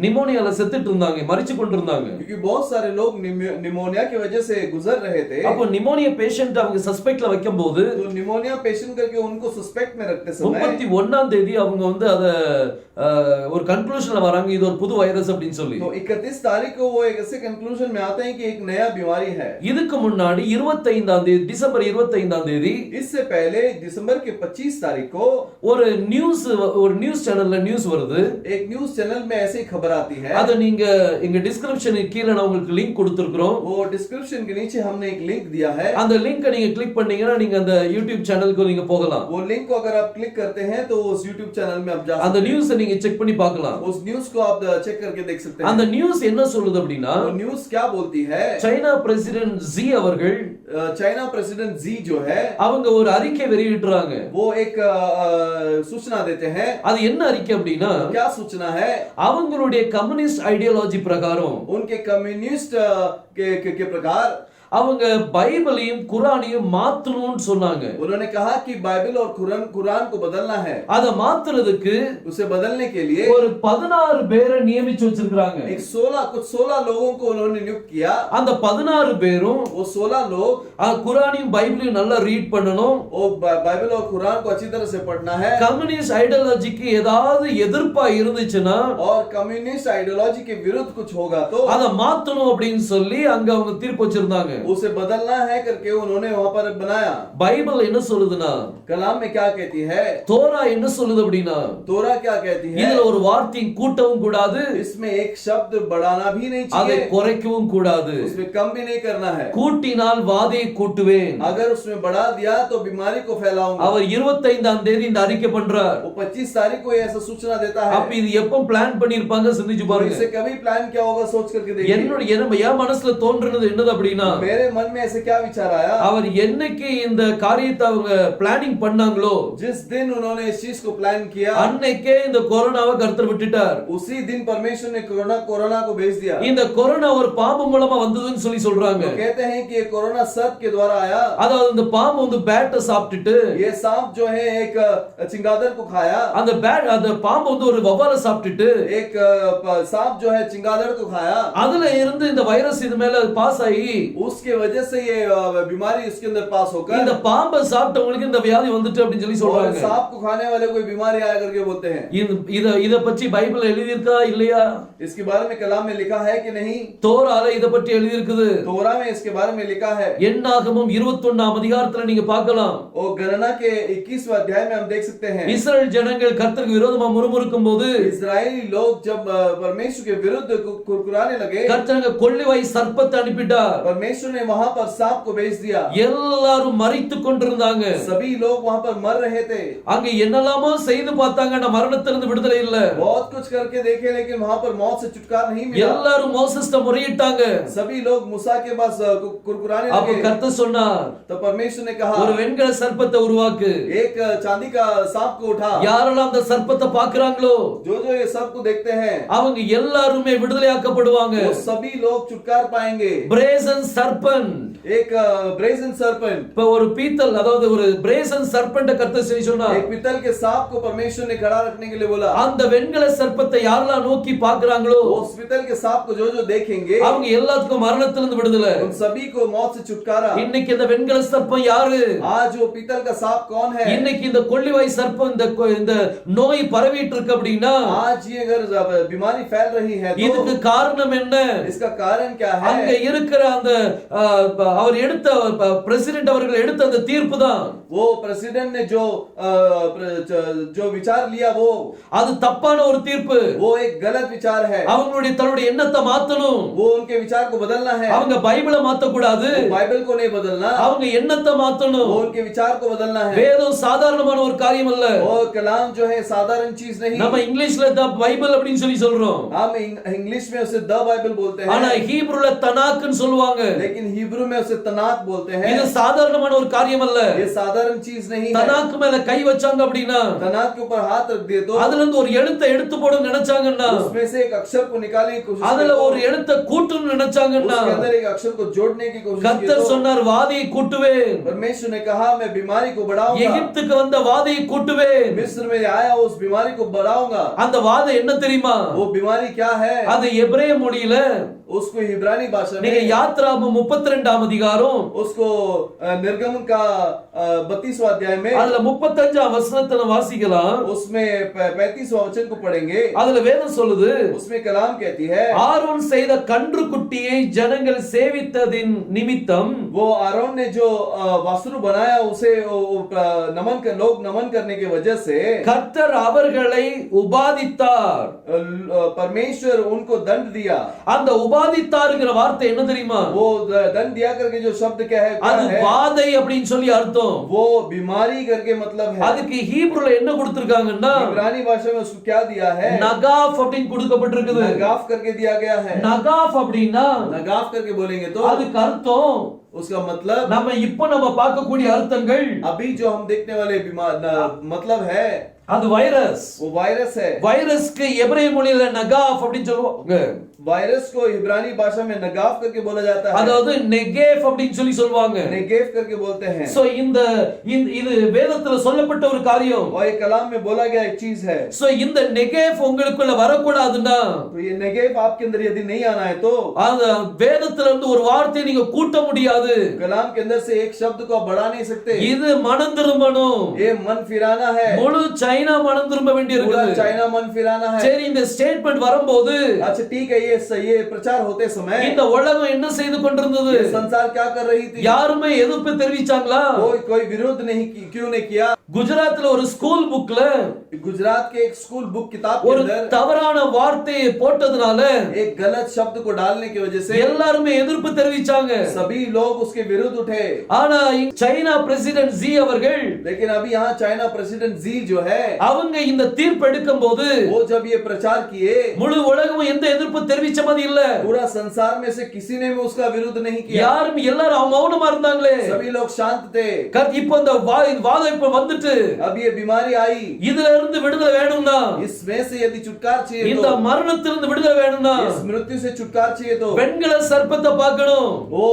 நிமோனியால செத்துட்டு இருந்தாங்க, மரிச்சு கொண்டு இருந்தாங்க. क्योंकि बहुत सारे लोग निमोनिया की वजह से गुजर रहे थे। அப்போ நிமோனியா பேஷண்ட் அவங்க சஸ்பெக்ட்ல வைக்கும்போது तो निमोनिया पेशेंट करके उनको सस्पेक्ट में रखते समय 31ஆம் தேதி அவங்க வந்து அத ஒரு கன்க்ளூஷன்ல வராங்க, இது ஒரு புது வைரஸ் அப்படின்னு சொல்லி. तो 31 तारीख को वो एक ऐसे कंक्लूजन में आते हैं कि एक नया बीमारी है। இதுக்கு முன்னாடி 25ஆம் தேதி டிசம்பர் 25ஆம் தேதி इससे पहले दिसंबर के 25 तारीख को ஒரு நியூஸ் சேனல்ல நியூஸ் வருது. एक न्यूज चैनल में ऐसे ही खबर आती है। அத நீங்க எங்க டிஸ்கிரிப்ஷன் கீழ நான் உங்களுக்கு லிங்க் கொடுத்திருக்கோம். वो डिस्क्रिप्शन के नीचे हमने एक लिंक दिया है। அந்த லிங்கை நீங்க கிளிக் பண்ணீங்கன்னா நீங்க அந்த யூடியூப் சேனலுக்கு நீங்க போகலாம். वो लिंक को अगर आप क्लिक करते हैं तो उस यूट्यूब चैनल में आप जा அந்த सकते हैं। நியூஸை நீங்க செக் பண்ணி பார்க்கலாம். उस न्यूज को आप चेक करके देख सकते हैं। அந்த நியூஸ் என்ன சொல்லுது அப்படின்னா वो न्यूज क्या बोलती है? சைனா பிரசிடென்ட் ஜி அவர்கள் चाइना प्रेसिडेंट जी जो है அவங்க ஒரு அறிக்கை வெளியிடுறாங்க. वो एक सूचना देते हैं। அது என்ன அறிக்கை அப்படின்னா क्या सूचना है? அவங்களுடைய கம்யூனிஸ்ட் ஐடியாலஜி பிரகாரம் उनके कम्युनिस्ट के प्रकार அவங்க பைபிளையும் குரானையும் மாத்தணும்னு சொன்னாங்க. उन्होंने कहा कि बाइबल और कुरान को बदलना है। அத மாத்துறதுக்கு उसे बदलने के लिए ஒரு 16 பேரை நியமிச்சு வச்சிருக்காங்க. एक 16 लोगों को उन्होंने नियुक्त किया। அந்த 16 பேரும் वो 16 लोग குரானையும் பைபிளையும் நல்லா ரீட் பண்ணணும். वो बाइबल और कुरान को अच्छी तरह से पढ़ना है। கம்யூனிஸ்ட் ஐடியாலஜிக்கு ஏதாவது எதிர்ப்பா இருந்துச்சுன்னா और कम्युनिस्ट आइडियोलॉजी के विरुद्ध कुछ होगा तो அத மாத்தணும் அப்படின்னு சொல்லி அங்க அவங்க தீர்ப்பு வச்சிருந்தாங்க. उसे बदलना है करके उन्होंने वहां पर बनाया। பைபிள் என்ன சொல்லுதுன்னா कलाम में क्या कहती है? தோரா என்ன சொல்லுது அப்படின்னா तोरा क्या कहती है? இதுல ஒரு வார்த்தையை கூட்டவும் கூடாது, इसमें एक शब्द बढ़ाना भी नहीं அதை चाहिए, குறைக்கவும் கூடாது. उसमें कम भी नहीं करना है। கூட்டினால் வாதையை கூட்டுவேன். अगर उसमें बढ़ा दिया तो बीमारी को फैलाऊंगा। அவர் 25ஆம் தேதி இந்த அறிக்கை பண்றார். वो 25 तारीख को ऐसा सूचना देता है। அப்ப இது எப்ப பிளான் பண்ணிருப்பாங்க சிந்திச்சு तो பாருங்க. इसे कभी प्लान किया होगा, सोच करके देखिए। என்னோட என் மனசுல தோன்றுனது என்னது அப்படின்னா मेरे मन में ऐसे क्या विचार आया, அவர் என்னைக்கு இந்த காரியத்தை அவங்க பிளானிங் பண்ணாங்களோ जिस दिन उन्होंने इस चीज को प्लान किया, அன்னைக்கே இந்த கொரோனாவை கர்த்தர் விட்டுட்டார். उसी दिन परमेश्वर ने कोरोना को भेज दिया। இந்த கொரோனா ஒரு பாம்பு மூலமா வந்ததுன்னு சொல்றாங்க. तो कहते हैं कि ये कोरोना सर्प के द्वारा आया। அதாவது இந்த பாம்பு வந்து பேட்டை சாப்பிட்டுட்டு, ये सांप जो है एक चिंगादड़ को खाया, அந்த பாம்பு வந்து ஒரு வவ்வாலை சாப்பிட்டுட்டு, एक सांप जो है चिंगादड़ को खाया, அதுல இருந்து இந்த வைரஸ் இது மேல பாஸ் ஆகி उसके वजह से ये बीमारी उसके अंदर पास होकर இந்த பாம்பை சாப்பிட்டவங்களுக்கு இந்த வியாதி வந்துட்டு அப்படின்னு சொல்லி और சொல்றாங்க. सांप को खाने वाले कोई बीमारी आया करके बोलते हैं। இத பத்தி பைபிள்ல எழுதி இருக்கா இல்லையா? इसके बारे में कलाम में लिखा है कि नहीं? தோரால இத பத்தி எழுதி இருக்குது. तोरा में इसके बारे में लिखा है। என்னாகமம் 21ஆம் அதிகாரத்துல நீங்க பார்க்கலாம். और गणना के 21वें अध्याय में हम देख सकते हैं, இஸ்ரவேல் ஜனங்கள் கர்த்தருக்கு விரோதமா முறுமுறுக்கும் போது इस्राएली लोग जब परमेश्वर के विरुद्ध कुरकुराने लगे, கர்த்தர் கொள்ளிவாய் சர்ப்பத்தை அனுப்பிட்டார். परमेश्वर ने वहां पर सांप को भेज दिया। எல்லாரும் மரித்து கொண்டிருந்தாங்க. सभी लोग वहां पर मर रहे थे। அங்க என்னெல்லாமோ செய்து பார்த்தாங்க, ஆனா மரணத்திலிருந்து விடுதலை இல்ல. बहुत कुछ करके देखे लेकिन वहां पर मौत से छुटकारा नहीं मिला। எல்லாரும் மோசேஸ்ட முறையிட்டாங்க. सभी लोग मूसा के पास कुरकुराने அப்ப लगे। கர்த்தர் சொன்னார், तो परमेश्वर ने कहा, ஒரு வெண்கல சர்ப்பத்தை உருவாக்கு. एक चांदी का सांप को उठा। யாரெல்லாம் அந்த சர்ப்பத்தை பார்க்கறாங்களோ जो जो ये सांप को देखते हैं, அவங்க எல்லாருமே விடுதலையாக்கப்படுவாங்க. वो सभी लोग छुटकारा पाएंगे। பிரேசன் சர்பன்ட், एक ब्रेजन सर्पेंट, இப்ப ஒரு பீத்தல், அதாவது ஒரு பிரேசன் சர்பன்ட் கர்த்தர் சொன்னார். एक पीतल के सांप को परमेश्वर ने खड़ा रखने के लिए बोला। அந்த வெண்கல சர்ப்பத்தை யாரெல்லாம் நோக்கி பார்க்கறாங்களோ उस पीतल के सांप को जो जो देखेंगे, அவங்க எல்லாத்துக்கும் மரணத்திலிருந்து விடுதலை. उन सभी को मौत से छुटकारा। இன்னைக்கு இந்த வெண்கல சர்ப்பம் யாரு? आज वो पीतल का सांप कौन है? இன்னைக்கு இந்த கொள்ளிவாய் சர்ப்பம் இந்த நோய் பரவிட்டு இருக்கு அப்படின்னா आज ये अगर बीमारी फैल रही है இதுக்கு तो காரணம் என்ன? इसका कारण क्या அங்க है? இருக்கிற அந்த அவர் எடுத்த பிரசிடென்ட் அவர்கள் எடுத்த அந்த தீர்ப்பு தான். वो प्रेसिडेंट ने जो विचार लिया அது தப்பான ஒரு தீர்ப்பு. वो एक गलत विचार है। அவங்களுடைய தன்னுடைய எண்ணத்தை மாத்தணும். वो उनके विचार को बदलना है। அவங்க பைபிளை மாத்த கூடாது. बाइबल को नहीं बदलना, அவங்க எண்ணத்தை மாத்தணும். वो उनके विचार को बदलना है। வேதம் சாதாரணமான ஒரு காரியம் அல்ல. वो कलाम जो है साधारण चीज नहीं। நம்ம இங்கிலீஷ்ல த பைபிள் அப்படின்னு சொல்லி சொல்றோம், हम इंग्लिश में उसे द बाइबल बोलते ஆனா हैं, ஹீப்ருல தனாக்னு சொல்லுவாங்க. लेकिन हिब्रू में उसे तनाक बोलते हैं। இது சாதாரணமான ஒரு காரியம் அல்ல. ये साधारण चीज नहीं है। தனாக்கு மேல கை வச்சாங்க அப்படின்னா, तनाक के ऊपर हाथ रख दिए तो அதுல இருந்து ஒரு எழுத்தை எடுத்து போட நினைச்சாங்கன்னா, उसमें से एक अक्षर को निकालने की कोशिश அதுல की तो ஒரு எழுத்தை கூட்டணும் நினைச்சாங்கன்னா, उसके अंदर एक अक्षर को जोड़ने की कोशिश की கர்த்தர் तो சொன்னார், வாதையை கூட்டுவேன். परमेश्वर ने कहा, मैं बीमारी को बढ़ाऊंगा। எகிப்துக்கு வந்த வாதையை கூட்டுவேன். मिस्र में आया उस बीमारी को बढ़ाऊंगा। அந்த வாதை என்ன தெரியுமா? वो बीमारी क्या है? அது எபிரேய மொழியில उसको इब्रानी भाषा நீங்க में, யாத்ராகமம் 32ஆம் அதிகாரம் उसको निर्गमन का 32वां अध्याय में, அதுல 35ஆம் வசனத்தை வாசிக்கலாம். उसमें 35वां वचन को पढ़ेंगे। அதுல வேதம் சொல்லுது, उसमें कलाम कहती है, ஆரோன் செய்த கன்றுக்குட்டியை ஜனங்கள் சேவித்ததின் நிமித்தம் वो आरोन ने जो वासुरु बनाया उसे लोग नमन करने की वजह से கர்த்தர் அவர்களை உபாதித்தார். परमेश्वर उनको दंड दिया। அந்த உபாதித்தார்ங்கிற வார்த்தை என்ன தெரியுமா? वो दंड दिया करके जो शब्द क्या है, அது வாதை அப்படின்னு சொல்லி அர்த்தம். वो बीमारी करके मतलब है। அதுக்கு ஹீப்ருல என்ன கொடுத்திருக்காங்கன்னா, इब्रानी भाषा में उसको क्या दिया है? நகாஃப் அப்படின்னு கொடுக்கப்பட்டிருக்குது. नगाफ करके दिया गया है। நகாஃப் அப்படின்னா नगाफ करके बोलेंगे तो அதுக்கு அர்த்தம், उसका मतलब நம்ம பார்க்கக்கூடிய அர்த்தங்கள், अभी जो हम देखने वाले मतलब है அது வைரஸ். वो वायरस है। வைரஸ்க்கு எபிரேய மொழியில நகாஃப் அப்படின்னு சொல்லுவாங்க. वायरस को इब्रानी भाषा में नगाफ करके बोला जाता है। அதாவது நெகேஃப் அப்படின்னு சொல்லி சொல்வாங்க. नेगेव करके बोलते हैं। சோ இது வேதத்துல சொல்லப்பட்ட ஒரு காரியம். और ये कलाम में बोला गया एक चीज है। சோ இந்த நெகேஃப் உங்களுக்குள்ள வரக்கூடாதுன்னா, तो ये नेगेव आपके अंदर यदि नहीं आना है तो அந்த வேதத்துல இருந்து ஒரு வார்த்தையை நீங்க கூட்ட முடியாது. कलाम के अंदर से एक शब्द को आप बढ़ा नहीं सकते। இது மனம் திரும்பணும். ये मन फिराना है। முழு சைனா மனம் திரும்ப पूरा வேண்டியிருக்குது. चाइना मन फिराना है। சரி, இந்த ஸ்டேட்மெண்ட் வரும்போது अच्छा ठीक है, ये प्रचार होते समय இந்த உலகம் என்ன செய்து கொண்டிருந்தது? ये संसार क्या कर रही थी? யாருமே எதிர்ப்பு தெரிவிச்சாங்களா? कोई विरोध नहीं क्यों नहीं किया? குஜராத்ல ஒரு ஸ்கூல் புக்ல गुजरात के एक स्कूल बुक किताब के ஒரு अंदर தவறான வார்த்தையை போட்டதுனால एक गलत शब्द को डालने की वजह से எல்லாருமே எதிர்ப்பு தெரிவிச்சாங்க. सभी लोग उसके विरुद्ध उठे। ஆனா சைனா பிரசிடென்ட் ஜி அவர்கள் लेकिन अभी यहाँ चाइना प्रेसिडेंट जी जो है அவங்க இந்த தீர்ப்பு எடுக்கும்போது वो जब ये प्रचार किए முழு உலகம் எந்த எதிர்ப்பு தெரிவிச்ச மாதிரி இல்ல. पूरा संसार में से किसी ने भी उसका विरोध नहीं किया। யாரும் எல்லாரும் மௌனமா இருந்தாங்களே. सभी लोग शांत थे। இப்போ இந்த வாதம் இப்ப வந்துட்டு अब ये बीमारी आई, இதுல இருந்து விடுதலை வேணும்னா, इसमें से यदि छुटकारा चाहिए இந்த तो, மரணத்திலிருந்து விடுதலை வேணும்னா, इस मृत्यु से छुटकारा चाहिए तो வெண்கல சர்ப்பத்தை பார்க்கணும். वो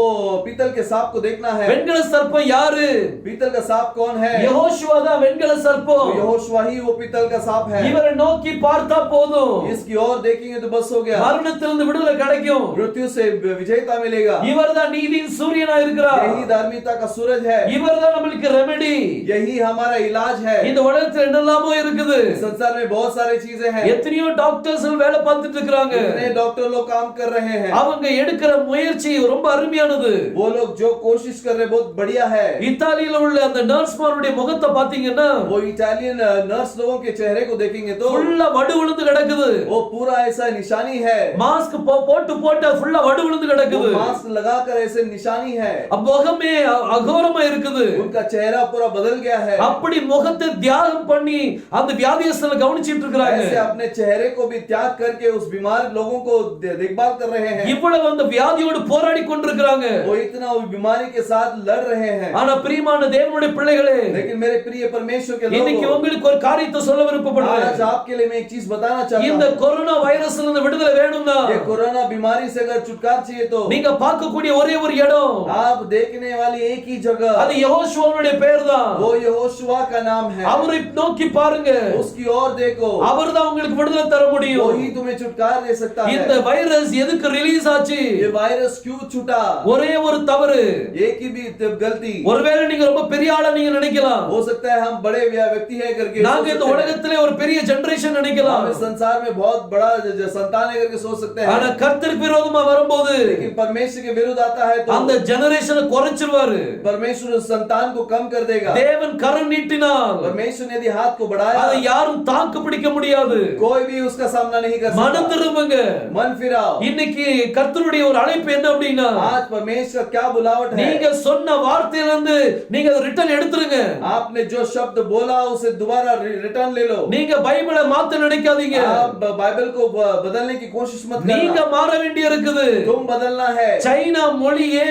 पीतल के सांप को देखना है। வெண்கல சர்ப்பம் யாரு? पीतल का सांप कौन है? யெகோஷுவா தான் வெண்கல சர்ப்பம். तो यहोशुआ ही वो पीतल का सांप है। இவரை நோக்கி பார்த்தா போதும், इसकी ओर देखेंगे तो बस हो गया, மரணத்திலிருந்து விடுதலை கிடைக்கும். मृत्यु से विजयता मिलेगा। இவர்தான் நீதியின் சூரியனா இருக்கிறார். यही धार्मिकता का सूरज है, இவர்தான் நமக்கு ரெமெடி. यही हमारा इलाज है। இந்த உலகத்துல என்னெல்லாமோ இருக்குது. संसार में बहुत सारी चीजें हैं, எத்தனையோ டாக்டர்ஸ் வேலை பார்த்துட்டு இருக்காங்க. इतने डॉक्टर लोग काम कर रहे हैं। அவங்க எடுக்கிற முயற்சி ரொம்ப அருமையானது. वो लोग जो कोशिश कर रहे हैं बहुत बढ़िया है। இத்தாலியில உள்ள அந்த நர்ஸ்மாருடைய முகத்தை பாத்தீங்கன்னா वो इटालियन नर्स लोगों के चेहरे को देखेंगे तो ஃபுல்லா வடு விழுந்து கிடக்குது. वो पूरा ऐसा निशानी है, மாஸ்க் போட்டு ஃபுல்லா வடு விழுந்து वो கிடக்குது. मास्क लगाकर ऐसे निशानी है, முகமே அகோரமா இருக்குது. उनका चेहरा पूरा बदल गया है। அப்படி முகத்தை தியாகம் பண்ணி அந்த வியாதியஸ்தல கவனிச்சிட்டு இருக்காங்க. ऐसे अपने चेहरे को भी त्याग करके उस बीमार लोगों को देखभाल कर रहे हैं। இவ்வளவு அந்த வியாதியோடு போராடி கொண்டிருக்காங்க. वो इतना वो बीमारी के साथ लड़ रहे हैं। ஆனா பிரியமான தேவனுடைய பிள்ளைகளே, लेकिन मेरे प्रिय परमेश्वर के இன்னைக்கு लोगों, உங்களுக்கு ஒரு காரியத்தை சொல்ல விருப்பப்படுறேன். आज आपके लिए मैं एक चीज बताना चाहता இந்த हूं। கொரோனா வைரஸ்ல இருந்து விடுதலை வேணும்னா, ये कोरोना बीमारी से अगर छुटकारा चाहिए तो நீங்க பார்க்கக்கூடிய ஒரே ஒரு இடம், आप देखने वाली एक ही जगह, அது யெகோஷுவாவுடைய பெயர்தான். वो यहोशुआ का नाम है। அவரை நோக்கி பாருங்க, उसकी ओर देखो, அவர்தான் உங்களுக்கு விடுதலை தர முடியும். वही तुम्हें छुटकारा दे सकता है। இந்த வைரஸ் எதுக்கு ரிலீஸ் ஆச்சு? ये वायरस क्यों छूटा? ஒரே ஒரு தவறு. एक ही भी गलती। ஒருவேளை நீங்க ரொம்ப பெரிய ஆளா நீங்க நினைக்கலாம், हो सकता है हम बड़े व्यक्ति है करके நாங்க இந்த உலகத்திலே ஒரு பெரிய ஜெனரேஷன் நினைக்கலாம். हम इस संसार में बहुत बड़ा संतान है करके सोच सकते ஆனா हैं। கர்த்தருக்கு விரோதமா வரும்போது लेकिन परमेश्वर के विरुद्ध आता है तो அந்த ஜெனரேஷனை குறைச்சிருவாரு. परमेश्वर उस संतान को कम कर देगा। தேவன் கரம் நீட்டினால் परमेश्वर ने यदि हाथ को बढ़ाया, அதை யாரும் தாக்கு பிடிக்க முடியாது. कोई भी उसका सामना नहीं कर மனம் सकता। திரும்புங்க. मन फिराओ। இன்னைக்கு கர்த்தருடைய ஒரு அழைப்பு என்ன அப்படின்னா, आज परमेश्वर क्या बुलावट है? நீங்க சொன்ன வார்த்தையிலிருந்து நீங்க ரிட்டர்ன் எடுத்துருங்க. आपने जो शब्द बोला उसे दोबारा रिटर्न ले लो। நீங்க பைபிளை மாத்த நினைக்காதீங்க. आप बाइबल को बदलने की कोशिश मत நீங்க करना, மாற வேண்டி இருக்குது. तुम बदलना है। சைனா மொழியே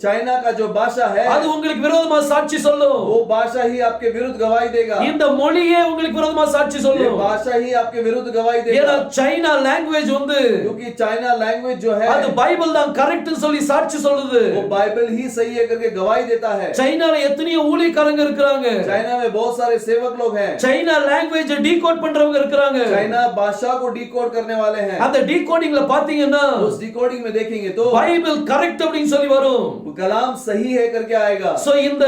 चाइना का जो भाषा है அது உங்களுக்கு விரோதமா சாட்சி சொல்லும். वो भाषा ही आपके विरुद्ध गवाही देगा। இந்த மொழியே உங்களுக்கு விரோதமா சாட்சி ये சொல்லும். भाषा ही आपके विरुद्ध गवाही ஏன்னா देगा, சைனா லாங்குவேஜ் வந்து क्योंकि चाइना लैंग्वेज जो है அது பைபிள் தான் கரெக்ட் சொல்லி சாட்சி சொல்லுது. वो बाइबल ही सही है करके गवाही देता है। சைனால எத்தனையோ ஊழியக்காரங்க இருக்காங்க. चाइना में बहुत सारे सेवक लोग हैं। சைனா லாங்குவேஜ் டீகோட் பண்றவங்க இருக்காங்க. चाइना भाषा को डिकोड करने वाले हैं। அந்த டீகோடிங்ல பாத்தீங்கன்னா उस डिकोडिंग में देखेंगे तो பைபிள் கரெக்ட் அப்படினு சொல்லி வரும். कलाम सही है करके आएगा। சோ இந்த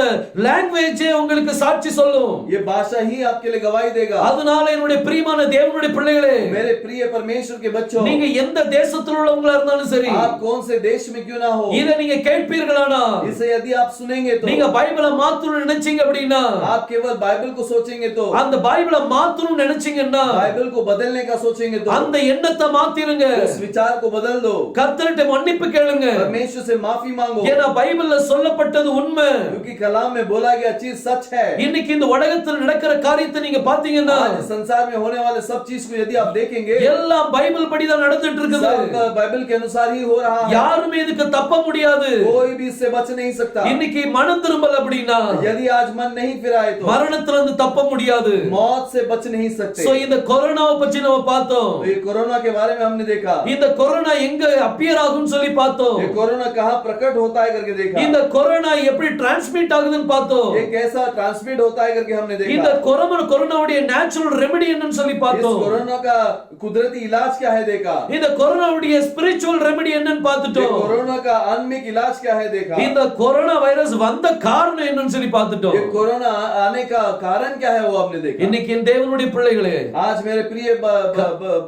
லாங்குவேஜ் உங்களுக்கு சாட்சி சொல்லும். ये भाषा ही आपके लिए गवाही देगा। அதனால என்னுடைய பிரியமான தேவனுடைய பிள்ளைகளே, मेरे प्रिय परमेश्वर के बच्चों, நீங்க எந்த தேசத்துல உள்ளவங்களா இருந்தாலும் சரி, आप कौन से देश में क्यों ना हो, இத நீங்க கேட்பீர்களானா, इसे यदि आप सुनेंगे तो, நீங்க பைபிளை மாத்தணும்னு நினைச்சீங்க அப்படின்னா, आप केवल बाइबल को सोचेंगे तो, அந்த பைபிளை மாத்தணும்னு நினைச்சீங்கன்னா, बाइबल को बदलने का सोचेंगे तो, அந்த எண்ணத்தை மாத்திருங்க. उस विचार को बदल दो। கர்த்தர்ட்ட மன்னிப்பு கேளுங்க. परमेश्वर से माफी मांगो, ஏன்னா பைபிள்ல சொல்லப்பட்டது உண்மை. क्योंकि कलाम में बोला गया चीज सच है। இன்னைக்கு இந்த உலகத்துல நடக்கிற காரியத்தை நீங்க பாத்தீங்கன்னா, आज संसार में होने वाले सब चीज को यदि आप देखेंगे, எல்லாம் பைபிள் படி தான் நடந்துட்டு இருக்குது. सब बाइबल के अनुसार ही हो रहा है। யாருமே இதுக்கு தப்ப முடியாது. कोई भी इससे बच नहीं सकता। இன்னைக்கு மனம் திரும்பல அப்படின்னா, यदि आज मन नहीं फिराए तो மரணத்துல இருந்து தப்ப முடியாது. मौत से बच नहीं सकते। சோ இந்த கொரோனாவை பத்தி நம்ம பார்த்தோம். तो ये कोरोना के बारे में हमने देखा, இந்த கொரோனா எங்க அப்பியர் ஆகும்னு சொல்லி பார்த்தோம். ये कोरोना कहाँ प्रकट होता है करके देखा, இந்த கொரோனா எப்படி டிரான்ஸ்மிட் ஆகுதுன்னு பார்த்தோம். ये कैसा ट्रांसमिट होता है करके हमने இந்த देखा, கொரோனாவுடைய நேச்சுரல் ரெமெடி என்னன்னு சொல்லி इस பார்த்தோம். कोरोना का कुदरती इलाज क्या है देखा, இந்த கொரோனாவுடைய ஸ்பிரிச்சுவல் ரெமெடி என்னன்னு ये பார்த்துட்டோம். कोरोना का आत्मिक इलाज क्या है देखा, இந்த கொரோனா வைரஸ் வந்த காரணம் என்னன்னு சொல்லி பார்த்துட்டோம். ये कोरोना आने का कारण क्या है वो हमने देखा। இன்னைக்கு என் தேவனுடைய பிள்ளைகளே, आज मेरे प्रिय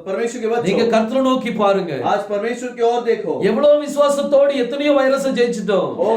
परमेश्वर के நீங்க बच्चों, கர்த்தரை நோக்கி பாருங்க. आज परमेश्वर की ओर और देखो, எவ்வளவு விசுவாசத்தோடு எத்தனையோ வைரஸை ஜெயிச்சிட்டோம். ओ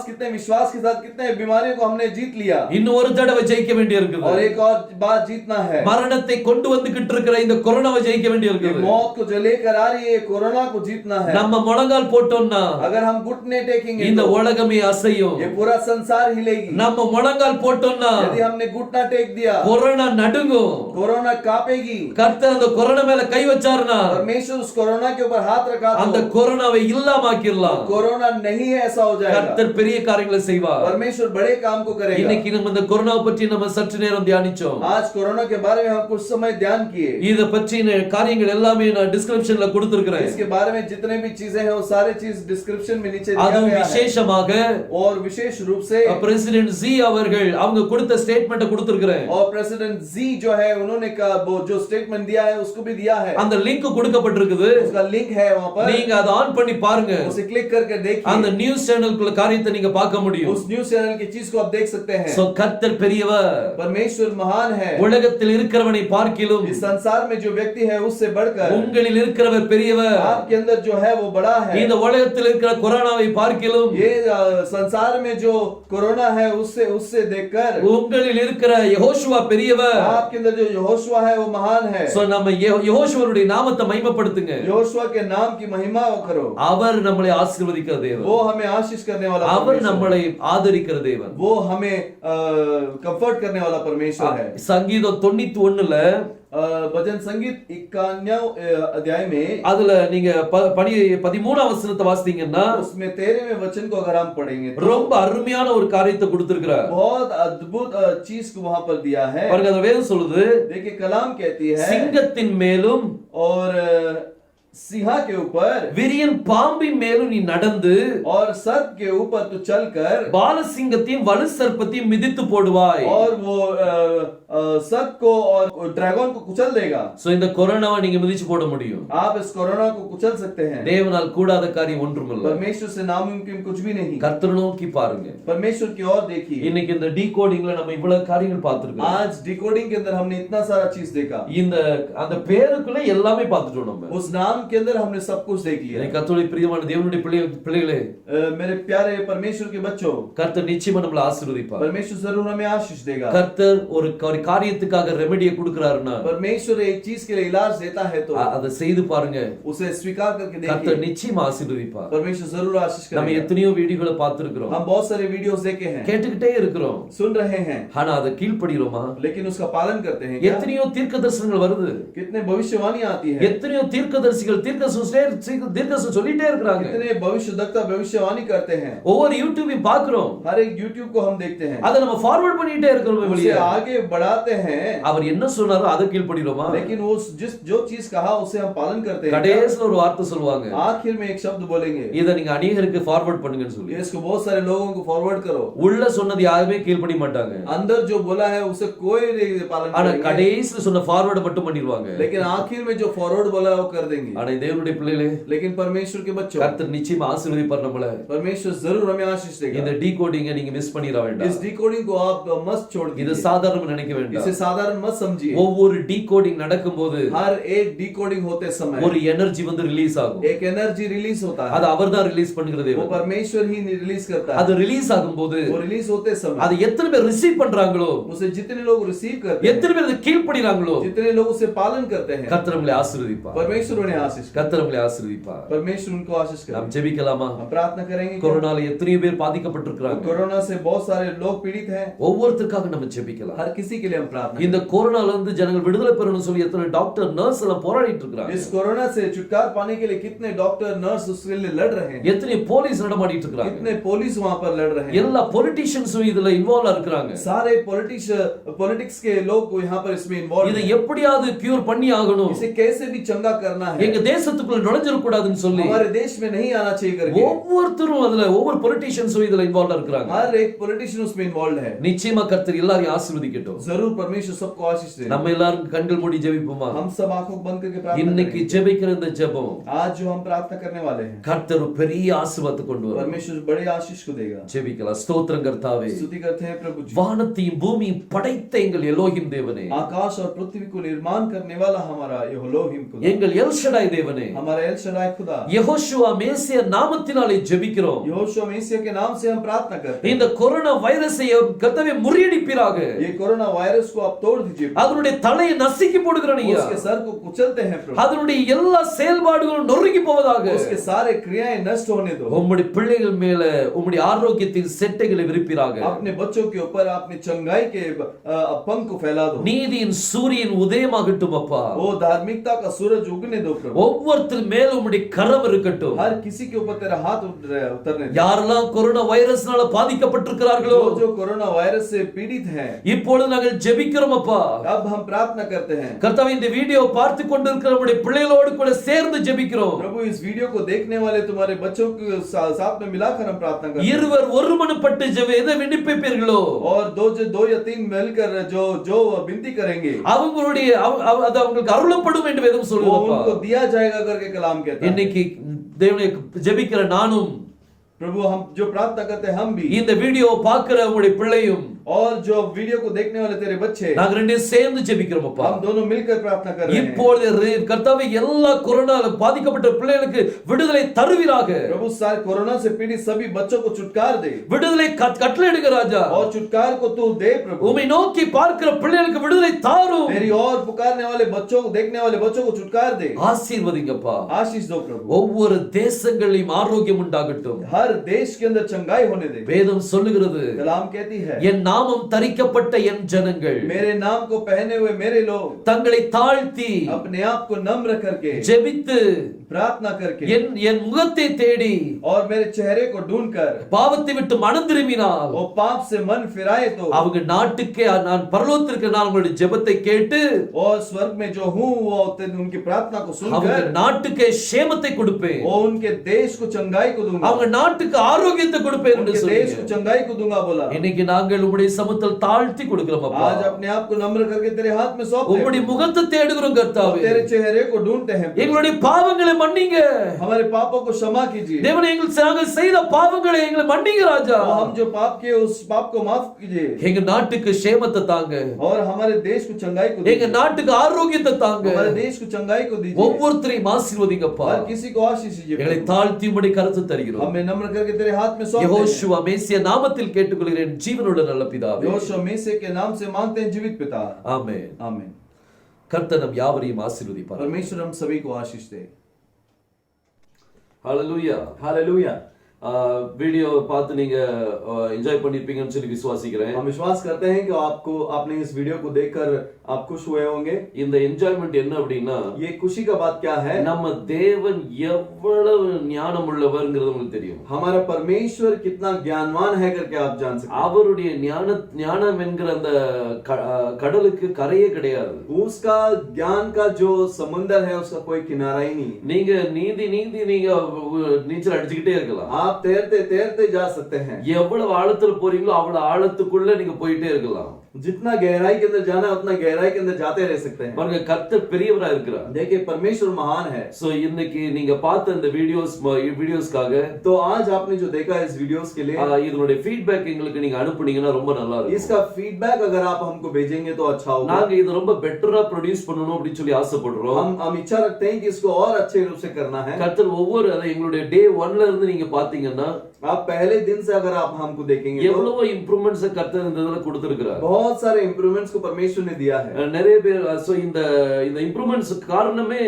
कितने विश्वास के साथ कितने बीमारियों को हमने जीत लिया, இன்னும் ஒரு தடவை ஜெயிக்க வேண்டி இருக்குது. और एक और बार जीतना है. மரணத்தை கொண்டு வந்துகிட்டு இருக்கிற இந்த கொரோனாவை ஜெயிக்க வேண்டி ये இருக்குது. मौत को जो लेकर आ रही है, कोरोना को जीतना है. நம்ம முழங்கால் போட்டோம்னா अगर हम घुटने टेकेंगे இந்த तो உலகமே அசையும். ये पूरा संसार हिलेगी. நம்ம முழங்கால் போட்டோம்னா यदि हमने घुटना टेक दिया, கொரோனா நடுங்கும். कोरोना कांपेगी. கர்த்தர் அந்த கொரோனா மேல கை வச்சாருனா परमेश्वर उस कोरोना के ऊपर हाथ रखा அந்த तो கொரோனாவை இல்லாமக்கிரலாம். कोरोना नहीं है ऐसा हो जाएगा. கர்த்தர் பெரிய காரியங்களை செய்வார். परमेश्वर बड़े काम को करेगा. இன்னைக்கு நம்ம இந்த கொரோனாவை பற்றி நம்ம சற்று நேரம் தியானிச்சோம். आज कोरोना के बारे में हम कुछ समय ध्यान किए. இத பற்றின காரியங்கள் எல்லாமே நான் டிஸ்கிரிப்ஷன்ல கொடுத்திருக்கிறேன். इसके बारे में जितने भी चीजें हैं वो सारे चीज डिस्क्रिप्शन में नीचे दिया அது गया है. விசேஷமாக और विशेष रूप से பிரசிடென்ட் ஜி அவர்கள் அவங்க கொடுத்த ஸ்டேட்மென்ட் கொடுத்திருக்கிறேன். और प्रेसिडेंट जी जो है उन्होंने का वो जो स्टेटमेंट दिया है उसको भी दिया है. அந்த லிங்க் கொடுக்கப்பட்டிருக்குது. उसका लिंक है वहां पर. நீங்க அதை ஆன் பண்ணி பாருங்க. उसे क्लिक करके देखिए. அந்த நியூஸ் சேனலுக்குள்ள காரியத்தை நீங்க பார்க்க முடியும். उस न्यूज़ चैनल की चीज को आप देख सकते हैं. சோ கர்த்தர் பெரியவர். परमेश्वर महान है. உலகத்தில் இருக்கிறவனை பார்க்கிலும் इस संसार में जो व्यक्ति है उससे बढ़कर உங்களில் இருக்கிறவர் பெரியவர். आपके अंदर जो है वो बड़ा है. இந்த உலகத்தில் இருக்கிற கொரோனாவை பார்க்கிலும் ये संसार में जो कोरोना है उससे उससे देखकर உங்களில் இருக்கிற யெகோஷுவா பெரியவர். आपके अंदर जो यहोशुआ है वो महान है. சோ நம்ம யெகோஷுவனுடைய நாமத்தை மகிமைப்படுத்துங்க. यहोशुआ के नाम की महिमा करो. அவர் நம்மளை ஆசீர்வதிக்கிற தேவன். वो हमें आशीष करने वाला அவர் परमेश्वर நம்மளை ஆதரிக்கிற தேவன். वो हमें कंफर्ट करने वाला परमेश्वर है. சங்கீதம் 91ல भजन संगीत 91 अध्याय में அதுல நீங்க 13ஆம் வசனத்தை வாசித்தீங்கன்னா उसमें 13वें वचन को अगर हम पढ़ेंगे तो ரொம்ப அருமையான ஒரு காரியத்தை கொடுத்திருக்கிறார். बहुत अद्भुत चीज को वहां पर दिया है. பாருங்க அந்த வேதம் சொல்லுது, देखिए कलाम कहती है சிங்கத்தின் மேலும் और सिंहा के ऊपर விரியன் பாம்பின் மேலும் நீ நடந்து और सर्प के ऊपर तू चलकर பாலசிங்கத்தையும் வலு சர்ப்பத்தையும் மிதித்து போடுவாய். और वो सर्प को और ड्रैगन को कुचल देगा. சோ இந்த கொரோனாவை நீங்க மிதிச்சு போட முடியும். आप इस कोरोना को कुचल सकते हैं. தேவனால் கூடாத காரியம் ஒன்றுமில்லை. परमेश्वर से नामुमकिन कुछ भी नहीं. கர்த்தரை நோக்கி பாருங்க. परमेश्वर की ओर देखिए. இன்னைக்கு இந்த டீகோடிங்ல நம்ம இவ்வளவு காரியங்கள் பார்த்திருக்கோம். आज डिकोडिंग के अंदर हमने इतना सारा चीज देखा. இந்த அந்த பேருக்குள்ள எல்லாமே பார்த்துட்டோம் நம்ம. उस नाम के अंदर हमने सब कुछ देख लिया. எனக்கு கர்த்தருடைய பிரியமான தேவனுடைய பிள்ளைகளே, मेरे प्यारे परमेश्वर के बच्चों, கர்த்தர் நிச்சயமா நம்மளை ஆசீர்வதிப்பார். परमेश्वर जरूर हमें आशीष देगा. கர்த்தர் ஒரு காரியத்துக்காக ரெமெடியை கொடுக்கறாருன்னா परमेश्वर एक चीज के लिए इलाज देता है तो அதை செய்து பாருங்க. उसे स्वीकार करके கர்த்தர் देखिए. நிச்சயமா ஆசீர்வதிப்பார். परमेश्वर जरूर आशीष நம்ம करेगा. எத்தனையோ வீடியோகளை பார்த்திருக்கிறோம், हम बहुत सारे वीडियोस देखे हैं, கேட்டுக்கிட்டே இருக்கிறோம், सुन रहे हैं, ஆனா அதை கீழ்ப்படிறோமா? लेकिन उसका पालन करते हैं क्या? எத்தனையோ தீர்க்க தரிசனங்கள் வருது, कितने भविष्यवाणी आती है, எத்தனையோ தீர்க்கதரிசிகள் தீர்க்கதரிசனம் சொல்லிட்டே இருக்காங்க. कितने भविष्यवक्ता भविष्यवाणी करते हैं. ஒவ்வொரு யூடியூபையும் பார்க்கிறோம், हर एक यूट्यूब को हम देखते हैं, அதை நம்ம ஃபார்வர்ட் பண்ணிட்டே இருக்கிறோம். उसे வெளியே आगे बढ़ाते हैं, அவர் என்ன சொன்னாரோ அதை கீழ்ப்படிறோமா? लेकिन वो जो चीज कहा उसे हम पालन करते हैं. கடைசில ஒரு வார்த்தை சொல்லுவாங்க, आखिर में एक शब्द बोलेंगे, இதை நீங்க அநேகருக்கு ஃபார்வர்ட் பண்ணுங்கன்னு சொல்லி. इसको बहुत सारे लोगों को फॉरवर्ड करो. உள்ள சொன்னது யாருமே கீழ்ப்படிய மாட்டாங்க, अंदर जो बोला है उसे कोई नहीं पालन ஆனா करेंगे, கடைசில சொன்ன ஃபார்வர்ட் மட்டும் பண்ணிடுவாங்க. लेकिन आखिर में जो फॉरवर्ड बोला है वो कर देंगे. ஆனா தேவனுடைய பிள்ளைகளே, लेकिन परमेश्वर के बच्चों, கர்த்தர் நிச்சயமா ஆசீர்வதிப்பார் நம்மள. परमेश्वर जरूर हमें आशीष இந்த देगा. டீகோடிங்கை நீங்க மிஸ் பண்ணிர इस வேண்டாம். डिकोडिंग को आप मत छोड़ இது दीजिए, சாதாரணமா நினைக்க வேண்டாம். इसे साधारण मत समझिए. ஒவ்வொரு டீகோடிங் நடக்கும்போது हर एक डिकोडिंग होते समय ஒரு எனர்ஜி வந்து ரிலீஸ் ஆகும். एक एनर्जी रिलीज होता அது है, அவர்தான் ரிலீஸ் பண்ணுகிறது. वो परमेश्वर ही रिलीज करता है. அது ரிலீஸ் ஆகும்போது वो रिलीज होते समय அது எத்தனை பேர் ரிசீவ் பண்றாங்களோ, उसे जितने लोग रिसीव करते हैं, எத்தனை பேர் அதை கீழ்ப்படிறாங்களோ, जितने लोग उसे पालन करते हैं, கர்த்தர் நம்மளை ஆசீர்வதிப்பார். परमेश्वर उन्हें आशीष करे. கர்த்தர் நம்மளை ஆசீர்வதிப்பார். परमेश्वर उनको आशीष करे. நாம் ஜெபிக்கலாமா? हम प्रार्थना करेंगे क्या? கொரோனால எத்தனை பேர் பாதிக்கப்பட்டிருக்கிறாங்க, कोरोना से बहुत सारे लोग पीड़ित हैं, ஒவ்வொருத்தருக்காக நம்ம ஜெபிக்கலாம். हर किसी के लिए हम प्रार्थना இந்த கொரோனால இருந்து ஜனங்கள் விடுதலை பெறணும்னு சொல்லி எத்தனை டாக்டர் நர்ஸ் எல்லாம் போராடிட்டு இருக்காங்க. इस कोरोना से छुटकारा पाने के लिए कितने डॉक्टर नर्स उसके लिए लड़ रहे हैं, எத்தனை போலீஸ் நடமாடிட்டு இருக்காங்க, कितने पुलिस वहां पर लड़ रहे हैं, எல்லா பொலிட்டிஷியன்ஸும் இதுல இன்வால்வ் இருக்காங்க. सारे पॉलिटिक्स के लोग यहाँ पर इसमें इन्वॉल्व இதை हैं. எப்படியாவது கியூர் பண்ணி ஆகணும், इसे कैसे भी चंगा करना है, எங்க தேசத்துக்குள்ள நுழைஞ்சிர கூடாதுன்னு சொல்லி हमारे देश में नहीं आना चाहिए करके ஒவ்வொருத்தரும் அதுல ஒவ்வொரு பொலிட்டிஷியன்ஸும் இதுல இன்வால்வ் இருக்காங்க. हर एक पॉलिटिशियन उसमें इन्वॉल्व है. நிச்சயமா கர்த்தர் எல்லாரையும் ஆசீர்வதிக்கட்டும். जरूर परमेश्वर सबको आशीष दे. நம்ம எல்லாரும் கண்கள் மூடி ஜெபிப்போமா? हम सब आंखों को बंद करके प्रार्थना இன்னைக்கு करेंगे. ஜெபிக்கிற இந்த ஜெபம் आज जो हम प्रार्थना करने वाले हैं, கர்த்தர் ஒரு பெரிய ஆசீர்வாதத்தை கொண்டு வரும். परमेश्वर बड़े आशीष को देगा. ஜெபிக்கலாம். ஸ்தோத்திரம் கர்த்தாவே, स्तुति करते हैं प्रभु जी. வானத்தையும் பூமியையும் படைத்த எங்கள் எலோஹிம் தேவனே, आकाश और पृथ्वी को निर्माण करने वाला हमारा यहोलोहिम को, எங்கள் எல்ஷடாய் தேவனே, हमारा एल शदाई खुदा, யெகோஷுவா மேசியா நாமத்தினாலே ஜெபிக்கிறோம். यहोशू मसीह के नाम से हम प्रार्थना करते हैं। இந்த கொரோனா வைரஸை கர்த்தாவே முறியடிப்பீராக. ये कोरोना वायरस को आप तोड़ दीजिए, அதனுடைய தலையை நசுக்கி போடுகிறேன் ஐயா. उसके सर को कुचलते हैं प्रभु, அதனுடைய எல்லா செயல்பாடுகளும் நொறுங்கி போவதாக. उसके सारे क्रियाएं नष्ट होने दो। உம்முடைய பிள்ளைகள் மேல உம்முடைய ஆரோக்கியத்தின் செட்டைகளை விரிப்பீராக. अपने बच्चों के ऊपर अपने चंगाई के पंख को फैला दो। நீதியின் சூரியன் உதயமாகட்டும் அப்பா. वो धार्मिकता का सूरज उगने दो प्रभु, ஒவ்வொருத்தர் மேல உம்முடைய கரம் இருக்கட்டும். हर किसी के ऊपर तेरा हाथ उतरने दो। யாரெல்லாம் கொரோனா வைரஸ்னால பாதிக்கப்பட்டிருக்கிறார்களோ, जो कोरोना वायरस से पीड़ित हैं, இப்பொழுது நாங்கள் ஜெபிக்கிறோம் அப்பா. अब हम प्रार्थना करते हैं। கர்த்தாவே, இந்த வீடியோ பார்த்து கொண்டிருக்கிற நம்முடைய பிள்ளைகளோடு கூட சேர்ந்து ஜெபிக்கிறோம். प्रभु, इस वीडियो को देखने वाले तुम्हारे बच्चों के साथ में मिलाकर हम प्रार्थना करते हैं। இருவர் ஒருமனப்பட்டு எதை விண்ணப்பிப்பீர்களோ, और दो या तीन मिलकर जो विनती करेंगे, அவங்களுடைய அது அவங்களுக்கு அருளப்படும் என்று வேதம் वो சொல்லுது. उनको दिया जाएगा करके कलाम कहता है। இன்னைக்கு தேவனை ஜெபிக்கிற நானும், प्रभु, हम जो प्रार्थना करते हैं हम भी, இந்த வீடியோ பார்க்கிற உங்களுடைய பிள்ளையும், और जो वीडियो को देखने वाले तेरे बच्चे, நாங்க ரெண்டே சேர்ந்து ஜெபிக்கிறோம் அப்பா. हम दोनों मिलकर प्रार्थना कर रहे हैं। இப்பொழுது கர்த்தாவே, எல்லா கொரோனால பாதிக்கப்பட்ட பிள்ளைகளுக்கு விடுதலை தருவீராக. प्रभु, सारे कोरोना से पीड़ित सभी बच्चों को छुटकार दे, விடுதலை கட்டளையிடுங்க ராஜா. और छुटकार को तू दे प्रभु। உம்மை நோக்கி பார்க்கிற பிள்ளைகளுக்கு விடுதலை தாரும். तेरी और पुकारने वाले बच्चों को, देखने वाले बच्चों को छुटकार दे, ஆசீர்வதிங்கப்பா. आशीष दो प्रभु। ஒவ்வொரு தேசங்களிலும் ஆரோக்கியம் உண்டாகட்டும். हर देश के अंदर चंगाई होने दे। வேதம் சொல்லுகிறது, कलाम कहती है, என் நாமம் தரிக்கப்பட்ட என் ஜனங்கள் मेरे नाम को पहने हुए मेरे लोग தங்களை தாழ்த்தி अपने आप को नम्र करके, ஜெபித்து, प्रार्थना करके, என் முகத்தை தேடி और मेरे चेहरे को ढूंढकर பாவத்தை விட்டு மனம் திரும்பினால், वो पाप से मन फिराए तो, அவங்க நாட்டுக்கே நான் பரலோகத்திற்கு நான் உங்களுடைய ஜெபத்தை கேட்டு और स्वर्ग में जो हूँ वो उनकी प्रार्थना को அவங்க सुनकर நாட்டுக்கே சேமத்தை கொடுப்பேன், वो उनके देश को चंगाई को दूंगा, அவங்க நாட்டுக்கு ஆரோக்கியத்தை கொடுப்பேன் என்று उनके देश को சொன்னீங்க. चंगाई को दूंगा बोला। இன்னைக்கு நாங்கள் உம்முடைய சமூகத்தில் தாழ்த்தி கொடுக்கிறோம் அப்பா. आज अपने आप को नम्र करके तेरे हाथ में सौंपते உம்முடைய हैं, முகத்தை தேடுகிறோம் கர்த்தாவே. तेरे चेहरे को ढूंढते हैं। எங்களுடைய பாவங்களை மன்னிங்க हमारे पापों को क्षमा कीजिए, தேவனே. நாங்கள் செய்த பாவங்களை எங்களை மன்னிங்க ராஜா. और हम जो पाप किए उस पाप को माफ कीजिए, எங்க நாட்டுக்கு சேமத்தை தாங்க, और हमारे देश को चंगाई को எங்க दीजिए, நாட்டுக்கு ஆரோக்கியத்தை தாங்க. हमारे देश को चंगाई को दीजिए, ஒவ்வொருத்தரையும் ஆசீர்வதிங்கப்பா. हर किसी को आशीष எங்களை दीजिए। தாழ்த்தி உம்முடைய கரத்தை தருகிறோம். हमें नम्र करके तेरे हाथ में सौंपते हैं। யெகோஷுவா மேசியா நாமத்தில் கேட்டுக்கொள்கிறேன் ஜீவனுள்ள நல்ல பிதாவே. यहोशू मसीह के नाम से मांगते हैं जीवित पिता, ஆமென். आमीन। கர்த்தர் நம் யாவரையும் ஆசீர்வதிப்பார். परमेश्वर हम सभी को आशीष दे। ஹalleluya. हालेलुया। வீடியோ பார்த்து நீங்க என்ஜாய் பண்ணிருப்பீங்கன்னு சொல்லி விசுவாசிக்கிறேன். हम विश्वास करते हैं कि आपने इस वीडियो को देखकर आप खुश हुए होंगे। இந்த என்ஜாய்மெண்ட் என்ன அப்படின்னா, ये खुशी का बात क्या है? நம்ம தேவன் எவ்வளவு ஞானம் உள்ளவர்ங்கிறது உங்களுக்கு தெரியும். हमारा परमेश्वर कितना ज्ञानवान है करके आप जान सकते हैं। அவருடைய ஞானம் என்கிற அந்த கடலுக்கு கரையே கிடையாது. उसका ज्ञान का जो समुंदर है उसका कोई किनारा ही नहीं। நீங்க நீந்தி நீங்க நீச்சல் அடிச்சுக்கிட்டே இருக்கலாம். आप तैरते तैरते जा सकते हैं। எவ்வளவு ஆழத்துல போறீங்களோ அவ்வளவு ஆழத்துக்குள்ள நீங்க போயிட்டே இருக்கலாம். जितना गहराई के अंदर जाना है उतना गहराई के अंदर जाते रह सकते हैं। பாருங்க, கர்த்தர் பெரியவரா இருக்கிறார். देखिए, परमेश्वर महान है। சோ இன்னைக்கு நீங்க பார்த்த இந்த வீடியோஸ்க்காக तो आज आपने जो देखा इस वीडियोस के लिए, இதனுடைய ஃபீட்பேக் எங்களுக்கு நீங்க அனுப்புனீங்கன்னா ரொம்ப நல்லா இருக்கும். इसका फीडबैक अगर आप हमको भेजेंगे तो अच्छा होगा। நாங்க இது ரொம்ப பெட்டரா ப்ரொடியூஸ் பண்ணனும் அப்படி சொல்லி ஆசைப்படுறோம். हम इच्छा रखते हैं कि इसको और अच्छे रूप से करना है। கர்த்தர் ஒவ்வொரு எங்களுடைய டே 1ல இருந்து நீங்க பாத்தீங்கன்னா, आप पहले दिन से अगर आप हमको देखेंगे तो எவ்வளவு இம்ப்ரூவ்மெண்ட்ஸ் கர்த்தர் இந்த இதுல கொடுத்திருக்கிறார். बहुत सारे इंप्रूवमेंट्स को परमेश्वर ने दिया है। நிறைய பேர் சோ இந்த இம்ப்ரூவ்மெண்ட்ஸ் காரணமே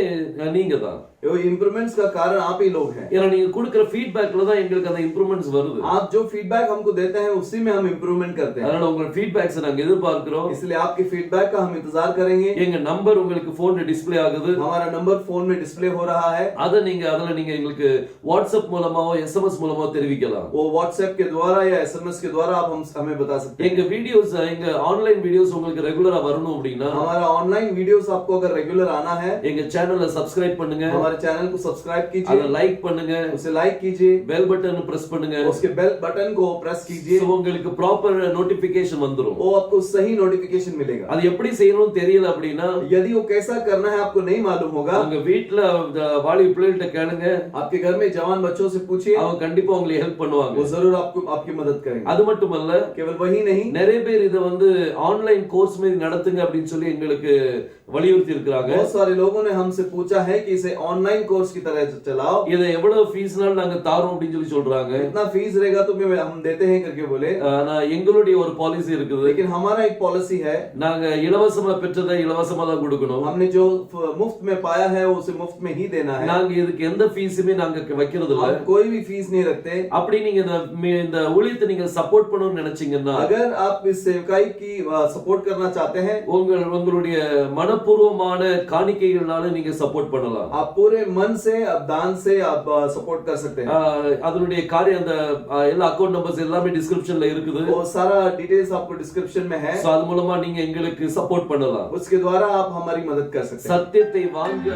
நீங்க தான். वो इंप्रूवमेंट्स का कारण आप ही लोग हैं। ஏன்னா நீங்க கொடுக்கிற ஃபீட்பேக்ல தான் எங்களுக்கு அந்த இம்ப்ரூவ்மெண்ட்ஸ் வருது. आप जो फीडबैक हमको देते हैं उसी में हम इंप्रूवमेंट करते हैं। அதனால உங்க ஃபீட்பேக்ஸ் நாங்க எதிர்பார்க்கிறோம். इसलिए आपके फीडबैक का हम इंतजार करेंगे। எங்க நம்பர் உங்களுக்கு போன்ல டிஸ்ப்ளே ஆகுது. हमारा नंबर फोन में डिस्प्ले हो रहा है। அதுல நீங்க எங்களுக்கு வாட்ஸ்அப் மூலமாவோ SMS மூலமாவோ தெரிவிக்கலாம். वो व्हाट्सएप के द्वारा या SMS के द्वारा आप हमें बता सकते हैं। எங்க வீடியோஸ் எங்க ஆன்லைன் வீடியோஸ் உங்களுக்கு ரெகுலரா வரணும் அப்படினா, हमारा ऑनलाइन वीडियोस आपको अगर रेगुलर आना है, எங்க சேனலை சப்ஸ்கிரைப் பண்ணுங்க. हमारे चैनल को सब्सक्राइब कीजिए, அதை லைக் பண்ணுங்க, उसे लाइक कीजिए, பெல் பட்டன் பிரஸ் பண்ணுங்க. उसके बेल बटन को प्रेस कीजिए, சோ உங்களுக்கு ப்ராப்பர் நோட்டிபிகேஷன் வந்துரும். वो आपको सही नोटिफिकेशन मिलेगा। அது எப்படி செய்யணும்னு தெரியல அப்படினா, यदि वो कैसा करना है आपको नहीं मालूम होगा, உங்க வீட்ல வாலிப பிள்ளைகிட்ட கேளுங்க. आपके घर में जवान बच्चों से पूछिए, அவங்க கண்டிப்பா உங்களுக்கு ஹெல்ப் பண்ணுவாங்க. वो जरूर आपकी मदद करेंगे। அது மட்டுமல்ல, केवल वही नहीं, நிறைய பேர் இத ஆன்லைன் கோர்ஸ் மாதிரி நடத்துங்க அப்படின்னு சொல்லி எங்களுக்கு வலியுறுத்தி இருக்காங்க. बहुत सारे लोगों ने हमसे पूछा है कि इसे ऑनलाइन ऑनलाइन कोर्स की तरह चलाओ, இதை எவ்வளவு ஃபீஸ்னாலும் நாங்க தாரோம் அப்படின்னு சொல்லி சொல்றாங்க. इतना फीस रहेगा तो हम देते हैं करके बोले. ஆனா எங்களுடைய ஒரு பாலிசி இருக்குது. लेकिन हमारा एक पॉलिसी है, நாங்க இலவசமா பெற்றதை இலவசமா தான் கொடுக்கணும். हमने जो मुफ्त में पाया है उसे मुफ्त में ही देना है. நாங்க இதுக்கு எந்த ஃபீஸுமே நாங்க வைக்கிறது இல்ல. हम कोई भी फीस नहीं रखते. அப்படி நீங்க இந்த ஊழியத்தை நீங்க சப்போர்ட் பண்ணணும்னு நினைச்சீங்கன்னா, अगर आप इस सेवकाई की सपोर्ट करना चाहते हैं, உங்களுடைய மனப்பூர்வமான காணிக்கைகளால நீங்க சப்போர்ட் பண்ணலாம். आप पूरे मन से, आप दान से आप सपोर्ट कर सकते हैं. அதனுடைய காரியம் அந்த எல்லா அக்கவுண்ட் நம்பர்ஸ் எல்லாமே டிஸ்கிரிப்ஷன்ல இருக்குது. वो सारा डिटेल्स आपको डिस्क्रिप्शन में है. சோ அது மூலமா நீங்க எங்களுக்கு சப்போர்ட் பண்ணலாம். उसके द्वारा आप हमारी मदद कर सकते हैं. சத்தியத்தை வாங்கி